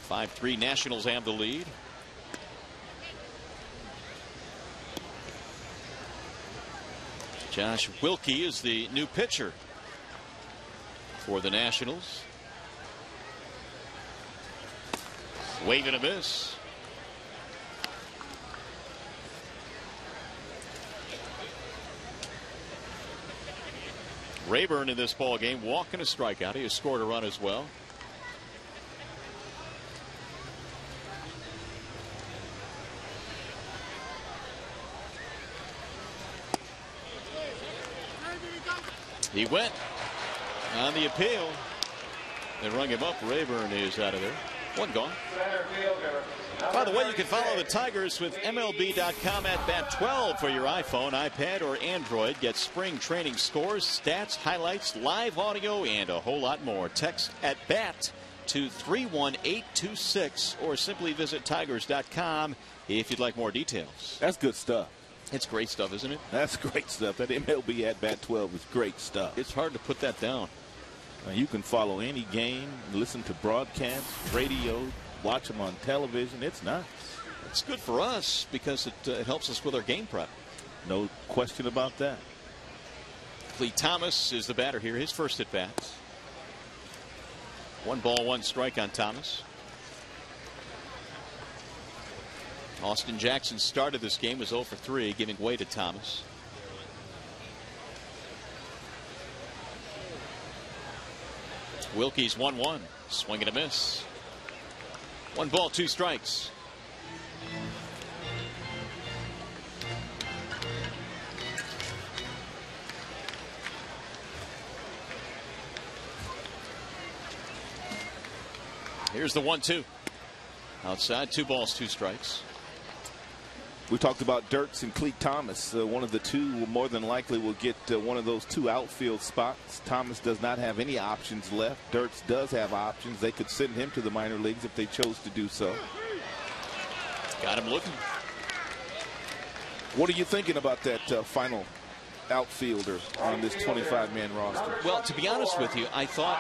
5-3 Nationals have the lead. Josh Wilkie is the new pitcher for the Nationals. Wave and a miss. Rayburn in this ball game, walk and a strikeout. He has scored a run as well. He went on the appeal. They rung him up. Rayburn is out of there. One gone. By the way, you can follow the Tigers with MLB.com at Bat 12 for your iPhone, iPad, or Android. Get spring training scores, stats, highlights, live audio, and a whole lot more. Text at BAT to 31826 or simply visit Tigers.com if you'd like more details. That's good stuff. It's great stuff, isn't it? That's great stuff. That MLB at Bat 12 is great stuff. It's hard to put that down. You can follow any game, listen to broadcasts, radio, watch them on television. It's nice. It's good for us because it helps us with our game prep. No question about that. Clete Thomas is the batter here. His first at bat. 1 ball, 1 strike on Thomas. Austin Jackson started this game, was 0 for 3, giving way to Thomas. Wilkie's 1-1. Swing and a miss. 1 ball, 2 strikes. Here's the 1-2. Outside, 2 balls, 2 strikes. We talked about Dirks and Clete Thomas. One of the two will more than likely will get one of those 2 outfield spots. Thomas does not have any options left. Dirks does have options. They could send him to the minor leagues if they chose to do so. Got him looking. What are you thinking about that final outfielder on this 25-man roster? Well, to be honest with you, I thought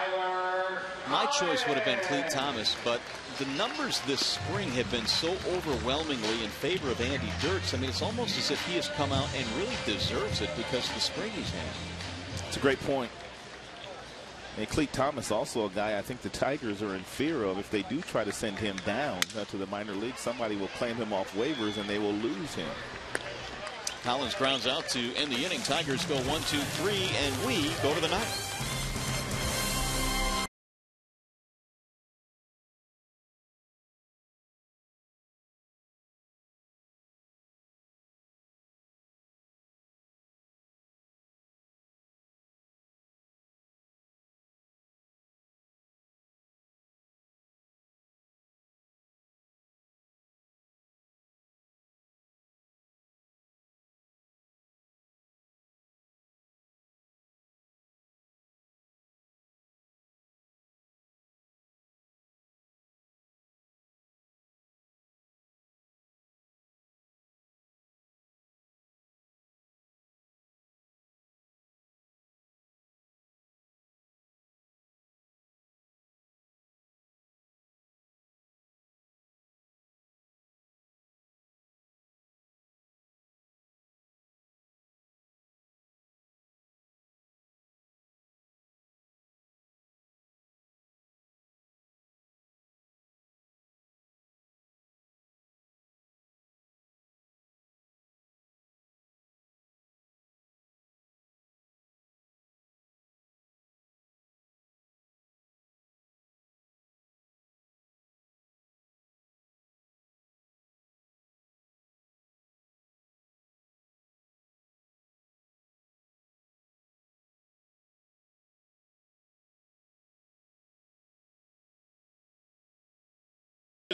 my choice would have been Clete Thomas, but the numbers this spring have been so overwhelmingly in favor of Andy Dirks. I mean, it's almost as if he has come out and really deserves it because of the spring he's had. It's a great point. And Clete Thomas, also a guy I think the Tigers are in fear of. If they do try to send him down to the minor league, somebody will claim him off waivers and they will lose him. Collins grounds out to end the inning. Tigers go 1-2-3, and we go to the 9th.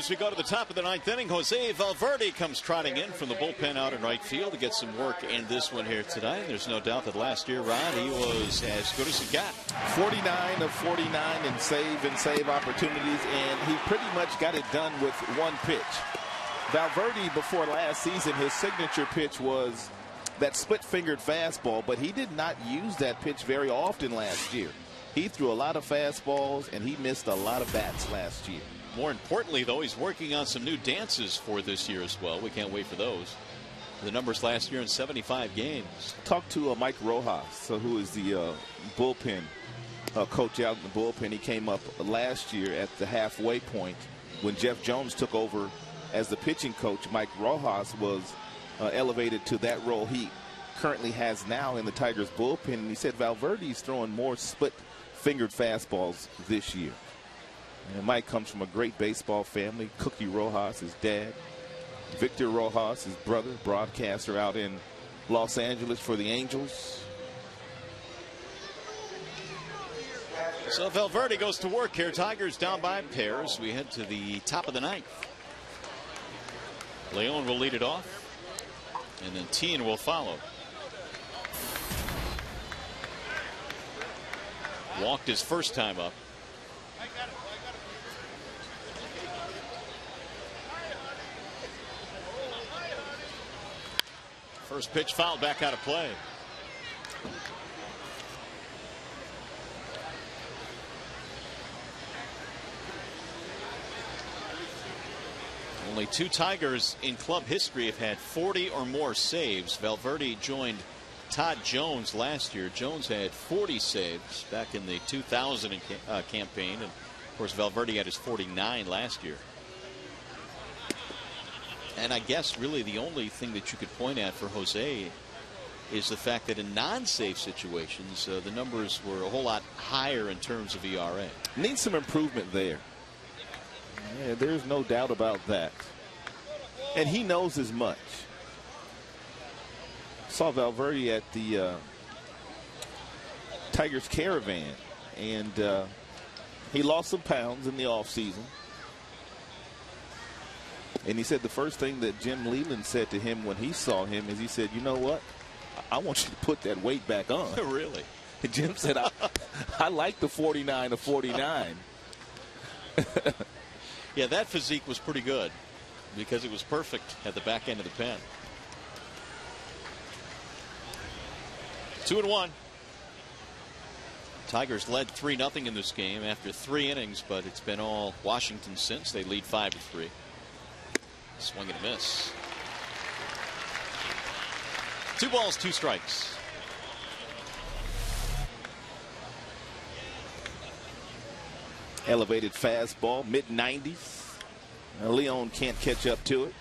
as we go to the top of the ninth inning. Jose Valverde comes trotting in from the bullpen out in right field to get some work in this one here tonight. There's no doubt that last year, Rod, he was as good as he got. 49 of 49 in save opportunities, and he pretty much got it done with one pitch. Valverde, before last season, his signature pitch was that split-fingered fastball, but he did not use that pitch very often last year. He threw a lot of fastballs, and he missed a lot of bats last year. More importantly, though, he's working on some new dances for this year as well. We can't wait for those. The numbers last year in 75 games. Talk to Mike Rojas, who is the bullpen coach out in the bullpen. He came up last year at the halfway point when Jeff Jones took over as the pitching coach. Mike Rojas was elevated to that role he currently has now in the Tigers bullpen, and he said Valverde's throwing more split-fingered fastballs this year. And Mike comes from a great baseball family. Cookie Rojas, his dad. Victor Rojas, his brother, broadcaster out in Los Angeles for the Angels. So Valverde goes to work here. Tigers down by pairs. We head to the top of the ninth. Leon will lead it off, and then Tien will follow. Walked his first time up. First pitch fouled back out of play. Only two Tigers in club history have had 40 or more saves. Valverde joined Todd Jones last year. Jones had 40 saves back in the 2000 campaign. And, of course, Valverde had his 49 last year. And I guess really the only thing that you could point at for Jose is the fact that in non-save situations, the numbers were a whole lot higher in terms of ERA. Needs some improvement there. Yeah, there's no doubt about that. And he knows as much. Saw Valverde at the Tigers Caravan, and he lost some pounds in the offseason. And he said the first thing that Jim Leland said to him when he saw him is he said, you know what? I want you to put that weight back on. Really? And Jim said, I like the 49 of 49. Yeah, that physique was pretty good because it was perfect at the back end of the pen. 2-1. Tigers led 3-0 in this game after 3 innings, but it's been all Washington since. They lead 5-3. Swing and a miss. 2 balls, 2 strikes. Elevated fastball, mid-90s. Leon can't catch up to it.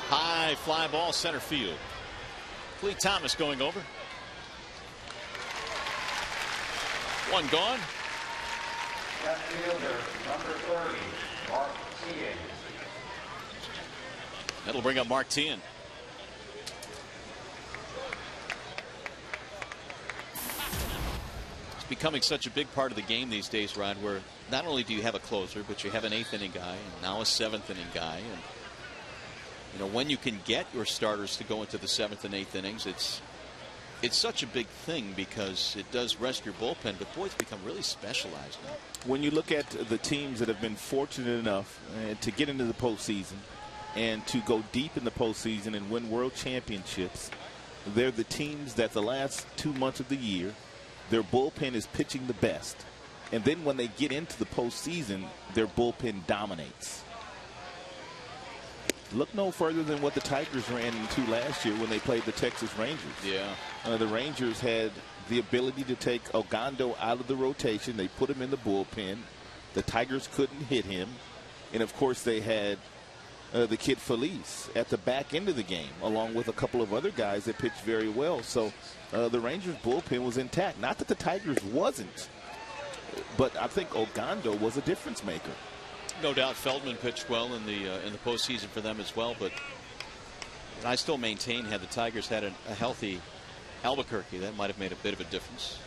High fly ball, center field. Clete Thomas going over. 1 gone. Left fielder, number 30, Mark Tien. That'll bring up Mark Tien. It's becoming such a big part of the game these days, Rod, where not only do you have a closer, but you have an 8th inning guy and now a 7th inning guy. And you know, when you can get your starters to go into the 7th and 8th innings, it's such a big thing because it does rest your bullpen, but boy, it's become really specialized now. When you look at the teams that have been fortunate enough to get into the postseason and to go deep in the postseason and win world championships, they're the teams that the last 2 months of the year, their bullpen is pitching the best. And then when they get into the postseason, their bullpen dominates. Look no further than what the Tigers ran into last year when they played the Texas Rangers. Yeah. The Rangers had the ability to take Ogando out of the rotation. They put him in the bullpen. The Tigers couldn't hit him. And, of course, they had the kid Felice at the back end of the game, along with a couple of other guys that pitched very well. So the Rangers' bullpen was intact. Not that the Tigers wasn't, but I think Ogando was a difference maker. no doubt Feldman pitched well in the postseason for them as well, but I still maintain had the Tigers had a healthy Albuquerque, that might have made a bit of a difference.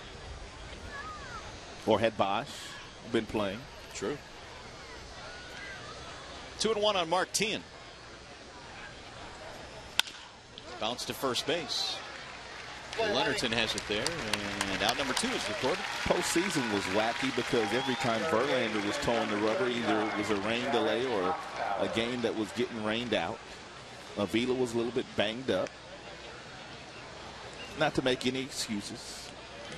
Or had Bosch been playing. True. 2-1 on Mark Teahan. Bounce to first base. Leonardson has it there, and out number 2 is recorded. Postseason was wacky because every time Verlander was towing the rubber, either it was a rain delay or a game that was getting rained out. Avila was a little bit banged up. Not to make any excuses.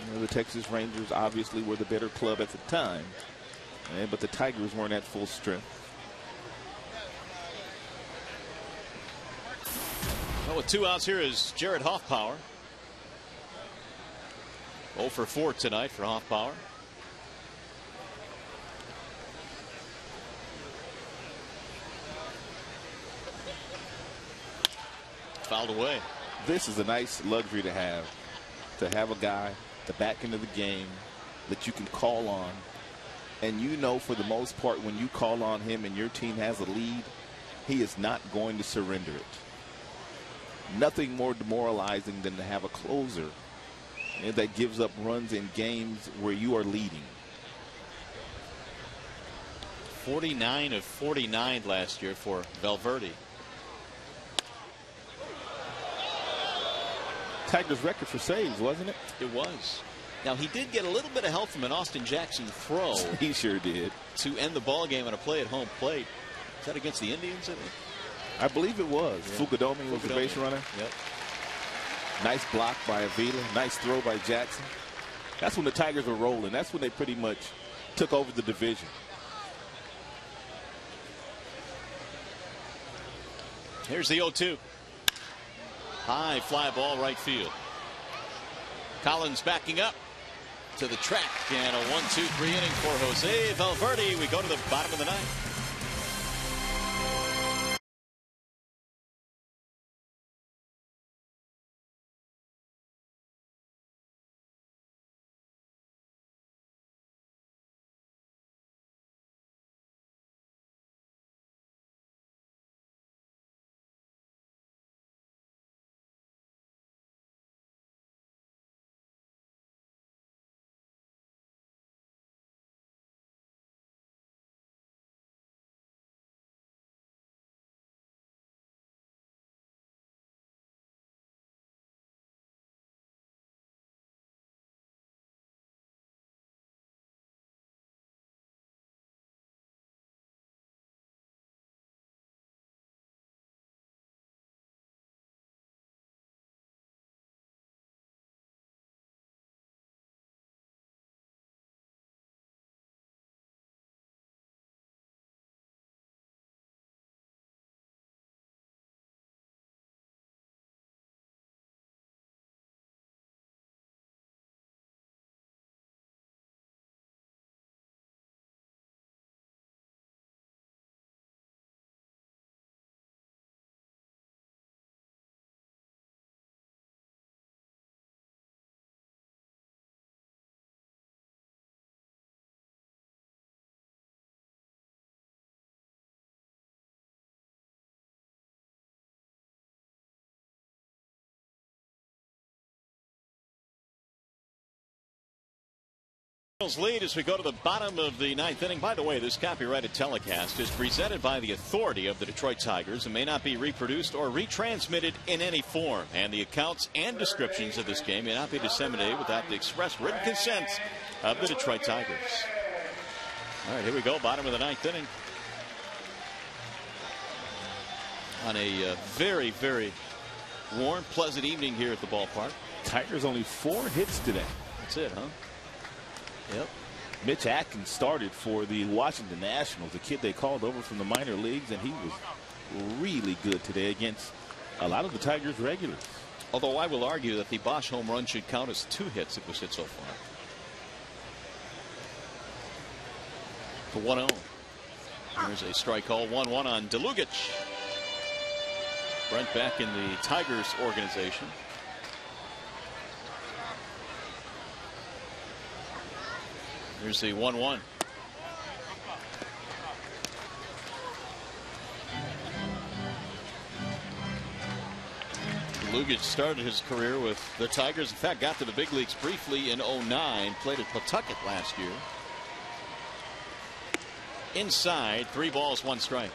You know, the Texas Rangers obviously were the better club at the time, but the Tigers weren't at full strength. Well, with 2 outs here is Jared Hoffpauer. 0 for 4 tonight for Hoffpauer. Fouled away. This is a nice luxury to have a guy the back end of the game that you can call on, and you know for the most part when you call on him and your team has a lead, he is not going to surrender it. Nothing more demoralizing than to have a closer that gives up runs in games where you are leading. 49 of 49 last year for Valverde. Tigers' record for saves, wasn't it? It was. Now, he did get a little bit of help from an Austin Jackson throw. He sure did. To end the ball game on a play at home plate. Is that against the Indians, I think? I believe it was. Yeah. Fukudomi was the base runner. Yep. Nice block by Avila. Nice throw by Jackson. That's when the Tigers were rolling. That's when they pretty much took over the division. Here's the 0-2. High fly ball right field. Collins backing up to the track, and a 1-2-3 inning for Jose Valverde. We go to the bottom of the ninth. Lead as we go to the bottom of the ninth inning. By the way, this copyrighted telecast is presented by the authority of the Detroit Tigers and may not be reproduced or retransmitted in any form. And the accounts and descriptions of this game may not be disseminated without the express written consent of the Detroit Tigers. All right, here we go. Bottom of the ninth inning. On a very, very warm, pleasant evening here at the ballpark. Tigers only 4 hits today. That's it, huh? Yep. Mitch Atkins started for the Washington Nationals, the kid they called over from the minor leagues, and he was really good today against a lot of the Tigers regulars. Although I will argue that the Bosch home run should count as 2 hits it was hit so far. The 1-0. There's a strike call. 1-1 on Delugic. Brent back in the Tigers organization. Here's the 1-1. Lugic started his career with the Tigers. In fact, got to the big leagues briefly in '09. Played at Pawtucket last year. Inside, 3 balls, 1 strike.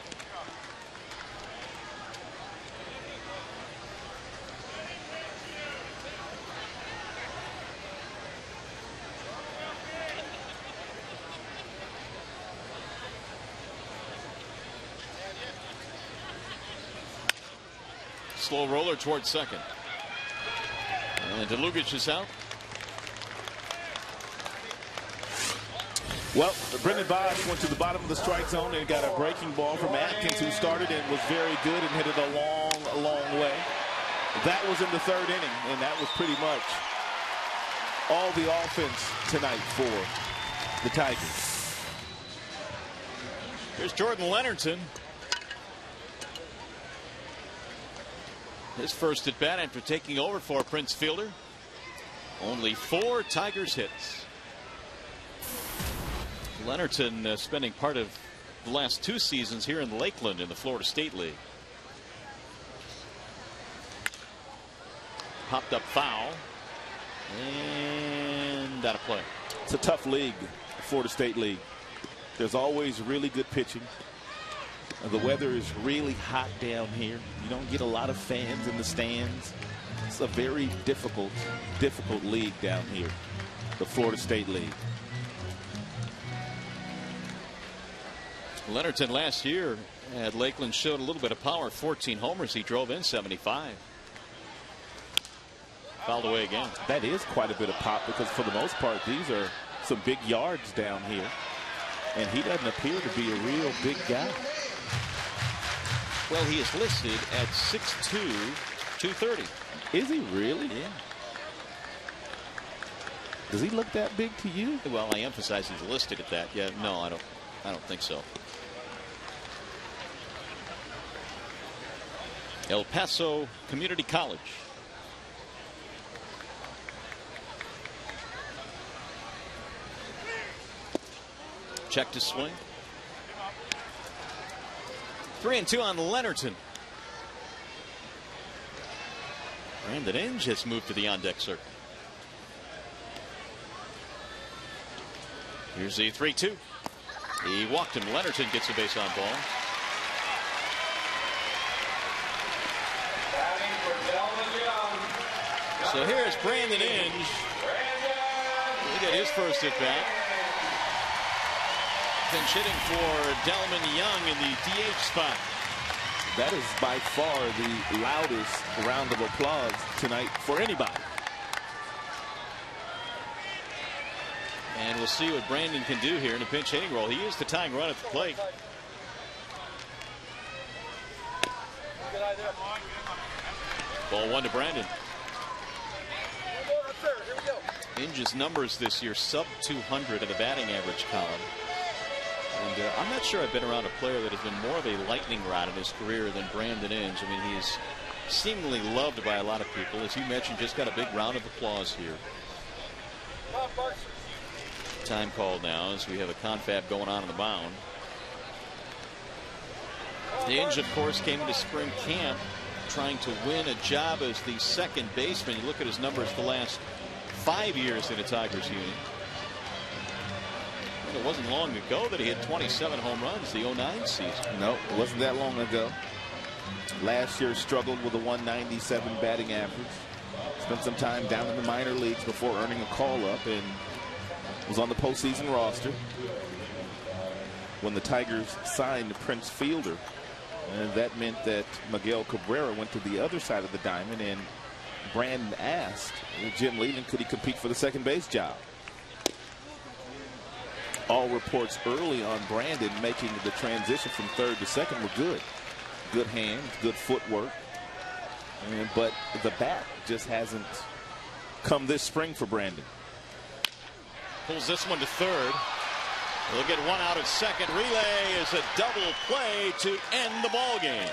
Slow roller towards second. And Lugic is out. Well, Brendan Bosch went to the bottom of the strike zone and got a breaking ball from Atkins, who started and was very good and hit it a long, long way. That was in the 3rd inning, and that was pretty much all the offense tonight for the Tigers. Here's Jordan Leonardson. His first at bat after taking over for Prince Fielder. Only 4 Tigers hits. Leonardson spending part of the last 2 seasons here in Lakeland in the Florida State League. Popped up foul. And out of play. It's a tough league, the Florida State League. There's always really good pitching. The weather is really hot down here. You don't get a lot of fans in the stands. It's a very difficult league down here, the Florida State League. Leonardson last year at Lakeland showed a little bit of power. 14 homers. He drove in 75. Fouled away again. That is quite a bit of pop, because for the most part these are some big yards down here, and he doesn't appear to be a real big guy. Well, he is listed at 6'2", 230. Is he really? Yeah. Does he look that big to you? Well, I emphasize he's listed at that. Yeah, no, I don't think so. El Paso Community College. Check to swing. 3-2 on Leonardson. Brandon Inge has moved to the on-deck circle. Here's the 3-2. He walked him. Leonardson gets a base on ball. So here's Brandon Inge. He got his first at bat. Pinch hitting for Delman Young in the DH spot. That is by far the loudest round of applause tonight for anybody. And we'll see what Brandon can do here in a pinch hitting role. He is the tying run at the plate. Ball 1 to Brandon. Inge's numbers this year sub 200 in the batting average column. And I'm not sure I've been around a player that has been more of a lightning rod in his career than Brandon Inge. I mean, he's seemingly loved by a lot of people. As you mentioned, just got a big round of applause here. Time called now as we have a confab going on the mound. Inge, of course, came into spring camp trying to win a job as the second baseman. You look at his numbers the last 5 years in a Tigers unit. It wasn't long ago that he had 27 home runs the '09 season. No, it wasn't that long ago. Last year struggled with a 197 batting average. Spent some time down in the minor leagues before earning a call-up, and was on the postseason roster when the Tigers signed Prince Fielder. And that meant that Miguel Cabrera went to the other side of the diamond, and Brandon asked Jim Leland, could he compete for the second base job? All reports early on Brandon making the transition from third to second were good. Good hands, good footwork. But the bat just hasn't come this spring for Brandon. Pulls this one to third. He'll get one out at second. Relay is a double play to end the ball game.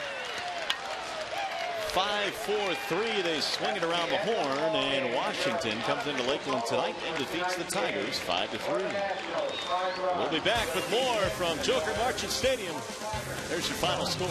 5-4-3. They swing it around the horn, and Washington comes into Lakeland tonight and defeats the Tigers 5-3. We'll be back with more from Joker Marchant Stadium. There's your final score.